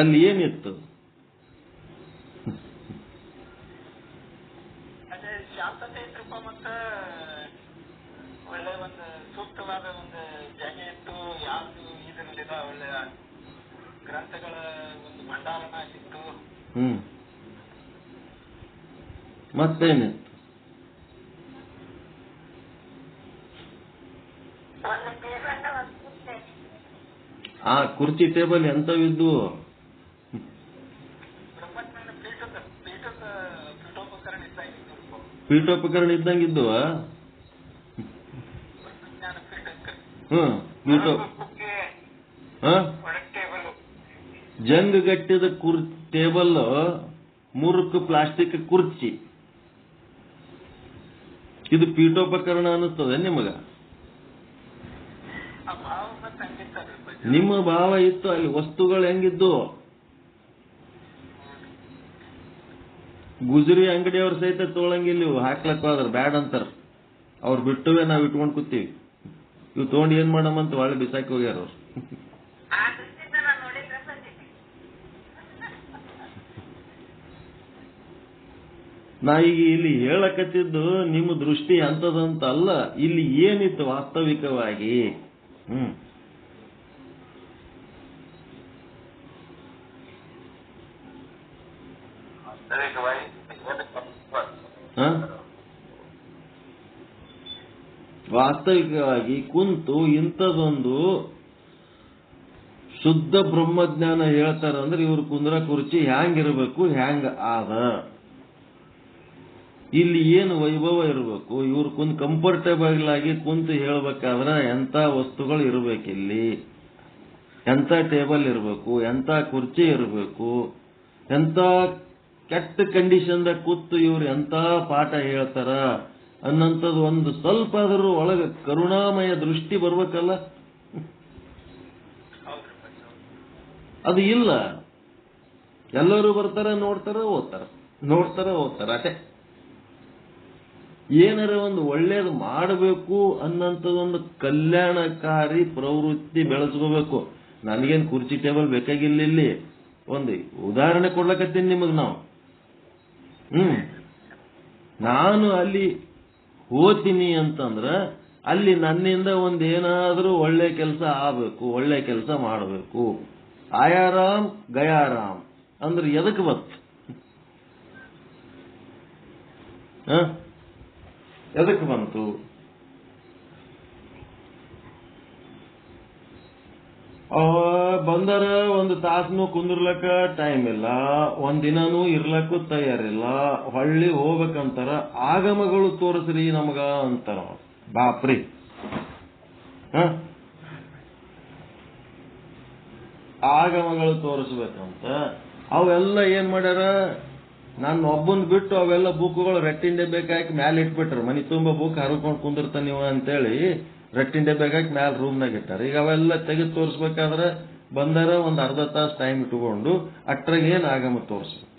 ಅಲ್ಲಿ ಏನಿತ್ತು? ಶಾಂತತೆ ಇತ್ತು ಮತ್ತ ಒಳ್ಳೆ ಒಂದು ಸೂಕ್ತವಾದ ಒಂದು ಜಾಗ ಇತ್ತು. ಯಾವುದು ಇದರಲ್ಲಿದ ಒಳ್ಳೆ ಗ್ರಂಥಗಳ ಒಂದು ಭಂಡಾರನ ಇತ್ತು. ಮತ್ತೇನಿತ್ತು? ಆ ಕುರ್ಚಿ ಟೇಬಲ್ ಎಂತವಿದ್ದು? ಪೀಠೋಪಕರಣ ಇದ್ದಂಗಿದ್ದು. ಜಂಗ್ ಗಟ್ಟಿದ ಟೇಬಲ್ ಮುರುಕು ಪ್ಲಾಸ್ಟಿಕ್ ಕುರ್ಚಿ. ಇದು ಪೀಠೋಪಕರಣ ಅನ್ನಿಸ್ತದೆ ನಿಮಗ? ನಿಮ್ಮ ಭಾವ ಇತ್ತು, ಅಲ್ಲಿ ವಸ್ತುಗಳು ಹೆಂಗಿದ್ದು? ಗುಜರಿ ಅಂಗಡಿಯವ್ರ ಸಹಿತ ತೊಳಂಗಿಲ್ಲ, ಇವು ಹಾಕ್ಲಕ್ಕ ಹೋದ್ರ ಬ್ಯಾಡ್ ಅಂತಾರ. ಅವ್ರು ಬಿಟ್ಟುವೆ ನಾವ್ ಇಟ್ಕೊಂಡ್ ಕೂತೀವಿ. ಇವು ತಗೊಂಡು ಏನ್ ಮಾಡಮಂತ ಒಳ್ಳೆ ಬಿಸಾಕಿ ಹೋಗ್ಯಾರ ಅವ್ರು. ನಾ ಈಗ ಇಲ್ಲಿ ಹೇಳಕತ್ತಿದ್ದು ನಿಮ್ಮ ದೃಷ್ಟಿ ಅಂತದಂತ ಅಲ್ಲ, ಇಲ್ಲಿ ಏನಿತ್ತು ವಾಸ್ತವಿಕವಾಗಿ. ವಾಸ್ತವಿಕವಾಗಿ ಕುಂತು ಇಂಥದೊಂದು ಶುದ್ಧ ಬ್ರಹ್ಮಜ್ಞಾನ ಹೇಳ್ತಾರಂದ್ರೆ ಇವ್ರ ಕುಂದ್ರ ಕುರ್ಚಿ ಹ್ಯಾಂಗಿರ್ಬೇಕು, ಹ್ಯಾಂಗ ಆದ, ಇಲ್ಲಿ ಏನು ವೈಭವ ಇರಬೇಕು, ಇವ್ರು ಕುಂತ್ ಕಂಫರ್ಟೇಬಲ್ ಆಗಿ ಕುಂತು ಹೇಳ್ಬೇಕಾದ್ರೆ ಎಂತ ವಸ್ತುಗಳು ಇರಬೇಕಿಲ್ಲಿ, ಎಂತ ಟೇಬಲ್ ಇರಬೇಕು, ಎಂತ ಕುರ್ಚಿ ಇರಬೇಕು, ಎಂತ ಕೆಟ್ಟ ಕಂಡೀಷನ್ದಾಗ ಕೂತು ಇವ್ರು ಎಂತ ಪಾಠ ಹೇಳ್ತಾರ ಅನ್ನಂಥದ್ದು ಒಂದು ಸ್ವಲ್ಪ ಆದರೂ ಒಳಗೆ ಕರುಣಾಮಯ ದೃಷ್ಟಿ ಬರ್ಬೇಕಲ್ಲ. ಅದು ಇಲ್ಲ. ಎಲ್ಲರೂ ಬರ್ತಾರ, ನೋಡ್ತಾರ, ಓದ್ತಾರ ಅಷ್ಟೇ. ಏನಾರ ಒಂದು ಒಳ್ಳೇದು ಮಾಡಬೇಕು ಅನ್ನಂಥದ್ದೊಂದು ಕಲ್ಯಾಣಕಾರಿ ಪ್ರವೃತ್ತಿ ಬೆಳೆಸ್ಕೋಬೇಕು. ನನಗೇನು ಕುರ್ಚಿ ಟೇಬಲ್ ಬೇಕಾಗಿಲ್ಲ. ಇಲ್ಲಿ ಒಂದು ಉದಾಹರಣೆ ಕೊಡ್ಲಕತ್ತೀನಿ ನಿಮಗ್. ನಾನು ಅಲ್ಲಿ ಹೋತೀನಿ ಅಂತಂದ್ರ ಅಲ್ಲಿ ನನ್ನಿಂದ ಒಂದೇನಾದ್ರೂ ಒಳ್ಳೆ ಕೆಲಸ ಆಗಬೇಕು, ಒಳ್ಳೆ ಕೆಲಸ ಮಾಡಬೇಕು. ಆಯಾರಾಮ್ ಗಯಾರಾಮ್ ಅಂದ್ರೆ ಎದಕ್ಕೆ ಬಂತು? ಎದಕ್ಕೆ ಬಂತು? ಬಂದರ ಒಂದು ತಾಸನು ಕುಂದಿರ್ಲಕ್ಕ ಟೈಮ್ ಇಲ್ಲ, ಒಂದಿನನೂ ಇರ್ಲಕ್ಕೂ ತಯಾರಿಲ್ಲ, ಹೊಳ್ಳಿ ಹೋಗ್ಬೇಕಂತಾರ. ಆಗಮಗಳು ತೋರಿಸ್ರಿ ನಮಗ ಅಂತಾರ. ಬಾಪ್ರಿ, ಆಗಮಗಳು ತೋರಿಸ್ಬೇಕಂತ ಅವೆಲ್ಲ ಏನ್ ಮಾಡ್ಯಾರ? ನಾನು ಒಬ್ಬನ್ ಬಿಟ್ಟು ಅವೆಲ್ಲ ಬುಕ್ಗಳು ರೆಟ್ಟಿನ ಡಬ್ಬೆಗೆ ಹಾಕಿ ಮ್ಯಾಲೆ ಇಟ್ಬಿಟ್ರು. ಮನಿ ತುಂಬಾ ಬುಕ್ ಹರ್ಕೊಂಡು ಕುಂದಿರ್ತಾನ ನೀವು ಅಂತೇಳಿ ರೆಟ್ಟಿನ ಡಬ್ಬೆಗೆ ಹಾಕಿ ಮ್ಯಾಲ ರೂಮ್ನಾಗ ಇಟ್ಟಾರ. ಈಗ ಅವೆಲ್ಲ ತೆಗೆದು ತೋರಿಸ್ಬೇಕಾದ್ರೆ ಬಂದಾರ ಒಂದ್ ಅರ್ಧ ತಾಸು ಟೈಮ್ ಇಟ್ಕೊಂಡು ಅಟ್ರಾಗ ಏನ್ ಆಗಮ ತೋರಿಸ್ಬೇಕು.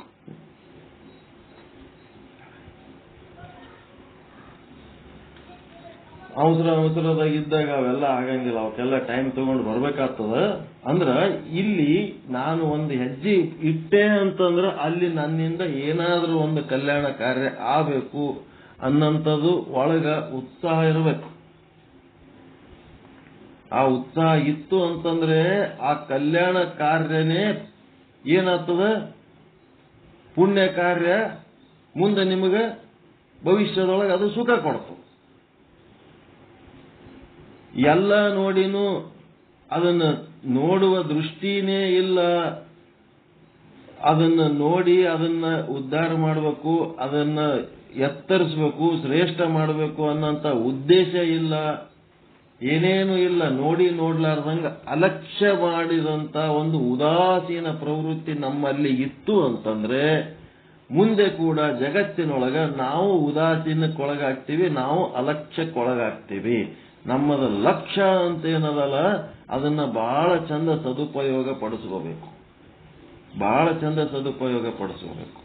ಅವಸರದಾಗಿದ್ದಾಗ ಅವೆಲ್ಲ ಆಗಂಗಿಲ್ಲ, ಅವಕ್ಕೆಲ್ಲ ಟೈಮ್ ತಗೊಂಡು ಬರ್ಬೇಕಾಗ್ತದ. ಅಂದ್ರ ಇಲ್ಲಿ ನಾನು ಒಂದು ಹೆಜ್ಜೆ ಇಟ್ಟೆ ಅಂತಂದ್ರ ಅಲ್ಲಿ ನನ್ನಿಂದ ಏನಾದ್ರೂ ಒಂದು ಕಲ್ಯಾಣ ಕಾರ್ಯ ಆಗಬೇಕು ಅನ್ನಂಥದ್ದು ಒಳಗ ಉತ್ಸಾಹ ಇರಬೇಕು. ಆ ಉತ್ಸಾಹ ಇತ್ತು ಅಂತಂದ್ರೆ ಆ ಕಲ್ಯಾಣ ಕಾರ್ಯನೇ ಏನಾಗ್ತದ? ಪುಣ್ಯ ಕಾರ್ಯ. ಮುಂದೆ ನಿಮಗೆ ಭವಿಷ್ಯದೊಳಗೆ ಅದು ಸುಖ ಕೊಡ್ತದೆ. ಎಲ್ಲ ನೋಡಿನೂ ಅದನ್ನ ನೋಡುವ ದೃಷ್ಟಿನೇ ಇಲ್ಲ. ಅದನ್ನ ನೋಡಿ ಅದನ್ನ ಉದ್ಧಾರ ಮಾಡಬೇಕು, ಅದನ್ನ ಎತ್ತರಿಸಬೇಕು, ಶ್ರೇಷ್ಠ ಮಾಡಬೇಕು ಅನ್ನೋಂಥ ಉದ್ದೇಶ ಇಲ್ಲ, ಏನೇನು ಇಲ್ಲ. ನೋಡ್ಲಾರ್ದಂಗ ಅಲಕ್ಷ್ಯ ಮಾಡಿದಂತ ಒಂದು ಉದಾಸೀನ ಪ್ರವೃತ್ತಿ ನಮ್ಮಲ್ಲಿ ಇತ್ತು ಅಂತಂದ್ರೆ ಮುಂದೆ ಕೂಡ ಜಗತ್ತಿನೊಳಗ ನಾವು ಉದಾಸೀನಕ್ಕೊಳಗಾಗ್ತೀವಿ, ನಾವು ಅಲಕ್ಷ್ಯಕ್ಕೊಳಗಾಗ್ತೀವಿ. ನಮ್ಮದ ಲಕ್ಷ್ಯ ಅಂತ ಏನದಲ್ಲ ಅದನ್ನ ಬಹಳ ಚಂದ ಸದುಪಯೋಗ ಪಡಿಸ್ಕೋಬೇಕು, ಬಹಳ ಚಂದ ಸದುಪಯೋಗ ಪಡಿಸ್ಕೋಬೇಕು.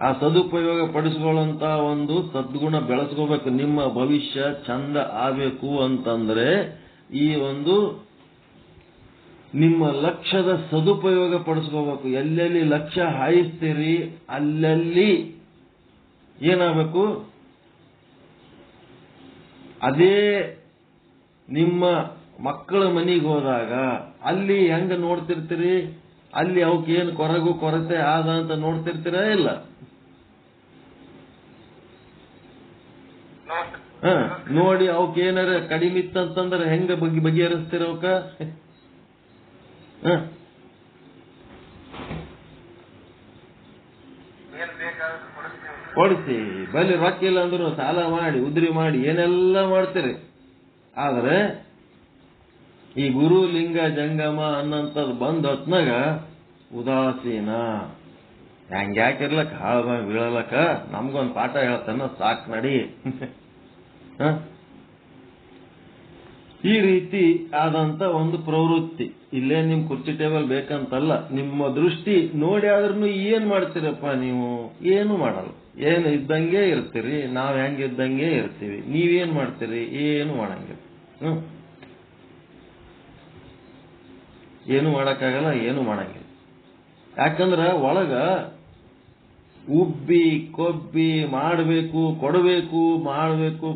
ಆ ಸದುಪಯೋಗ ಪಡಿಸ್ಕೊಳ್ಳೋಂತ ಒಂದು ಸದ್ಗುಣ ಬೆಳೆಸ್ಕೋಬೇಕು. ನಿಮ್ಮ ಭವಿಷ್ಯ ಚಂದ ಆಗಬೇಕು ಅಂತಂದ್ರೆ ಈ ಒಂದು ನಿಮ್ಮ ಲಕ್ಷ್ಯದ ಸದುಪಯೋಗ ಪಡಿಸ್ಕೋಬೇಕು. ಎಲ್ಲೆಲ್ಲಿ ಲಕ್ಷ್ಯ ಹಾಯಿಸ್ತೀರಿ ಅಲ್ಲಲ್ಲಿ ಏನಾಗಬೇಕು? ಅದೇ ನಿಮ್ಮ ಮಕ್ಕಳ ಮನೆಗೆ ಹೋದಾಗ ಅಲ್ಲಿ ಹೆಂಗ ನೋಡ್ತಿರ್ತೀರಿ? ಅಲ್ಲಿ ಅವಕ್ಕೇನು ಕೊರತೆ ಆದ ಅಂತ ನೋಡ್ತಿರ್ತೀರಾ? ಇಲ್ಲ. ನೋಡಿ ಅವಕ್ಕೇನಾರ ಕಡಿಮೆ ಇತ್ತಂತಂದ್ರೆ ಹೆಂಗ ಬಗೆಹರಿಸ್ತೀರ? ಅವಕ್ಕ ಕೊಡಿಸಿ, ಬಲಿ ರೊಕ್ಕ ಇಲ್ಲ ಅಂದ್ರು ಸಾಲ ಮಾಡಿ ಉದ್ರಿ ಮಾಡಿ ಏನೆಲ್ಲ ಮಾಡ್ತೀರಿ. ಆದ್ರೆ ಈ ಗುರು ಲಿಂಗ ಜಂಗಮ ಅನ್ನಂಥದ್ದು ಬಂದ ಹೊತ್ನಾಗ ಉದಾಸೀನ ಹಂಗ್ಯಾಕಿರ್ಲಕ್ಕ ಹಾಳ ಬೀಳಲಕ್ಕ ನಮ್ಗೊಂದು ಪಾಠ ಹೇಳ್ತಾನ ಸಾಕ್ ನಡಿ. ಈ ರೀತಿ ಆದಂತ ಒಂದು ಪ್ರವೃತ್ತಿ. ಇಲ್ಲೇ ನಿಮ್ ಕುರ್ಚಿ ಟೇಬಲ್ ಬೇಕಂತಲ್ಲ, ನಿಮ್ಮ ದೃಷ್ಟಿ ನೋಡಿ ಆದ್ರೂ ಏನ್ ಮಾಡ್ತೀರಪ್ಪ ನೀವು? ಏನು ಮಾಡಲ್ಲ, ಏನು ಇದ್ದಂಗೆ ಇರ್ತೀರಿ. ನಾವ್ ಹೆಂಗಿದ್ದಂಗೆ ಇರ್ತೀವಿ. ನೀವೇನ್ ಮಾಡ್ತೀರಿ? ಏನು ಮಾಡಂಗಿಲ್ಲ. ಏನು ಮಾಡಕ್ಕಾಗಲ್ಲ, ಏನು ಮಾಡಂಗಿಲ್ಲ. ಯಾಕಂದ್ರ ಒಳಗ ಉಬ್ಬಿ ಕೊಬ್ಬಿ ಮಾಡಬೇಕು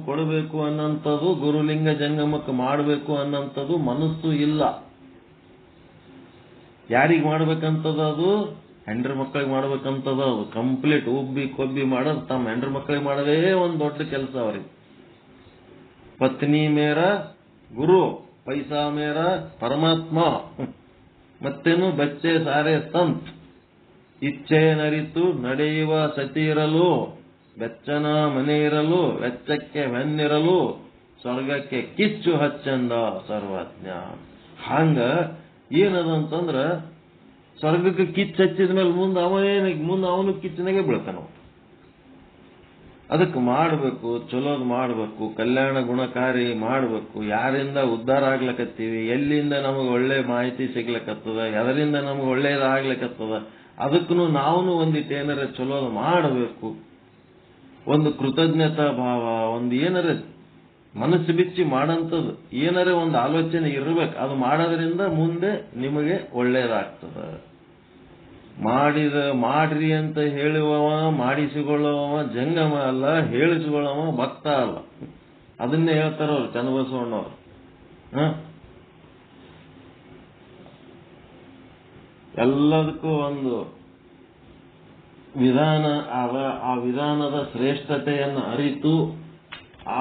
ಕೊಡಬೇಕು ಅನ್ನಂಥದ್ದು, ಗುರುಲಿಂಗ ಜಂಗಮಕ್ಕೆ ಮಾಡಬೇಕು ಅನ್ನಂಥದ್ದು ಮನಸ್ಸು ಇಲ್ಲ. ಯಾರಿಗೆ ಮಾಡ್ಬೇಕಂತದ? ಅದು ಹೆಂಡ್ರ ಮಕ್ಕಳಿಗೆ ಮಾಡ್ಬೇಕಂತದ. ಅದು ಕಂಪ್ಲೀಟ್ ಉಬ್ಬಿ ಕೊಬ್ಬಿ ಮಾಡೋದು ತಮ್ಮ ಹೆಂಡ್ರ ಮಕ್ಕಳಿಗೆ ಮಾಡೋದೇ ಒಂದು ದೊಡ್ಡ ಕೆಲಸ ಅವ್ರಿಗೆ. ಪತ್ನಿ ಮೇರ ಗುರು, ಪೈಸಾ ಮೇರ ಪರಮಾತ್ಮ, ಮತ್ತೇನು ಬಚ್ಚೆ ಸಾರೆ ಸಂತ್. ಇಚ್ಛೆ ನರಿತು ನಡೆಯುವ ಸತಿಯಿರಲು, ಬೆಚ್ಚನ ಮನೆ ಇರಲು, ವೆಚ್ಚಕ್ಕೆ ಬೆನ್ನಿರಲು, ಸ್ವರ್ಗಕ್ಕೆ ಕಿಚ್ಚು ಹಚ್ಚಂದ ಸರ್ವಜ್ಞ. ಹಂಗ ಏನದಂತಂದ್ರ ಸ್ವರ್ಗಕ್ಕೆ ಕಿಚ್ಚು ಹಚ್ಚಿದ ಮೇಲೆ ಮುಂದೆ ಅವನು ಕಿಚ್ಚಿನಾಗೆ ಬೀಳ್ತಾನ. ಅದಕ್ಕೆ ಮಾಡಬೇಕು, ಚಲೋದ್ ಮಾಡಬೇಕು, ಕಲ್ಯಾಣ ಗುಣಕಾರಿ ಮಾಡಬೇಕು. ಯಾರಿಂದ ಉದ್ಧಾರ ಆಗ್ಲಕತ್ತೀವಿ, ಎಲ್ಲಿಂದ ನಮಗೆ ಒಳ್ಳೆ ಮಾಹಿತಿ ಸಿಗ್ಲಕತ್ತದ, ಎದರಿಂದ ನಮಗೆ ಒಳ್ಳೇದಾಗ್ಲಕತ್ತದ, ಅದಕ್ಕೂ ನಾವು ಒಂದಿಟ್ಟು ಏನಾರ ಚಲೋದ್ ಮಾಡಬೇಕು. ಒಂದು ಕೃತಜ್ಞತಾ ಭಾವ, ಒಂದು ಏನಾರ ಮನಸ್ಸು ಬಿಚ್ಚಿ ಮಾಡಂತದ್ದು ಏನಾರ ಒಂದು ಆಲೋಚನೆ ಇರ್ಬೇಕು. ಅದು ಮಾಡೋದ್ರಿಂದ ಮುಂದೆ ನಿಮಗೆ ಒಳ್ಳೇದಾಗ್ತದ. ಮಾಡ್ರಿ ಅಂತ ಹೇಳುವವ, ಮಾಡಿಸಿಕೊಳ್ಳುವವ ಜಂಗಮ ಅಲ್ಲ, ಹೇಳಿಸಿಕೊಳ್ಳುವ ಭಕ್ತ ಅಲ್ಲ. ಅದನ್ನೇ ಹೇಳ್ತಾರವ್ರು ಚನ್ನಬಸವಣ್ಣವ್ರು. ಎಲ್ಲದಕ್ಕೂ ಒಂದು ವಿಧಾನ ಆದ. ಆ ವಿಧಾನದ ಶ್ರೇಷ್ಠತೆಯನ್ನು ಅರಿತು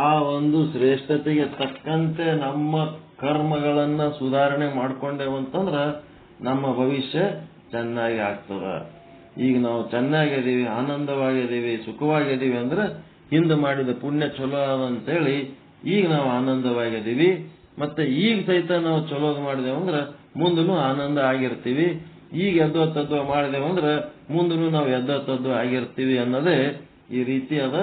ಆ ಒಂದು ಶ್ರೇಷ್ಠತೆಗೆ ತಕ್ಕಂತೆ ನಮ್ಮ ಕರ್ಮಗಳನ್ನ ಸುಧಾರಣೆ ಮಾಡ್ಕೊಂಡೇವಂತಂದ್ರ ನಮ್ಮ ಭವಿಷ್ಯ ಚೆನ್ನಾಗಿ ಆಗ್ತದ. ಈಗ ನಾವು ಚೆನ್ನಾಗಿದ್ದೀವಿ, ಆನಂದವಾಗಿದ್ದೀವಿ, ಸುಖವಾಗಿದ್ದೀವಿ ಅಂದ್ರೆ ಹಿಂದೆ ಮಾಡಿದ ಪುಣ್ಯ ಚಲೋ ಅಂತೇಳಿ ಈಗ ನಾವು ಆನಂದವಾಗಿದ್ದೀವಿ. ಮತ್ತೆ ಈಗ ಸಹಿತ ನಾವು ಚಲೋದು ಮಾಡಿದೇವಂದ್ರೆ ಮುಂದೂ ಆನಂದ ಆಗಿರ್ತೀವಿ. ಈಗ ಎದ್ದೋ ಮಾಡಿದೇವಂದ್ರೆ ಮುಂದೂ ನಾವು ಎದ್ದೋ ಆಗಿರ್ತೀವಿ ಅನ್ನೋದೇ ಈ ರೀತಿ ಅದ.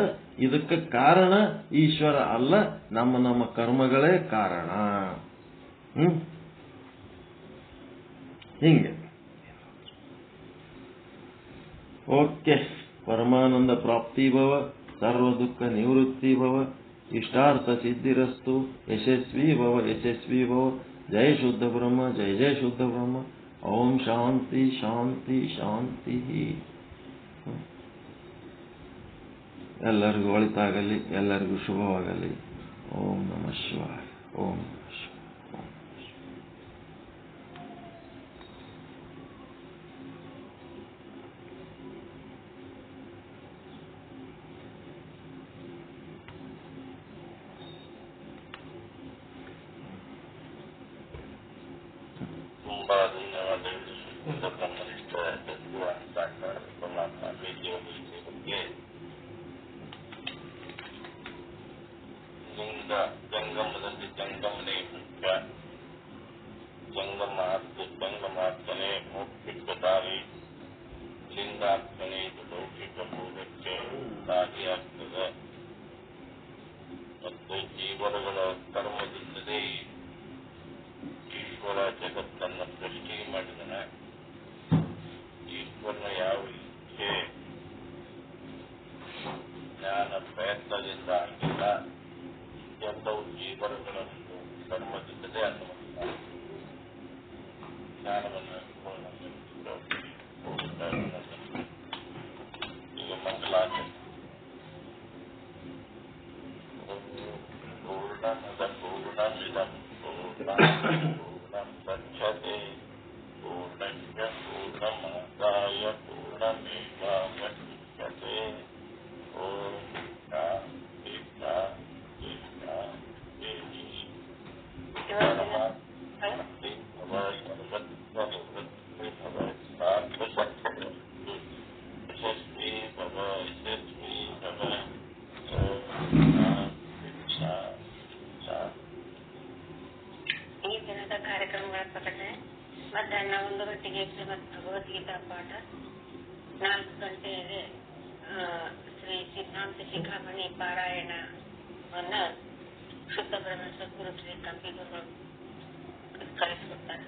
ಇದಕ್ಕೆ ಕಾರಣ ಈಶ್ವರ ಅಲ್ಲ, ನಮ್ಮ ಕರ್ಮಗಳೇ ಕಾರಣ. ಹಿಂಗೆ ಓಕೆ. ಪರಮಾನಂದ ಪ್ರಾಪ್ತಿ ಭವ, ಸರ್ವ ದುಃಖ ನಿವೃತ್ತಿ ಭವ, ಇಷ್ಟಾರ್ಥ ಸಿದ್ಧಿರಸ್ತು, ಯಶಸ್ವಿ ಭವ. ಜಯ ಶುದ್ಧ ಬ್ರಹ್ಮ, ಜಯ ಶುದ್ಧ ಬ್ರಹ್ಮ. ಓಂ ಶಾಂತಿ ಶಾಂತಿ ಶಾಂತಿ. ಎಲ್ಲರಿಗೂ ಒಳಿತಾಗಲಿ, ಎಲ್ಲರಿಗೂ ಶುಭವಾಗಲಿ. ಓಂ ನಮಃ ಶಿವಾಯ. ಓಂ ನಮಃ ಶಿವಾಯ. ತುಂಬಾ ಧನ್ಯವಾದಗಳು. ಬ್ರಹ್ಮನಿಷ್ಠ ತತ್ವ ಸಾಕಾರ ಪರಮಾತ್ಮ ಬೇಜೀವನಿಷ್ಠೆ ಬಗ್ಗೆ ಲಿಂಗ ಜಂಗಮದಲ್ಲಿ ಜಂಗಮನೇ ಮುಖ್ಯ, ಜಂಗಮಾರ್ಥನೆ ಮೋಕ್ಷ ದಾರಿ, ಲಿಂಗಾರ್ಥನೆ ಲೌಕಿಕ ಮೂಲಕ್ಕೆ ದಾರಿಯಾಗ್ತದೆ. ಮತ್ತು ಜೀವನಗಳ ಕರ್ಮದಿಂದಲೇ ಈಶ್ವರ ಜಗತ್ತನ್ನು ಸೃಷ್ಟಿ ಮಾಡಿದನ. ಈಶ್ವರನ ಯಾವ ಇಚ್ಛೆ ಜ್ಞಾನ ಪ್ರಯತ್ನದಿಂದ ಆಗಿಲ್ಲ. ಎಲ್ಲವೂ ಜೀವನಗಳನ್ನು ಕರ್ಮದಿಂದಲೇ ಅನ್ನುವಂಥ ಜ್ಞಾನವನ್ನು ಈಗ ಮಂಗಲಾಚರಣೆ ಪೂರ್ಣಮದ ಪೂರ್ಣಮಿದಂ ಪೂರ್ಣಂ ಗಚ್ಚತೆ ಪೂರ್ಣಸ್ಯ ಪೂರ್ಣಮಾದಾಯ ಪೂರ್ಣಮೇವಾವಶಿಷ್ಯತೆ. ಓಂ ಶಾಂತಿ ಶಾಂತಿ ಶಾಂತಿ. ಪರಮಾತ್ಮ ಭವ ಸರ್ವತ್ರ ನಿವೃತ್ತಿ ಭವ ಸಾರ್ಥಕತ್ವ ಯಶಸ್ವಿ ಭವ ಯಶಸ್ವಿ ಭವ. ಈ ದಿನದ ಮಧ್ಯಾಹ್ನ 1 ಗಂಟೆಗೆ ಶ್ರೀಮದ್ ಭಗವದ್ಗೀತಾ ಪಾಠ, 4 ಗಂಟೆಗೆ ಶ್ರೀ ಸಿದ್ಧಾಂತ ಶಿಖಾಮಣಿ ಪಾರಾಯಣವನ್ನ ಶುದ್ಧ ಬ್ರಹ್ಮ ಸದ್ಗುರು ಶ್ರೀ ಕಂಪಿಗುರುಗಳು ಕಲಿಸಿಕೊಡ್ತಾರೆ.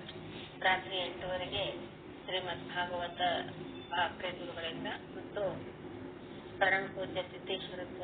ರಾತ್ರಿ 8 ಶ್ರೀಮದ್ ಭಾಗವತ ಆಪ್ಯ ಗುರುಗಳಿಂದ ಮತ್ತು ಪರಮ ಪೂಜ್ಯ ಸಿದ್ದೇಶ್ವರ